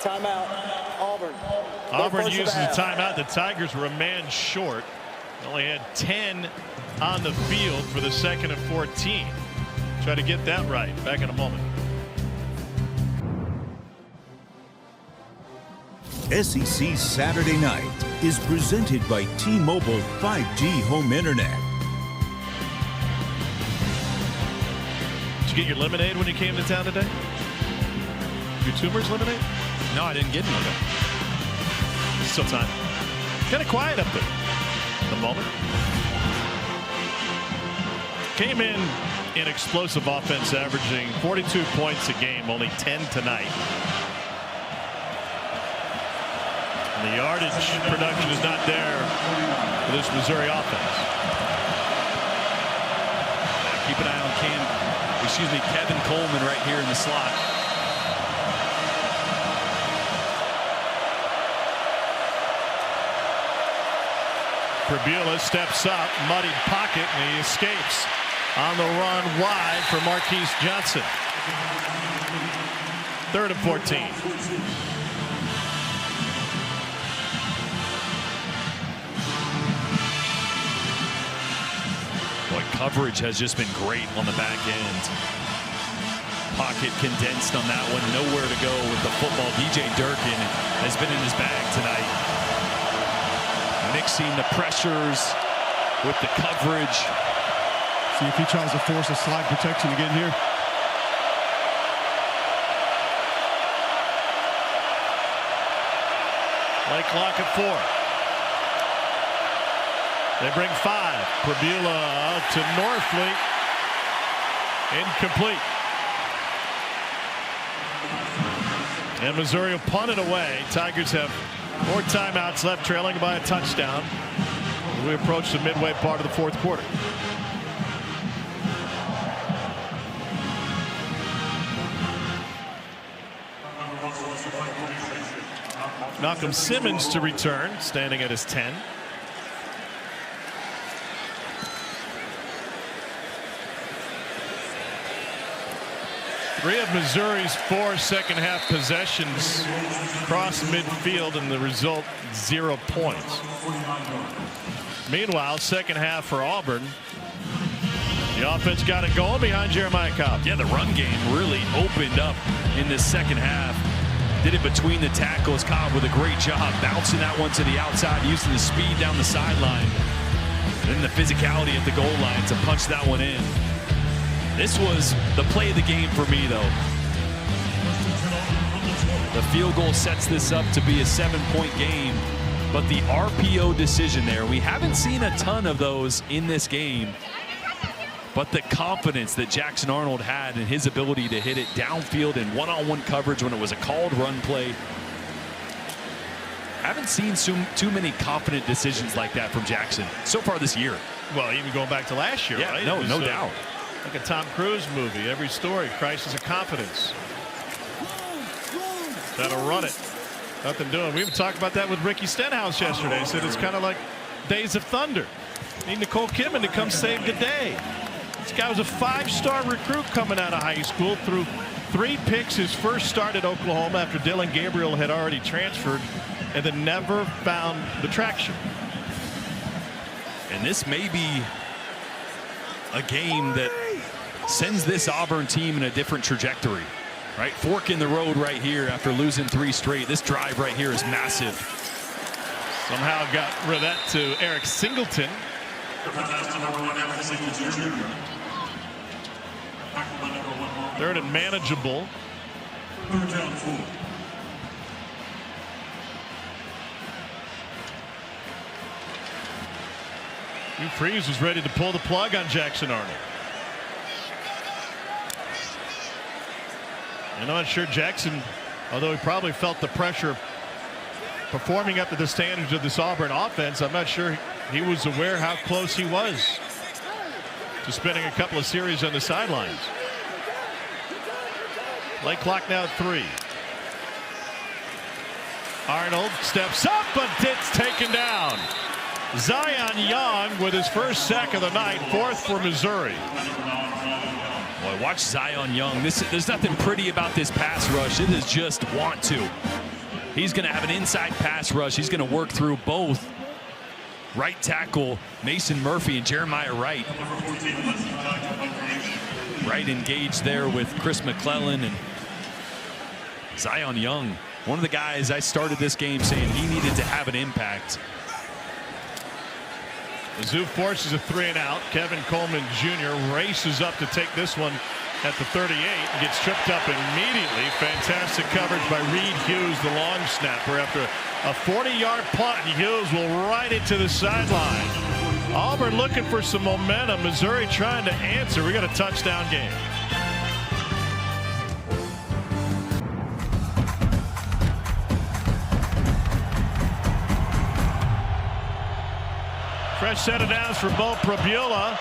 Timeout, Auburn. Auburn uses a timeout. The Tigers were a man short. They only had 10 on the field for the 2nd and 14. Try to get that right. Back in a moment. SEC Saturday Night is presented by T-Mobile 5G Home Internet. Did you get your lemonade when you came to town today? Your Tumors lemonade? No, I didn't get any of it. There's still time. Kind of quiet up there at the moment. Came in explosive offense, averaging 42 points a game, only 10 tonight. And the yardage production is not there for this Missouri offense. Keep an eye on Kevin Coleman right here in the slot. Prabula steps up, muddied pocket, and he escapes on the run wide for Marquise Johnson. 3rd and 14. Boy, coverage has just been great on the back end. Pocket condensed on that one. Nowhere to go with the football. DJ Durkin has been in his bag tonight. Mixing the pressures with the coverage. See if he tries to force a slide protection again here. Play clock at 4. They bring 5. Prabula out to Northfleet. Incomplete. And Missouri will punt it away. Tigers have 4 timeouts left, trailing by a touchdown as we approach the midway part of the 4th quarter. Malcolm Simmons to return, standing at his 10. Three of Missouri's 4 second-half possessions crossed midfield, and the result 0 points. Meanwhile, second half for Auburn. The offense got it going behind Jeremiah Cobb. Yeah, the run game really opened up in this second half. Did it between the tackles. Cobb with a great job bouncing that one to the outside, using the speed down the sideline. And then the physicality at the goal line to punch that one in. This was the play of the game for me, though. The field goal sets this up to be a 7-point game, but the RPO decision there, we haven't seen a ton of those in this game, but the confidence that Jackson Arnold had in his ability to hit it downfield in one-on-one coverage when it was a called run play. Haven't seen too many confident decisions like that from Jackson so far this year. Well, even going back to last year, yeah, right? No doubt. Like a Tom Cruise movie. Every story, crisis of confidence. That'll run it. Nothing doing. We even talked about that with Ricky Stenhouse yesterday. He said it's kind of like Days of Thunder. Need Nicole Kidman to come save the day. This guy was a 5-star recruit coming out of high school, threw 3 picks his first start at Oklahoma after Dylan Gabriel had already transferred, and then never found the traction. And this may be a game that sends this Auburn team in a different trajectory. Right, fork in the road right here after losing 3 straight. This drive right here is massive. Somehow got rid of that to Eric Singleton. Third and manageable. Hugh Freeze was ready to pull the plug on Jackson Arnold. And I'm not sure Jackson, although he probably felt the pressure performing up to the standards of this Auburn offense, I'm not sure he was aware how close he was to spending a couple of series on the sidelines. Play clock now at 3. Arnold steps up, but it's taken down. Zion Young with his first sack of the night, 4th for Missouri. Boy, watch Zion Young. There's nothing pretty about this pass rush. It is just want to. He's going to have an inside pass rush. He's going to work through both right tackle Mason Murphy and Jeremiah Wright. Wright engaged there with Chris McClellan, and Zion Young, one of the guys I started this game saying he needed to have an impact. Mizzou forces a 3-and-out. Kevin Coleman Jr. races up to take this one at the 38 and gets tripped up immediately. Fantastic coverage by Reed Hughes, the long snapper. After a 40-yard punt, Hughes will ride it to the sideline. Auburn looking for some momentum. Missouri trying to answer. We got a touchdown game. Fresh set of downs for Bo Prabula,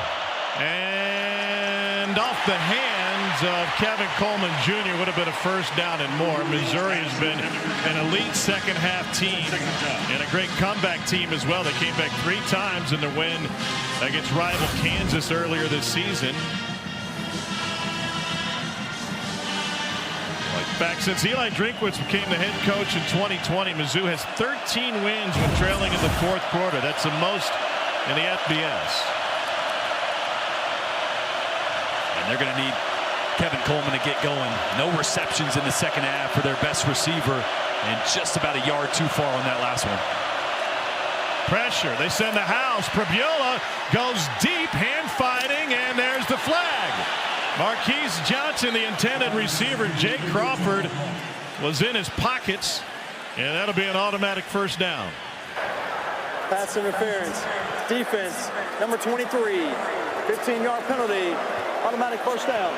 and off the hands of Kevin Coleman Jr. would have been a first down and more. Missouri has been an elite second half team and a great comeback team as well. They came back 3 times in their win against rival Kansas earlier this season. In fact, since Eli Drinkwitz became the head coach in 2020, Mizzou has 13 wins when trailing in the 4th quarter. That's the most in the FBS. And they're going to need Kevin Coleman to get going. No receptions in the second half for their best receiver, and just about a yard too far on that last one. Pressure. They send the house. Prabula goes deep, hand fighting, and there's the flag. Marquise Johnson, the intended receiver. Jake Crawford was in his pockets, and that'll be an automatic first down. Pass interference. Defense, number 23. 15-yard penalty. Automatic first down.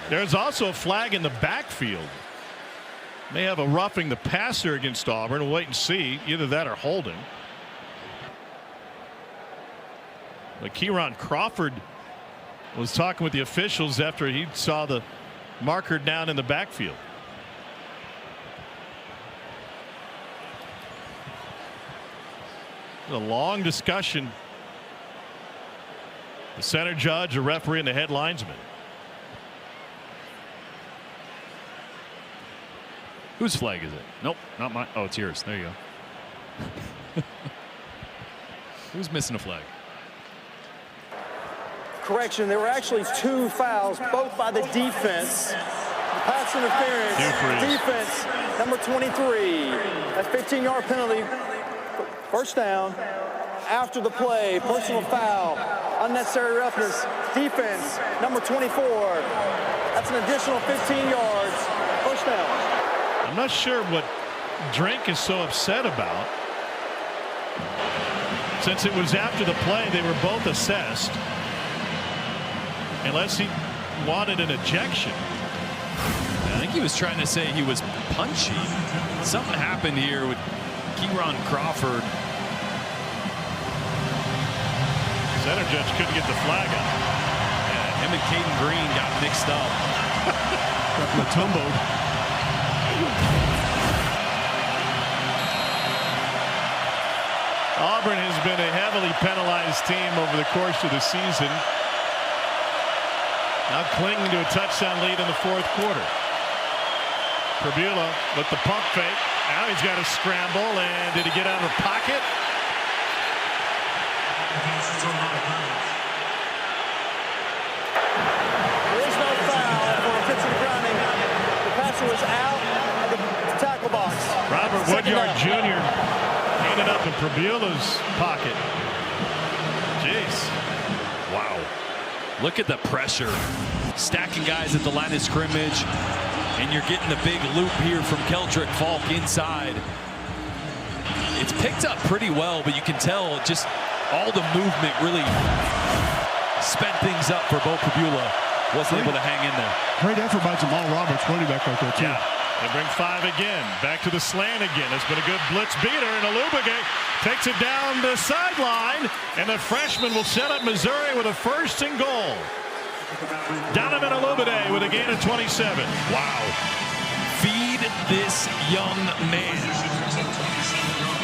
There's also a flag in the backfield. May have a roughing the passer against Auburn. We'll wait and see. Either that or holding. But Kieron Crawford was talking with the officials after he saw the marker down in the backfield. A long discussion. The center judge, a referee, and the head linesman. Whose flag is it? Nope, not mine. Oh, it's yours. There you go. Who's missing a flag? Correction, there were actually 2 fouls, both by the defense. The pass interference. Defense, number 23. A 15-yard penalty. First down. After the play, personal foul, unnecessary roughness. Defense, number 24. That's an additional 15 yards. First down. I'm not sure what Drink is so upset about. Since it was after the play, they were both assessed. Unless he wanted an ejection. I think he was trying to say he was punchy. Something happened here with Kieron Crawford. Center judge couldn't get the flag up. Yeah, him and Caden Green got mixed up. Got Matumbo'd. Auburn has been a heavily penalized team over the course of the season. Now clinging to a touchdown lead in the fourth quarter. Prabula with the pump fake. Now he's got to scramble, and did he get out of the pocket? There is no foul for offensive grounding. The passer was out of the tackle box. Robert Woodyard Jr. ended up in Prabula's pocket. Jeez. Wow. Look at the pressure. Stacking guys at the line of scrimmage. And you're getting the big loop here from Keldrick Falk inside. It's picked up pretty well, but you can tell just all the movement really sped things up for Bo Prabula. Wasn't able to hang in there. Great effort by Jamal Roberts, running back right there, too. Yeah. They bring 5 again. Back to the slant again. It's been a good blitz beater, and Alubage takes it down the sideline, and the freshman will set up Missouri with a first and goal. Donovan Alubage with a gain of 27. Wow. Feed this young man.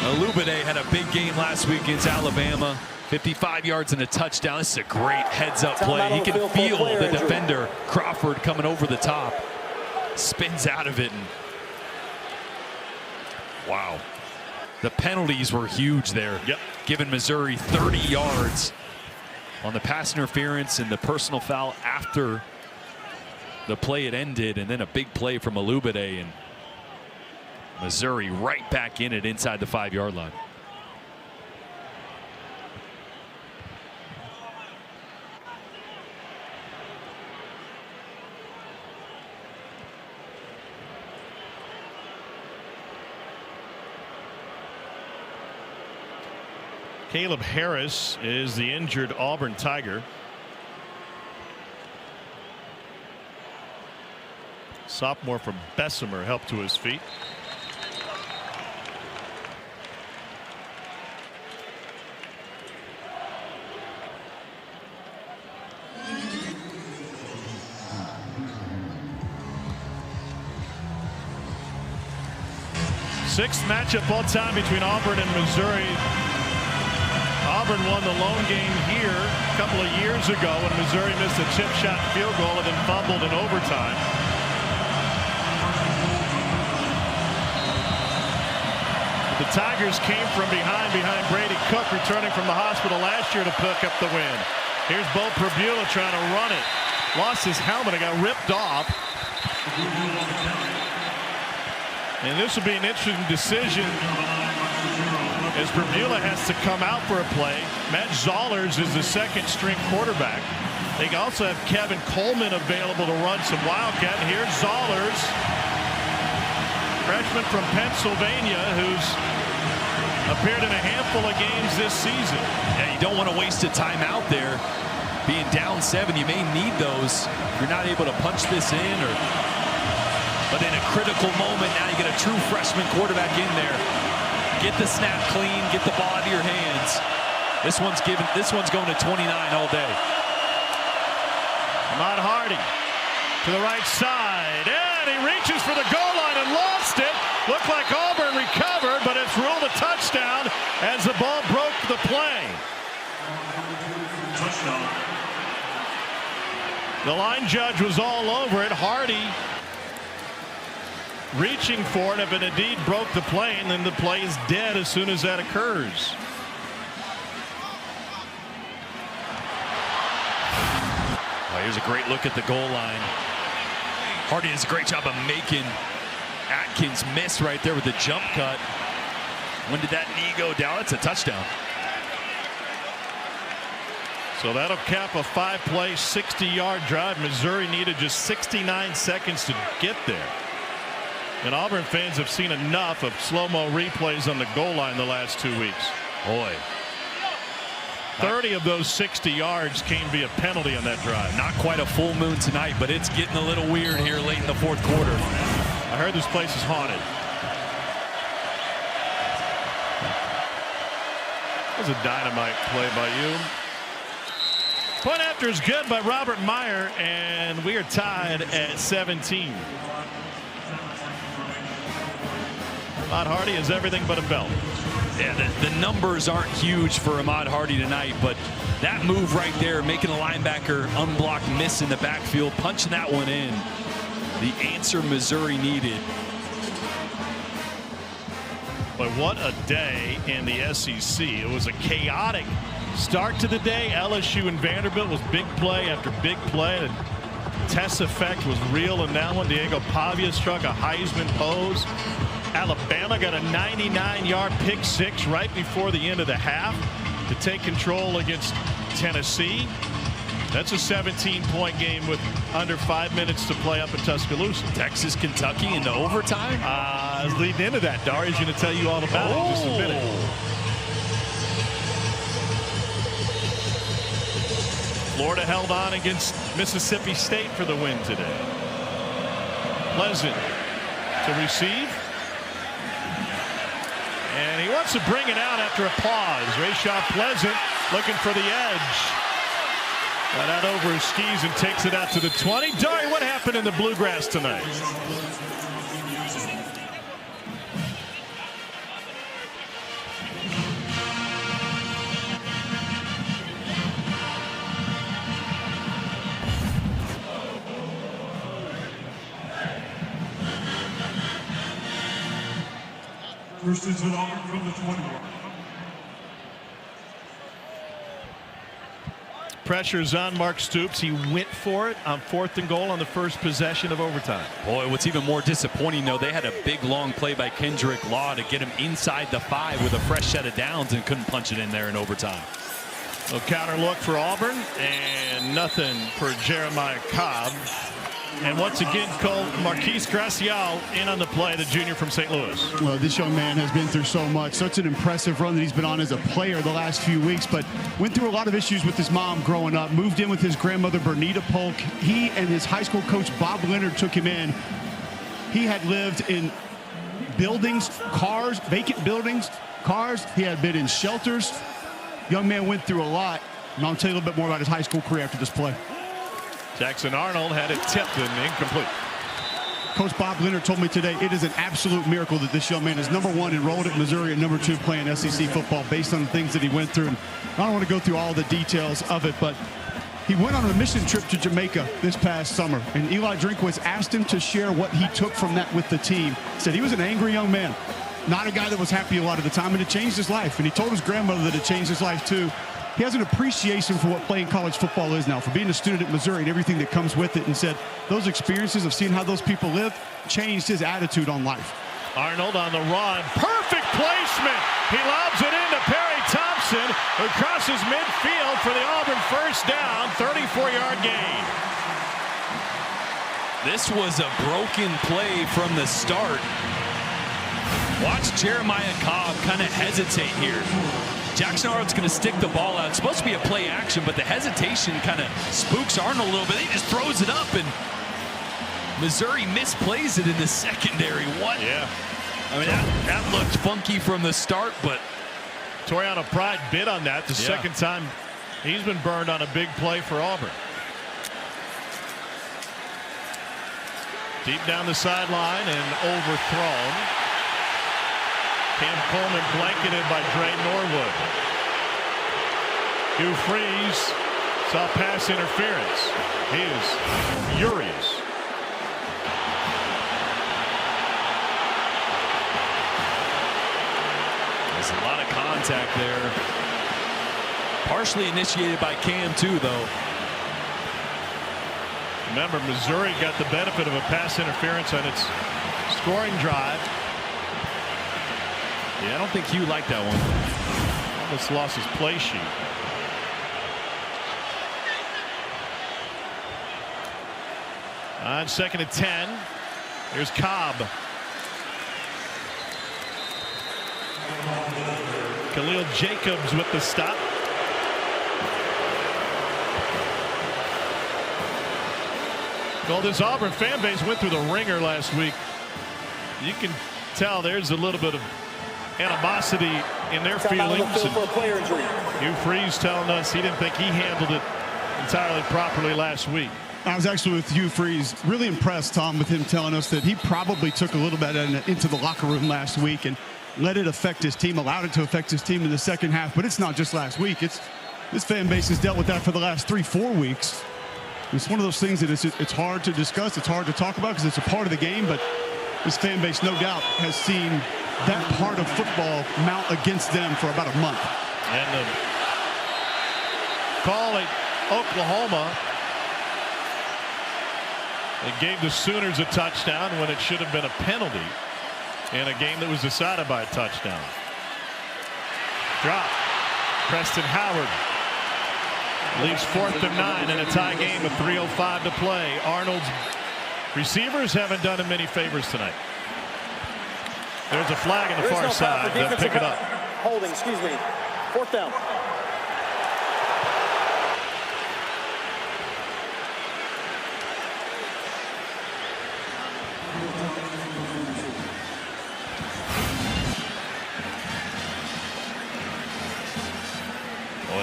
Alubage had a big game last week against Alabama. 55 yards and a touchdown. This is a great heads-up play. He can feel the defender, Crawford, coming over the top. Spins out of it. And wow. The penalties were huge there. Yep. Giving Missouri 30 yards on the pass interference and the personal foul after the play had ended, and then a big play from Alubage, and Missouri right back in it inside the 5-yard line. Caleb Harris is the injured Auburn Tiger. Sophomore from Bessemer helped to his feet. Sixth matchup all time between Auburn and Missouri. Auburn won the lone game here a couple of years ago when Missouri missed a chip shot field goal and then fumbled in overtime. The Tigers came from behind Brady Cook, returning from the hospital last year to pick up the win. Here's Bo Prabula trying to run it. Lost his helmet and got ripped off. And this will be an interesting decision as Prabula has to come out for a play. Matt Zollers is the second string quarterback. They also have Kevin Coleman available to run some Wildcat. And here's Zollers, freshman from Pennsylvania, who's appeared in a handful of games this season. Yeah, you don't want to waste a timeout there. Being down 7, you may need those. You're not able to punch this in, but in a critical moment, now you get a true freshman quarterback in there. Get the snap clean, get the ball out of your hands. This one's going to 29 all day. Ahmad Hardy to the right side, and he reaches for the goal line and lost it. Looked like Auburn recovered, but it's ruled a touchdown as the ball broke the play. Touchdown. The line judge was all over it. Hardy reaching for it, if it indeed broke the play, and then the play is dead as soon as that occurs. Well, here's a great look at the goal line. Hardy does a great job of making Atkins miss right there with the jump cut. When did that knee go down? It's a touchdown. So that'll cap a 5-play, 60-yard drive. Missouri needed just 69 seconds to get there. And Auburn fans have seen enough of slow-mo replays on the goal line the last 2 weeks. Boy. 30 of those 60 yards came via penalty on that drive. Not quite a full moon tonight, but it's getting a little weird here late in the fourth quarter. I heard this place is haunted. That was a dynamite play by you. Point after is good by Robert Meyer, and we are tied at 17. Ahmad Hardy is everything but a belt. Yeah, the numbers aren't huge for Ahmad Hardy tonight, but that move right there, making a linebacker unblocked miss in the backfield, punching that one in, the answer Missouri needed. But what a day in the SEC. It was a chaotic start to the day. LSU and Vanderbilt was big play after big play. The test effect was real in that one. Diego Pavia struck a Heisman pose. Alabama got a 99-yard pick six right before the end of the half to take control against Tennessee. That's a 17-point game with under 5 minutes to play up in Tuscaloosa. Texas, Kentucky into overtime. I was leading into that. Dari's going to tell you all about it in just a minute. Florida held on against Mississippi State for the win today. Pleasant to receive. And he wants to bring it out after a pause. Rashad Pleasant looking for the edge. Got out over his skis and takes it out to the 20. Dari, what happened in the Bluegrass tonight? First is an Auburn from the 21. Pressure's on Mark Stoops. He went for it on 4th and goal on the first possession of overtime. Boy, what's even more disappointing, though, they had a big long play by Kendrick Law to get him inside the 5 with a fresh set of downs and couldn't punch it in there in overtime. A counter look for Auburn and nothing for Jeremiah Cobb. And once again, Cole, Marquise Gracial in on the play, the junior from St. Louis. Well, this young man has been through so much. Such an impressive run that he's been on as a player the last few weeks, but went through a lot of issues with his mom growing up. Moved in with his grandmother, Bernita Polk. He and his high school coach, Bob Leonard, took him in. He had lived in buildings, cars, vacant buildings, cars. He had been in shelters. Young man went through a lot. And I'll tell you a little bit more about his high school career after this play. Jackson Arnold had it tipped and incomplete. Coach Bob Leonard told me today it is an absolute miracle that this young man is #1 enrolled at Missouri and #2 playing SEC football based on the things that he went through. And I don't want to go through all the details of it, but he went on a mission trip to Jamaica this past summer, and Eli Drinkwitz asked him to share what he took from that with the team. Said he was an angry young man, not a guy that was happy a lot of the time, and it changed his life. And he told his grandmother that it changed his life too. He has an appreciation for what playing college football is now, for being a student at Missouri and everything that comes with it, and said those experiences of seeing how those people live changed his attitude on life. Arnold on the run. Perfect placement. He lobs it into Perry Thompson, who crosses midfield for the Auburn first down, 34-yard gain. This was a broken play from the start. Watch Jeremiah Cobb kind of hesitate here. Jackson Arnold's going to stick the ball out. It's supposed to be a play action, but the hesitation kind of spooks Arnold a little bit. He just throws it up, and Missouri misplays it in the secondary. What? Yeah. I mean, that looked funky from the start, but Toriano Pride bid on that. The second time he's been burned on a big play for Auburn. Deep down the sideline and overthrown. Cam Coleman blanketed by Dre Norwood. Hugh Freeze saw pass interference. He is furious. There's a lot of contact there. Partially initiated by Cam too, though. Remember, Missouri got the benefit of a pass interference on its scoring drive. Yeah, I don't think Hugh liked that one. Almost lost his play sheet. On 2nd and 10. Here's Cobb. Khalil Jacobs with the stop. Well, this Auburn fan base went through the ringer last week. You can tell there's a little bit of animosity in their feelings. Hugh Freeze telling us he didn't think he handled it entirely properly last week. I was actually with Hugh Freeze, really impressed, Tom, with him telling us that he probably took a little bit into the locker room last week and let it affect his team, allowed it to affect his team in the second half. But it's not just last week. This fan base has dealt with that for the last 3-4 weeks. It's one of those things that it's hard to discuss. It's hard to talk about because it's a part of the game. But this fan base, no doubt, has seen that part of football mount against them for about a month. And the call at Oklahoma, it gave the Sooners a touchdown when it should have been a penalty in a game that was decided by a touchdown. Drop. Preston Howard leaves 4th and 9 in a tie game with 3:05 to play. Arnold's receivers haven't done him many favors tonight. There's a flag on the far side. They'll pick it up. Holding, excuse me. 4th down.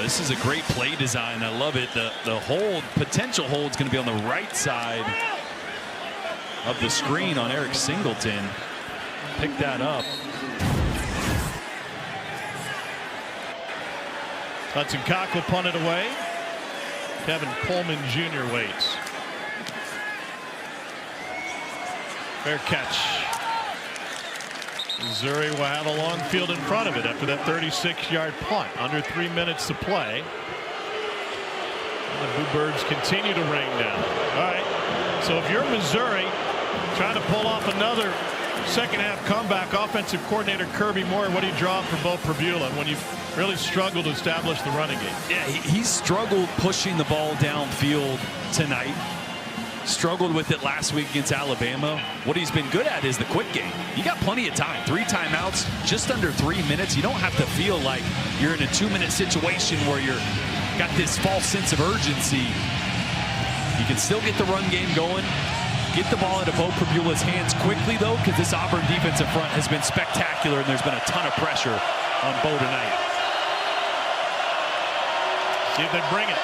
This is a great play design. I love it. The potential hold is going to be on the right side of the screen on Eric Singleton. Pick that up. Hudson Cock will punt it away. Kevin Coleman Jr. waits. Fair catch. Missouri will have a long field in front of it after that 36-yard punt. Under 3 minutes to play. And the Bluebirds continue to rain down. All right. So if you're Missouri trying to pull off another second-half comeback, offensive coordinator Kirby Moore, what do you draw for Bo Prabula when you really struggled to establish the running game? Yeah, he struggled pushing the ball downfield tonight. Struggled with it last week against Alabama. What he's been good at is the quick game. You got plenty of time. 3 timeouts, just under 3 minutes. You don't have to feel like you're in a 2-minute situation where you're got this false sense of urgency. You can still get the run game going. Get the ball into Bo Prabula's hands quickly, though, because this Auburn defensive front has been spectacular, and there's been a ton of pressure on Bo tonight. See if they bring it.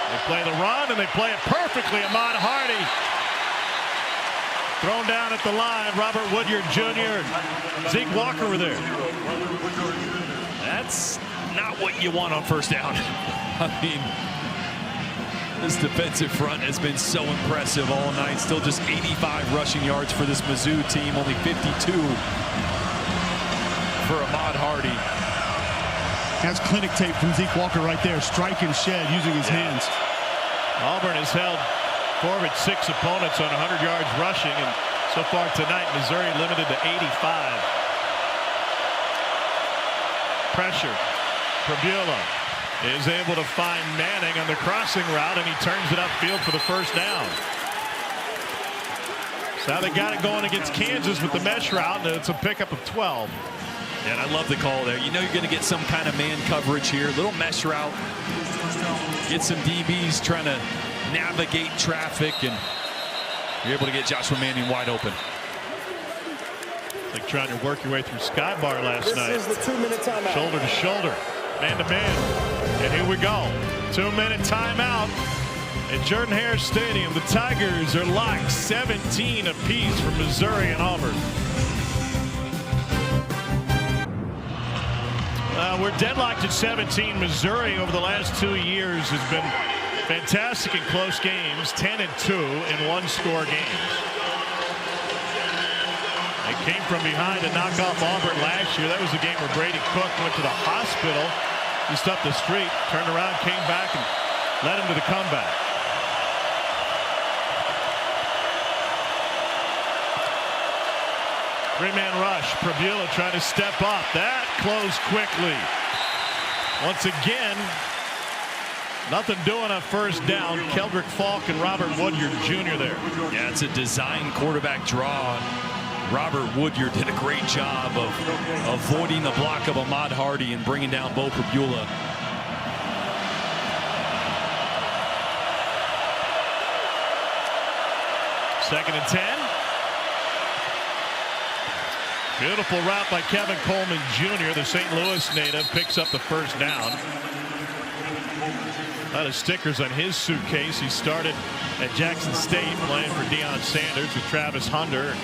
They play the run, and they play it perfectly. Ahmad Hardy thrown down at the line. Robert Woodyard Jr. and Zeke Walker were there. That's not what you want on first down. I mean, this defensive front has been so impressive all night. Still just 85 rushing yards for this Mizzou team. Only 52 for Ahmad Hardy. That's clinic tape from Zeke Walker right there. Strike and shed using his hands. Auburn has held 4 of its 6 opponents on 100 yards rushing, and so far tonight, Missouri limited to 85. Pressure. Prabula is able to find Manning on the crossing route, and he turns it upfield for the first down. So they got it going against Kansas with the mesh route, and it's a pickup of 12. And I love the call there. You know you're going to get some kind of man coverage here. Little mesh route. Get some DBs trying to navigate traffic, and you're able to get Joshua Manning wide open. Like trying to work your way through Skybar last night. This is the 2-minute timeout. Shoulder to shoulder. Man to man. And here we go. 2-minute timeout at Jordan-Hare Stadium. The Tigers are locked 17 apiece from Missouri and Auburn. We're deadlocked at 17. Missouri over the last 2 years has been fantastic in close games, 10-2 in one-score games. They came from behind to knock off Auburn last year. That was the game where Brady Cook went to the hospital just up the street, turned around, came back, and led him to the comeback. Three-man rush. Prabula trying to step up. That closed quickly. Once again, nothing doing on first down. Keldrick Falk and Robert Woodyard Jr. there. Yeah, it's a design quarterback draw. Robert Woodyard did a great job of avoiding the block of Ahmad Hardy and bringing down Bo Prabula. Second and 10. Beautiful route by Kevin Coleman Jr. The St. Louis native picks up the first down. A lot of stickers on his suitcase. He started at Jackson State playing for Deion Sanders with Travis Hunter.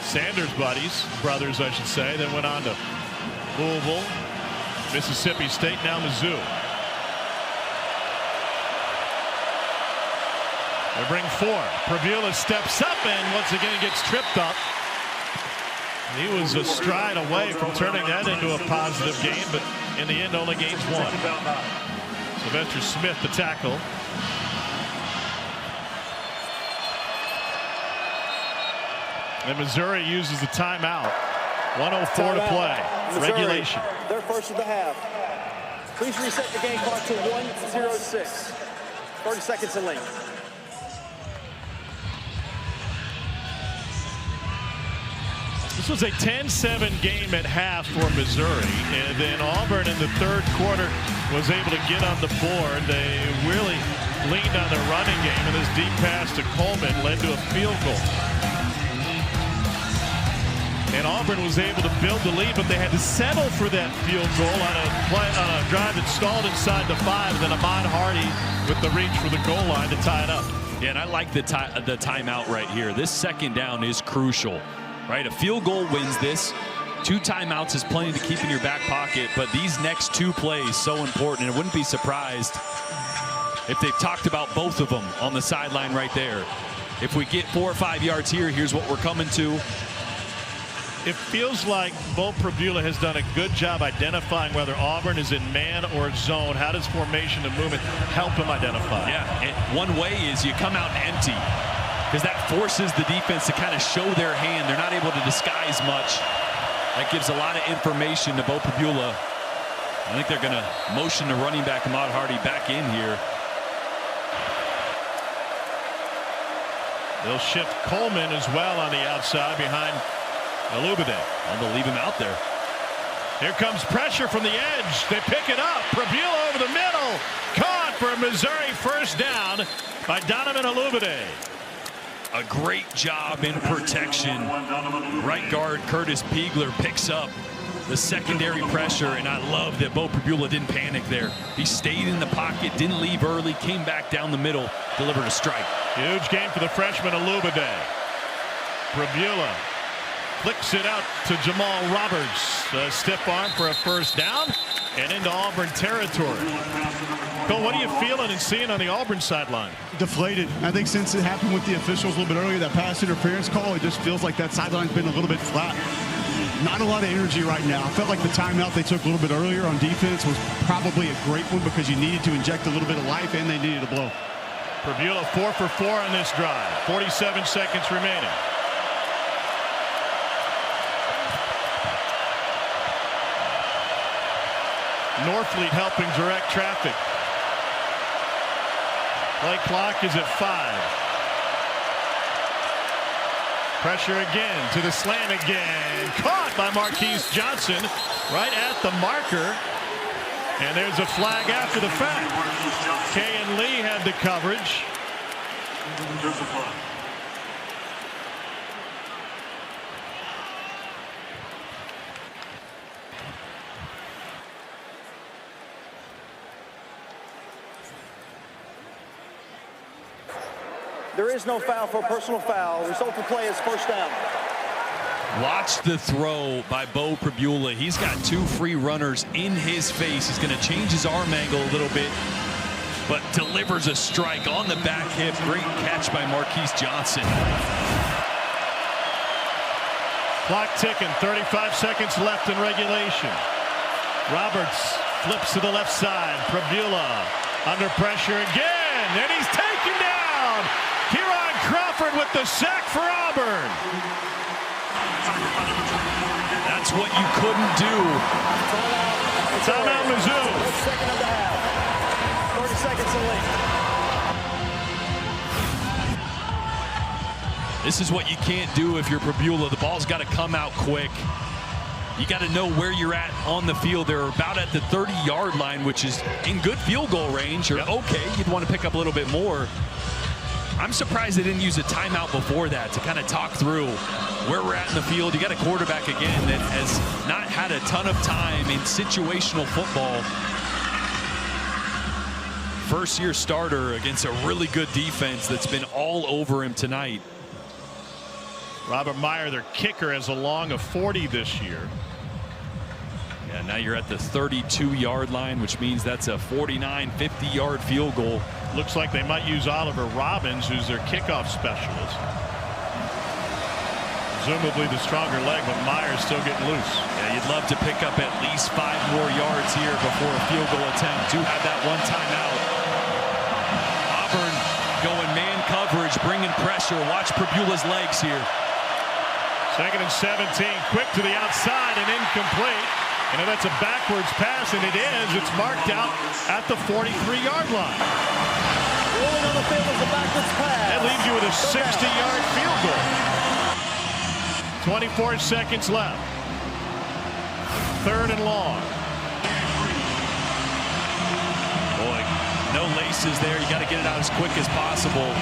Sanders brothers I should say. Then went on to Louisville, Mississippi State, now Mizzou. They bring four. Prabula steps up and once again gets tripped up. He was a stride away from turning that into a positive game, but in the end only gains one. Sylvester Smith the tackle. And Missouri uses the timeout. 1:04 to play. Missouri, Regulation. Their first of the half. Please reset the game clock to 1:06. 30 seconds in length. This was a 10-7 game at half for Missouri, and then Auburn in the third quarter was able to get on the board. They really leaned on their running game, and this deep pass to Coleman led to a field goal. And Auburn was able to build the lead, but they had to settle for that field goal on a drive that stalled inside the 5, and then Ahmad Hardy with the reach for the goal line to tie it up. Yeah, and I like the timeout right here. This second down is crucial. Right, a field goal wins this. 2 timeouts is plenty to keep in your back pocket, but these next 2 plays so important. And I wouldn't be surprised if they've talked about both of them on the sideline right there. If we get 4 or 5 yards here, here's what we're coming to. It feels like Bo Prabula has done a good job identifying whether Auburn is in man or zone. How does formation and movement help him identify? Yeah, and one way is you come out empty, because that forces the defense to kind of show their hand. They're not able to disguise much. That gives a lot of information to Bo Prabula. I think they're going to motion the running back Ahmad Hardy back in here. They'll shift Coleman as well on the outside behind Alubade. And they'll leave him out there. Here comes pressure from the edge. They pick it up. Prabula over the middle. Caught for a Missouri first down by Donovan Alubade. A great job in protection. Right guard Curtis Piegler picks up the secondary pressure, and I love that Bo Prabula didn't panic there. He stayed in the pocket, didn't leave early, came back down the middle, delivered a strike. Huge game for the freshman Alubade. Prabula flicks it out to Jamal Roberts. A stiff arm for a first down and into Auburn territory. Bill, what are you feeling and seeing on the Auburn sideline? Deflated. I think since it happened with the officials a little bit earlier, that pass interference call, it just feels like that sideline's been a little bit flat. Not a lot of energy right now. I felt like the timeout they took a little bit earlier on defense was probably a great one because you needed to inject a little bit of life and they needed a blow. Prabula 4 for 4 on this drive. 47 seconds remaining. Norfleet helping direct traffic. Play clock is at 5. Pressure again to the slant again. Caught by Marquise Johnson right at the marker. And there's a flag after the fact. Kay and Lee had the coverage. There is no foul for a personal foul. Result of play is first down. Watch the throw by Bo Prabula. He's got 2 free runners in his face. He's going to change his arm angle a little bit, but delivers a strike on the back hip. Great catch by Marquise Johnson. Clock ticking, 35 seconds left in regulation. Roberts flips to the left side. Prabula under pressure again, and he's taken down. Kieron Crawford with the sack for Auburn. That's what you couldn't do. Timeout, Mizzou. Second of the half. 30 seconds to leave. This is what you can't do if you're Beulah. The ball's got to come out quick. You got to know where you're at on the field. They're about at the 30-yard line, which is in good field goal range. Or okay, you'd want to pick up a little bit more. I'm surprised they didn't use a timeout before that to kind of talk through where we're at in the field. You got a quarterback again that has not had a ton of time in situational football. First-year starter against a really good defense that's been all over him tonight. Robert Meyer, their kicker, has a long of 40 this year. Yeah, now you're at the 32-yard line, which means that's a 49, 50-yard field goal. Looks like they might use Oliver Robbins, who's their kickoff specialist. Presumably the stronger leg, but Meyer's still getting loose. Yeah, you'd love to pick up at least 5 more yards here before a field goal attempt. Do have that one timeout. Auburn going man coverage, bringing pressure. Watch Beulah's legs here. 2nd and 17, quick to the outside and incomplete. And that's a backwards pass, and it is. It's marked out at the 43-yard line. Rolling on the field is a backwards pass. That leaves you with a 60-yard field goal. 24 seconds left. 3rd and long. Boy, no laces there. You got to get it out as quick as possible.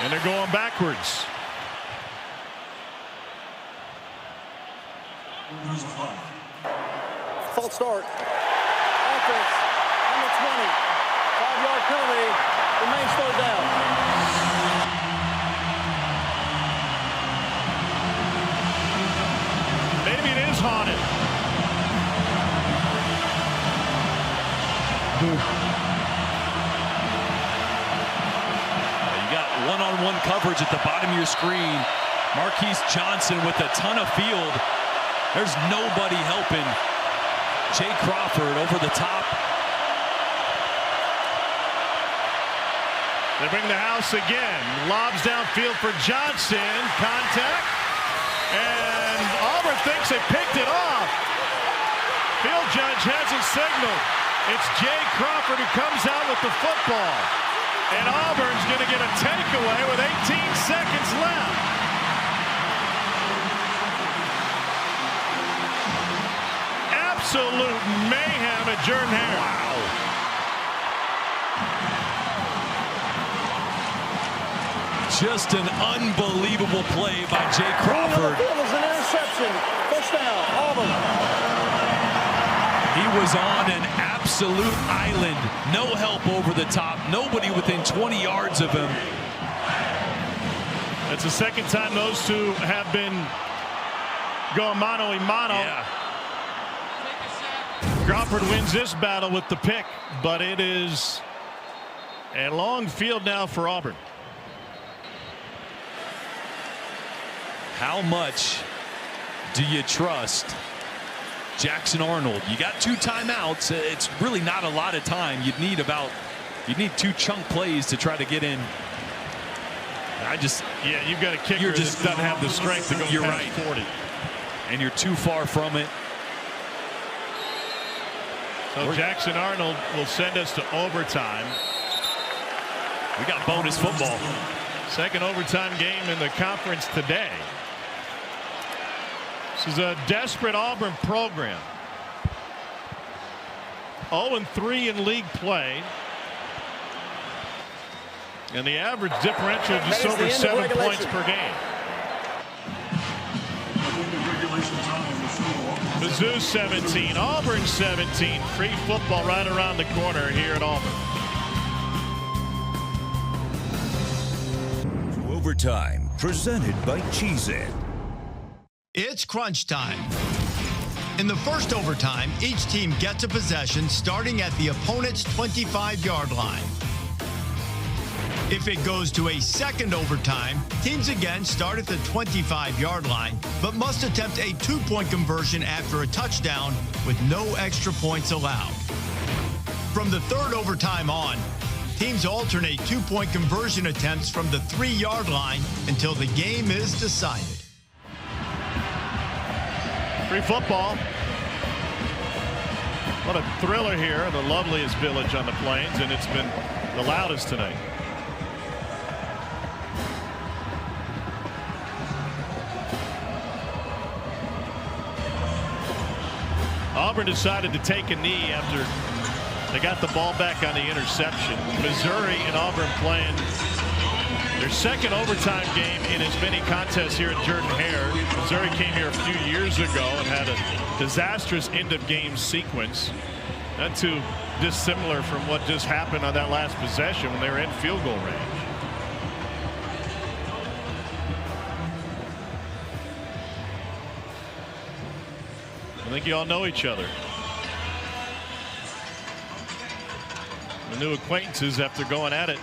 And they're going backwards. False start. Offense on the 20. 5-yard penalty. Remains 3rd down. Maybe it is haunted. One-on-one coverage at the bottom of your screen. Marquise Johnson with a ton of field. There's nobody helping. Jay Crawford over the top. They bring the house again. Lobs downfield for Johnson. Contact. And Auburn thinks they picked it off. Field judge hasn't signaled. It's Jay Crawford who comes out with the football. And Auburn's going to get a takeaway with 18 seconds left. Absolute mayhem at Jordan-Hare. Wow. Just an unbelievable play by Jay Crawford. It was an interception. First down, Auburn. He was on an absolute island. No help over the top. Nobody within 20 yards of him. It's the second time those two have been going mano-a-mano. Yeah. Crawford wins this battle with the pick, but it is a long field now for Auburn. How much do you trust Jackson Arnold? You got 2 timeouts. It's really not a lot of time. You'd need 2 chunk plays to try to get in. Yeah, you've got a kicker that doesn't have the strength to go past 40. And you're too far from it. So Jackson Arnold will send us to overtime. We got bonus football. Second overtime game in the conference today. This is a desperate Auburn program. 0-3 in league play. And the average differential just over 7 points per game. Mizzou 17, Auburn 17. Free football right around the corner here at Auburn. Overtime, presented by GWES. It's crunch time. In the first overtime, each team gets a possession starting at the opponent's 25-yard line. If it goes to a second overtime, teams again start at the 25-yard line, but must attempt a 2-point conversion after a touchdown with no extra points allowed. From the third overtime on, teams alternate 2-point conversion attempts from the 3-yard line until the game is decided. Free football. What a thriller here, the loveliest village on the plains, and it's been the loudest tonight. Auburn decided to take a knee after they got the ball back on the interception. Missouri and Auburn playing their second overtime game in as many contests here at Jordan-Hare. Missouri came here a few years ago and had a disastrous end-of-game sequence. Not too dissimilar from what just happened on that last possession when they were in field goal range. I think you all know each other. The new acquaintances after going at it.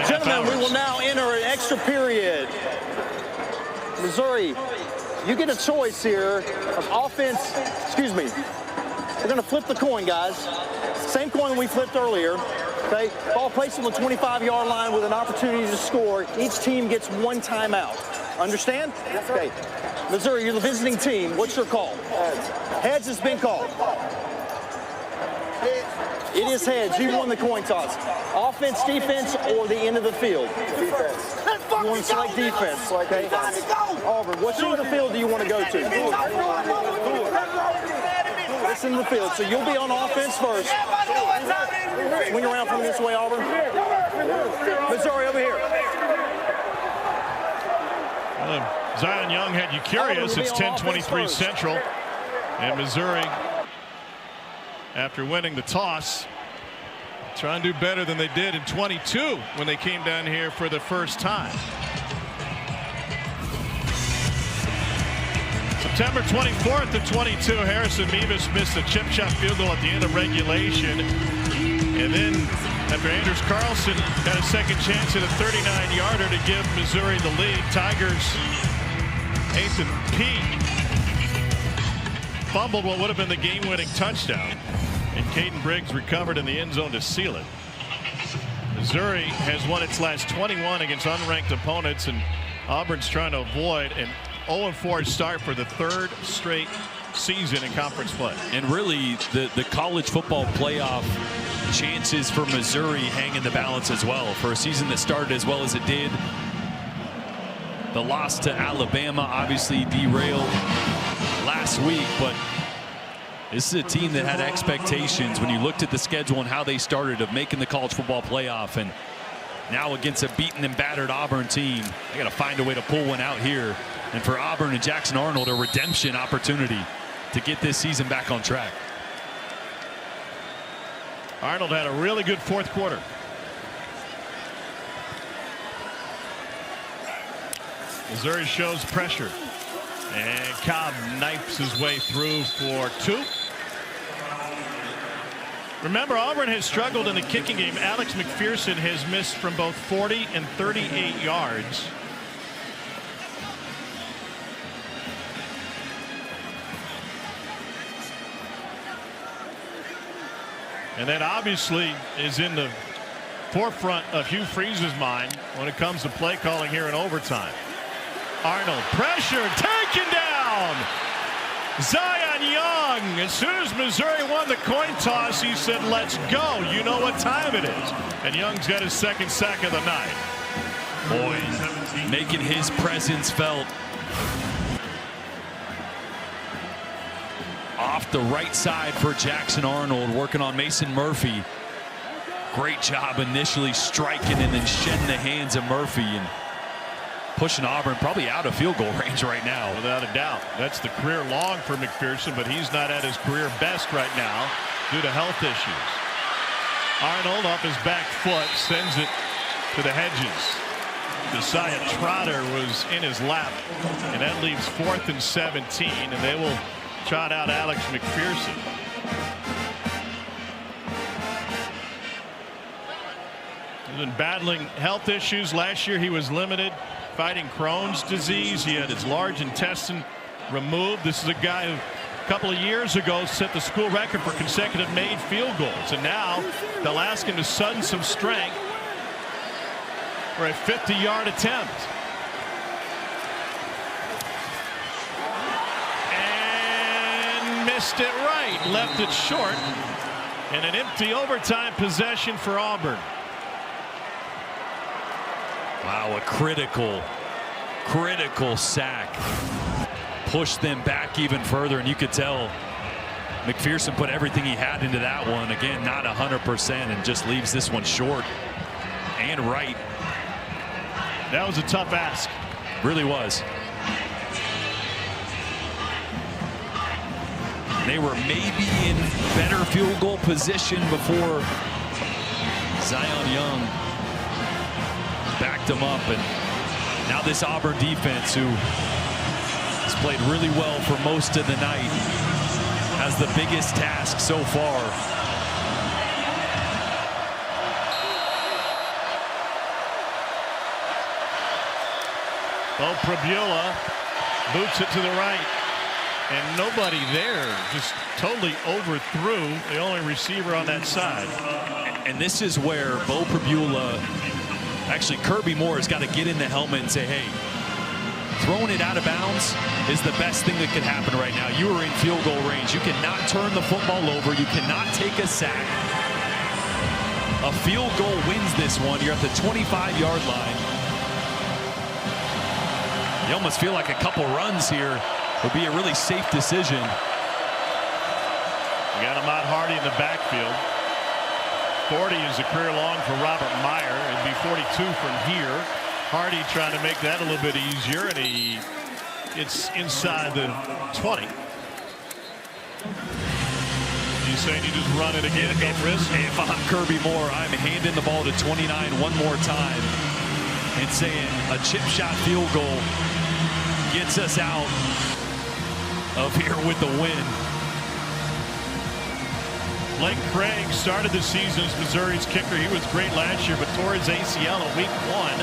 Gentlemen, we will now enter an extra period. Missouri, you get a choice here of offense. Excuse me. We're going to flip the coin, guys. Same coin we flipped earlier. Okay, ball placed on the 25-yard line with an opportunity to score. Each team gets one timeout. Understand? Yes, sir. Okay. Missouri, you're the visiting team. What's your call? Heads. Heads has been called. It is heads. You won the coin toss. Offense, defense, or the end of the field? Defense. You want to select defense, okay? Auburn, what end of the field do you want to go to? This end of the field. So you'll be on offense first. Swing around from this way, Auburn. Missouri, over here. Zion Young had you curious. It's 10:23 Central. And Missouri, after winning the toss, try and do better than they did in 22 when they came down here for the first time. September 24th of 22, Harrison Mevis missed a chip shot field goal at the end of regulation. And then after Anders Carlson got a second chance at a 39-yarder to give Missouri the lead, Tigers, Ethan Pete fumbled what would have been the game-winning touchdown, and Caden Briggs recovered in the end zone to seal it. Missouri has won its last 21 against unranked opponents, and Auburn's trying to avoid an 0-4 start for the third straight season in conference play. And really, the college football playoff chances for Missouri hang in the balance as well. For a season that started as well as it did, the loss to Alabama obviously derailed last week, but this is a team that had expectations when you looked at the schedule and how they started of making the college football playoff, and now against a beaten and battered Auburn team, they got to find a way to pull one out here. And for Auburn and Jackson Arnold, a redemption opportunity to get this season back on track. Arnold had a really good fourth quarter. Missouri shows pressure, and Cobb knifes his way through for 2. Remember, Auburn has struggled in the kicking game. Alex McPherson has missed from both 40 and 38 yards. And that obviously is in the forefront of Hugh Freeze's mind when it comes to play calling here in overtime. Arnold, pressure, taken down. Zion Young, as soon as Missouri won the coin toss, he said, let's go. You know what time it is. And Young's got his second sack of the night. Boy, making his presence felt. Off the right side for Jackson Arnold, working on Mason Murphy. Great job initially striking and then shedding the hands of Murphy and pushing Auburn probably out of field goal range right now. Without a doubt. That's the career long for McPherson, but he's not at his career best right now due to health issues. Arnold off his back foot sends it to the hedges. Josiah Trotter was in his lap, and that leaves 4th and 17, and they will trot out Alex McPherson. He's been battling health issues. Last year he was limited, fighting Crohn's disease. He had his large intestine removed. This is a guy who couple of years ago set the school record for consecutive made field goals. And now they'll ask him to sudden some strength for a 50-yard attempt. And missed it right, left it short. And an empty overtime possession for Auburn. Wow, a critical sack. Pushed them back even further, and you could tell McPherson put everything he had into that one. Again, not 100%, and just leaves this one short and right. That was a tough ask. Really was. They were maybe in better field goal position before Zion Young backed them up, and now this Auburn defense, who has played really well for most of the night, has the biggest task so far. Bo Prabula boots it to the right, and nobody there, just totally overthrew the only receiver on that side. And this is where Bo Prabula, actually Kirby Moore, has got to get in the helmet and say, hey, throwing it out of bounds is the best thing that could happen right now. You are in field goal range. You cannot turn the football over. You cannot take a sack. A field goal wins this one. You're at the 25-yard line. You almost feel like a couple runs here would be a really safe decision. You got Ahmad Hardy in the backfield. 40 is a career long for Robert Meyer. It'd be 42 from here. Hardy trying to make that a little bit easier, and he gets inside the 20. You saying you just run it again, don't risk? If I'm Kirby Moore, I'm handing the ball to 29 one more time and saying a chip shot field goal gets us out of here with the win. Blake Craig started the season as Missouri's kicker. He was great last year, but tore his ACL in week 1.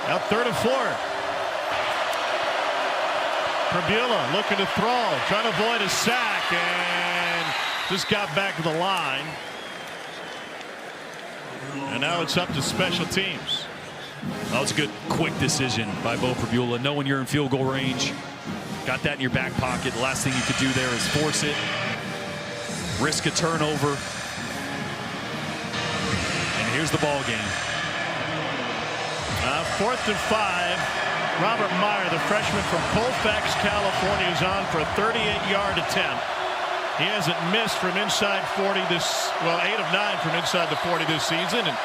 Now 3rd and 4. Prabula looking to throw, trying to avoid a sack, and just got back to the line. And now it's up to special teams. That was a good, quick decision by Bo Prabula. Knowing you're in field goal range, got that in your back pocket. The last thing you could do there is force it, risk a turnover, and here's the ball game. 4th and 5. Robert Meyer, the freshman from Colfax, California, is on for a 38-yard attempt. He hasn't missed from inside 40 this, well, 8 of 9 from inside the 40 this season, and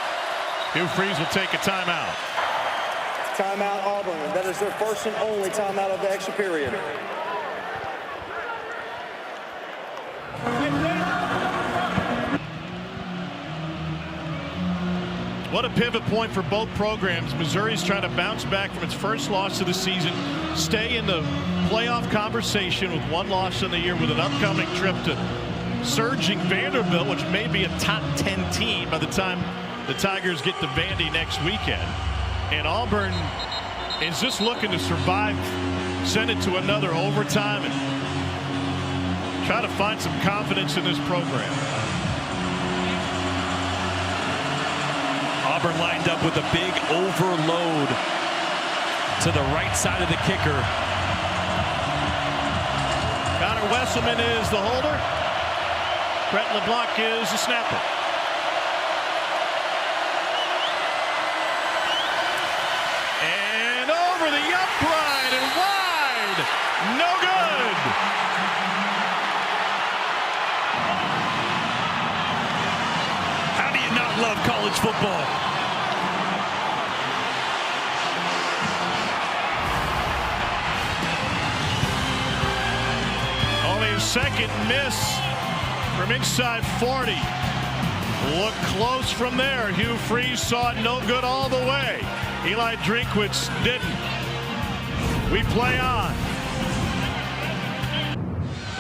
Hugh Freeze will take a timeout. Timeout, Auburn. That is their first and only timeout of the extra period. What a pivot point for both programs. Missouri's trying to bounce back from its first loss of the season, stay in the playoff conversation with one loss in the year, with an upcoming trip to surging Vanderbilt, which may be a top 10 team by the time the Tigers get to Vandy next weekend. And Auburn is just looking to survive, send it to another overtime, and try to find some confidence in this program. Auburn lined up with a big overload to the right side of the kicker. Connor Wesselman is the holder. Brett LeBlanc is the snapper. And over the upright and wide. No good. How do you not love college football? Only a second miss from inside 40. Look close from there. Hugh Freeze saw it no good all the way. Eli Drinkwitz didn't. We play on.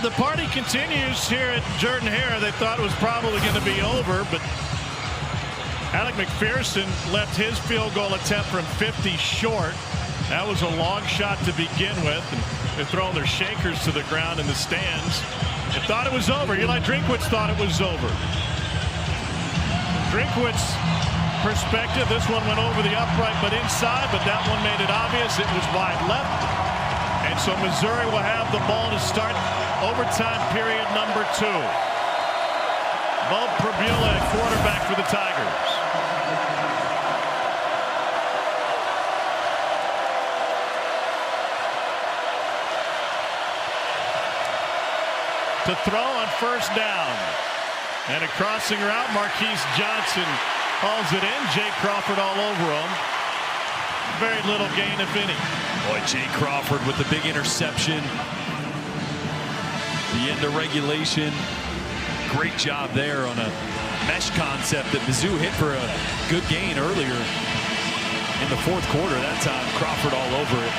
The party continues here at Jordan-Hare. They thought it was probably going to be over, but Alec McPherson left his field goal attempt from 50 short. That was a long shot to begin with. And They're throwing their shakers to the ground in the stands. They thought it was over. Eli Drinkwitz thought it was over. Drinkwitz perspective, this one went over the upright but inside, but that one made it obvious it was wide left. And so Missouri will have the ball to start overtime period number 2. Bo Pribula at quarterback for the Tigers. To throw on first down. And a crossing route, Marquise Johnson hauls it in. Jay Crawford all over him. Very little gain, if any. Boy, Jay Crawford with the big interception. The end of regulation. Great job there on a mesh concept that Mizzou hit for a good gain earlier in the fourth quarter. That time, Crawford all over it.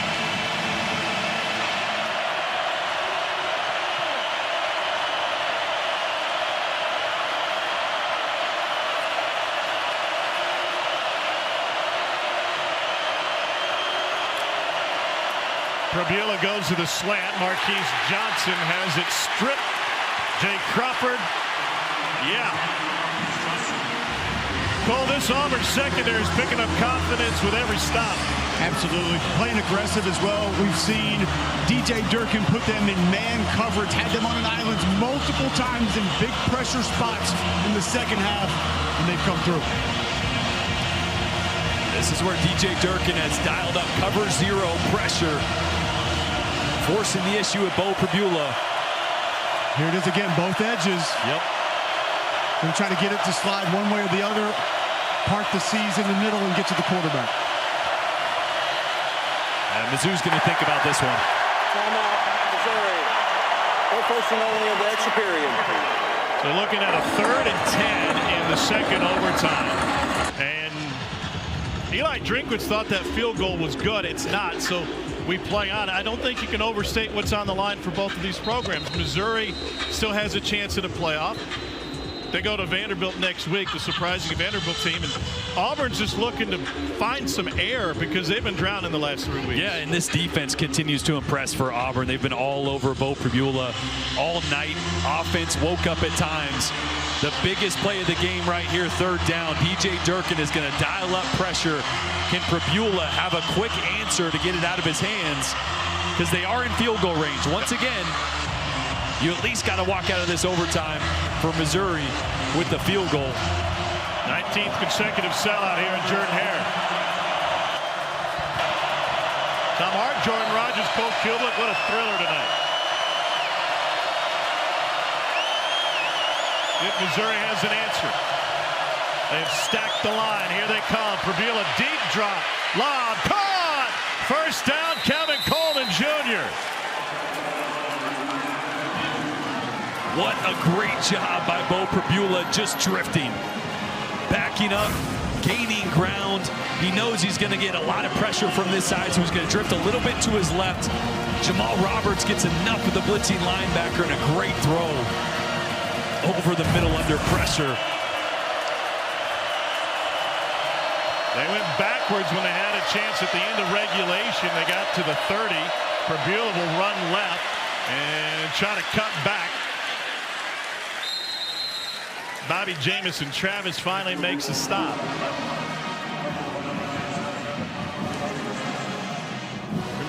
Pribula goes to the slant. Marquise Johnson has it stripped. Jay Crawford. Yeah. Cole, this Auburn secondary is picking up confidence with every stop. Absolutely. Playing aggressive as well. We've seen DJ Durkin put them in man coverage, had them on an island multiple times in big pressure spots in the second half, and they've come through. This is where DJ Durkin has dialed up cover 0 pressure, forcing the issue with Bo Pribula. Here it is again, both edges. Yep. Going to try to get it to slide one way or the other, park the C's in the middle and get to the quarterback. And Mizzou's going to think about this one. Timeout, Missouri. They're first and only in the extra period. So looking at a 3rd and 10 in the second overtime. And Eli Drinkwitz thought that field goal was good. It's not, so we play on. I don't think you can overstate what's on the line for both of these programs. Missouri still has a chance at a playoff. They go to Vanderbilt next week, the surprising Vanderbilt team. And Auburn's just looking to find some air because they've been drowning the last 3 weeks. Yeah, and this defense continues to impress for Auburn. They've been all over Bo Pribula all night. Offense woke up at times. The biggest play of the game right here, 3rd down. DJ Durkin is going to dial up pressure. Can Pribula have a quick answer to get it out of his hands? Because they are in field goal range. Once again, you at least got to walk out of this overtime for Missouri with the field goal. 19th consecutive sellout here in Jordan Hare. Tom Hart, Jordan Rogers, Cole Kublik. What a thriller tonight. If Missouri has an answer. They've stacked the line. Here they come. Pribula, deep drop. Lob, caught! First down, Kevin Coleman Jr. What a great job by Bo Pribula, just drifting. Backing up, gaining ground. He knows he's going to get a lot of pressure from this side, so he's going to drift a little bit to his left. Jamal Roberts gets enough of the blitzing linebacker and a great throw over the middle under pressure. They went backwards when they had a chance at the end of regulation. They got to the 30. Pribula will run left and try to cut back. Bobby Jamison Travis finally makes a stop.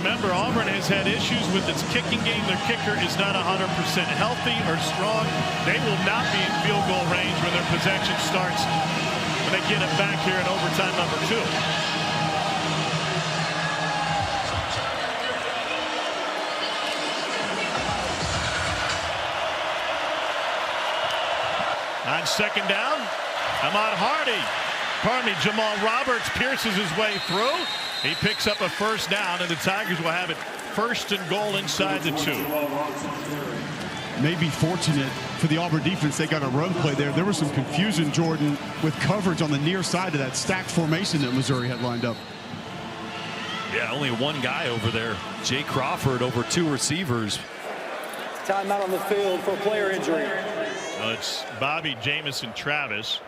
Remember, Auburn has had issues with its kicking game. Their kicker is not 100% healthy or strong. They will not be in field goal range when their possession starts when they get it back here in overtime number 2. On second down, Ahmad Hardy. Jamal Roberts pierces his way through. He picks up a first down, and the Tigers will have it 1st and goal inside the 2. Maybe fortunate for the Auburn defense, they got a run play there. There was some confusion, Jordan, with coverage on the near side of that stacked formation that Missouri had lined up. Yeah, only one guy over there. Jay Crawford over 2 receivers. Timeout on the field for player injury. It's Bobby Jamison Travis.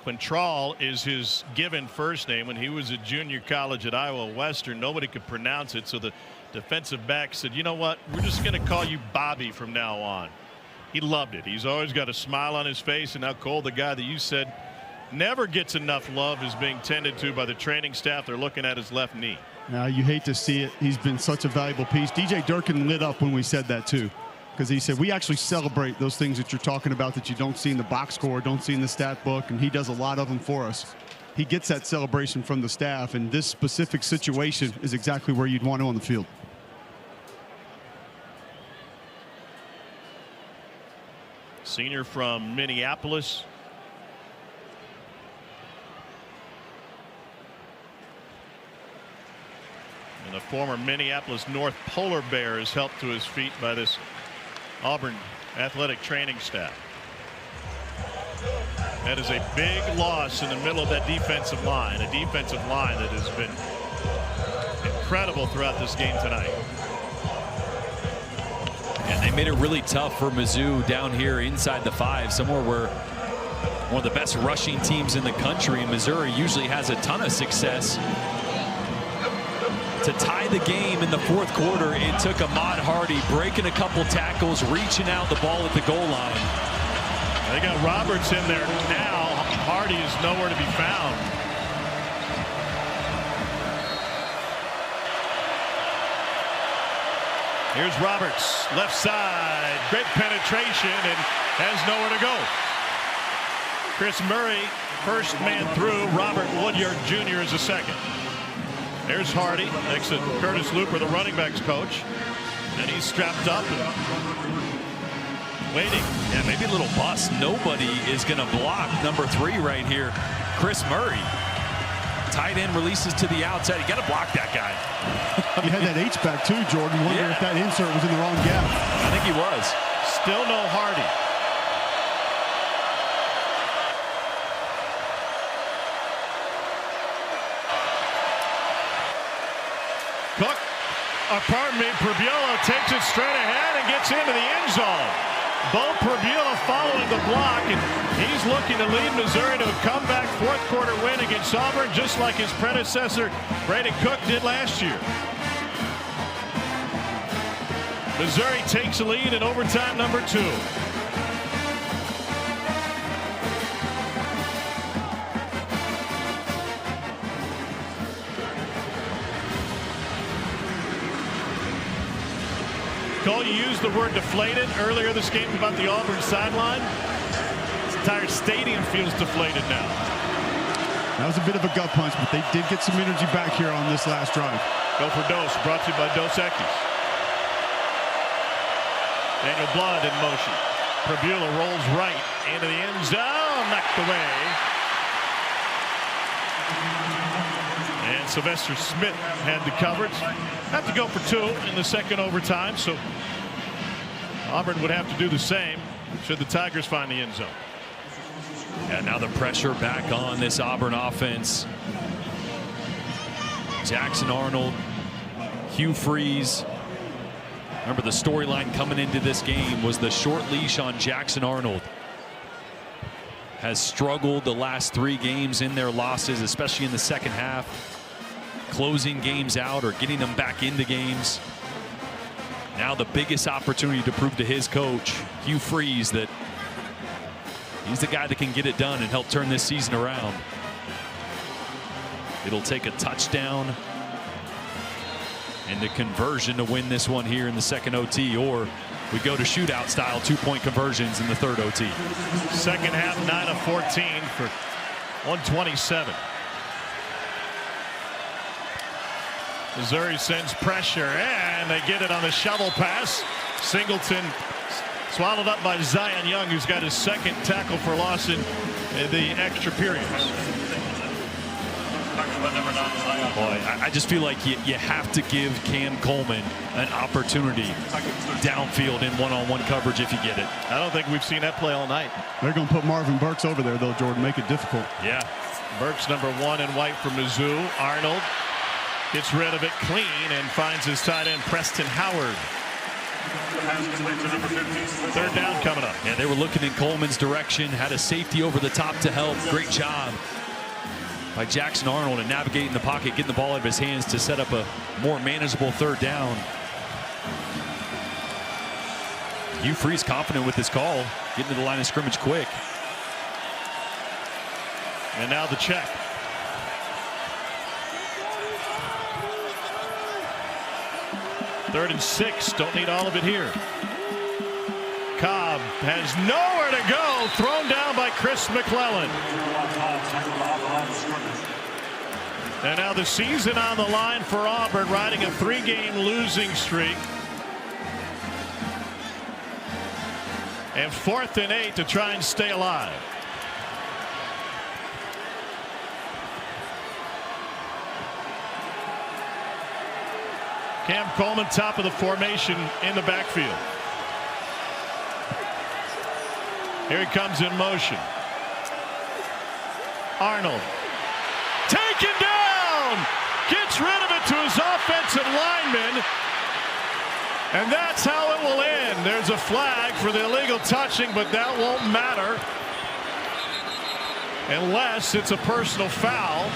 Quintrall is his given first name. When he was at junior college at Iowa Western, nobody could pronounce it, so the defensive back said, you know what, we're just going to call you Bobby from now on. He loved it. He's always got a smile on his face. And now Cole, the guy that you said never gets enough love, is being tended to by the training staff. They're looking at his left knee. Now you hate to see it. He's been such a valuable piece. DJ Durkin lit up when we said that too, because he said we actually celebrate those things that you're talking about that you don't see in the box score, don't see in the stat book, and he does a lot of them for us. He gets that celebration from the staff, and this specific situation is exactly where you'd want to on the field. Senior from Minneapolis. And a former Minneapolis North Polar Bear is helped to his feet by this Auburn athletic training staff. That is a big loss in the middle of that defensive line, a defensive line that has been incredible throughout this game tonight. And they made it really tough for Mizzou down here inside the 5, somewhere where one of the best rushing teams in the country. And Missouri usually has a ton of success. To tie the game in the 4th quarter, it took Ahmad Hardy breaking a couple tackles, reaching out the ball at the goal line. They got Roberts in there now. Hardy is nowhere to be found. Here's Roberts, left side, great penetration, and has nowhere to go. Chris Murray, first man through. Robert Woodyard Jr. is the second. There's Hardy next to Curtis Looper, the running backs coach, and he's strapped up and waiting. Yeah, maybe a little bust. Nobody is going to block number 3 right here. Chris Murray. Tight end releases to the outside. You got to block that guy. You had that H-back too, Jordan. You wonder if that insert was in the wrong gap. I think he was. Still no Hardy. Cook, Prabula takes it straight ahead and gets into the end zone. Bo Prabula following the block, and he's looking to lead Missouri to a comeback 4th quarter win against Auburn, just like his predecessor Brandon Cook did last year. Missouri takes the lead in overtime number 2. Cole, you used the word deflated earlier this game about the Auburn sideline. This entire stadium feels deflated now. That was a bit of a gut punch, but they did get some energy back here on this last drive. Go for Dose, brought to you by Dos Equis. Daniel Blood in motion. Prabula rolls right into the end zone, knocked away. And Sylvester Smith had the coverage. Have to go for 2 in the second overtime, so Auburn would have to do the same should the Tigers find the end zone. And now the pressure back on this Auburn offense. Jackson Arnold, Hugh Freeze. Remember, the storyline coming into this game was the short leash on Jackson Arnold. Has struggled the last 3 games in their losses, especially in the second half. Closing games out or getting them back into games. Now the biggest opportunity to prove to his coach, Hugh Freeze, that he's the guy that can get it done and help turn this season around. It'll take a touchdown and the conversion to win this one here in the second OT, or we go to shootout style 2-point conversions in the third OT. Second half, 9 of 14 for 127. Missouri sends pressure, and they get it on the shovel pass. Singleton swallowed up by Zion Young, who's got his second tackle for loss in the extra periods. Boy, I just feel like you have to give Cam Coleman an opportunity downfield in one-on-one coverage if you get it. I don't think we've seen that play all night. They're going to put Marvin Burks over there, though, Jordan, make it difficult. Yeah. Burks, number 1 in white for Mizzou. Arnold gets rid of it clean and finds his tight end Preston Howard. Third down coming up. Yeah, they were looking in Coleman's direction, had a safety over the top to help. Great job by Jackson Arnold in navigating the pocket, getting the ball out of his hands to set up a more manageable third down. Hugh Freeze confident with his call, getting to the line of scrimmage quick. And now the check. Third and 6. Don't need all of it here. Cobb has nowhere to go. Thrown down by Chris McClellan. And now the season on the line for Auburn, riding a 3-game losing streak. And 4th and 8 to try and stay alive. Cam Coleman, top of the formation in the backfield. Here he comes in motion. Arnold taken down, gets rid of it to his offensive lineman, and that's how it will end. There's a flag for the illegal touching, but that won't matter unless it's a personal foul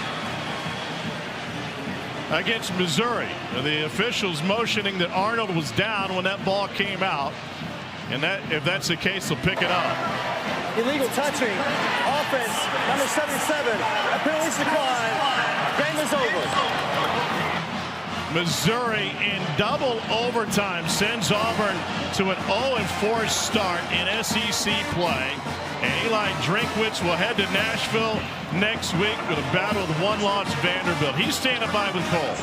against Missouri. The officials motioning that Arnold was down when that ball came out, and that, if that's the case, they'll pick it up. Illegal touching. Offense, number 77. A penalty decline. Game is over. Missouri in double overtime sends Auburn to an 0-4 start in SEC play. And Eli Drinkwitz will head to Nashville next week with a battle with one-loss Vanderbilt. He's standing by with Cole.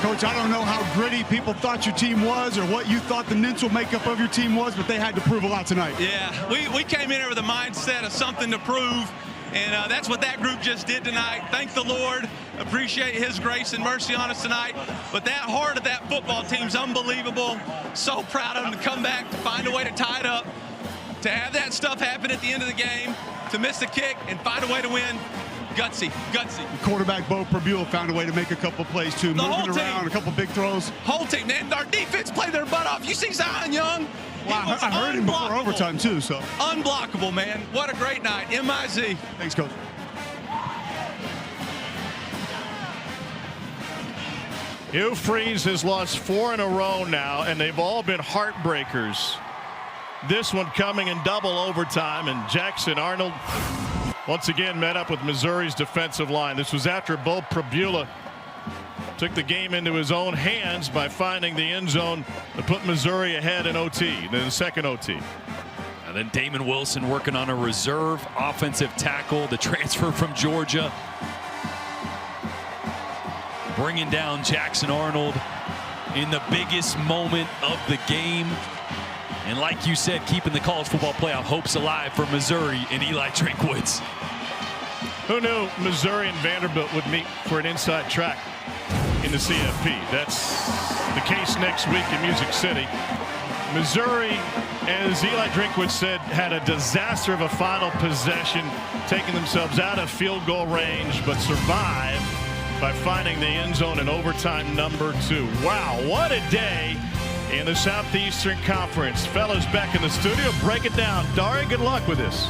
Coach, I don't know how gritty people thought your team was or what you thought the mental makeup of your team was, but they had to prove a lot tonight. Yeah, we came in here with a mindset of something to prove, and that's what that group just did tonight. Thank the Lord. Appreciate his grace and mercy on us tonight. But that heart of that football team's unbelievable. So proud of them to come back, to find a way to tie it up, to have that stuff happen at the end of the game, to miss the kick and find a way to win. Gutsy, gutsy. Quarterback Bo Prabula found a way to make a couple plays too, moving around, a couple big throws. Whole team, man, our defense played their butt off. You see Zion Young? Wow, I heard him before overtime too. So unblockable, man. What a great night. MIZ. Thanks, Coach. Hugh Freeze has lost 4 in a row now, and they've all been heartbreakers. This one coming in double overtime, and Jackson Arnold once again met up with Missouri's defensive line. This was after Bo Prabula took the game into his own hands by finding the end zone to put Missouri ahead in OT, then the second OT. And then Damon Wilson working on a reserve offensive tackle, the transfer from Georgia, bringing down Jackson Arnold in the biggest moment of the game. And like you said, keeping the college football playoff hopes alive for Missouri and Eli Drinkwitz. Who knew Missouri and Vanderbilt would meet for an inside track in the CFP? That's the case next week in Music City. Missouri, as Eli Drinkwitz said, had a disaster of a final possession, taking themselves out of field goal range, but survived by finding the end zone in overtime number 2. Wow, what a day in the Southeastern Conference. Fellas back in the studio, break it down. Dari, good luck with this.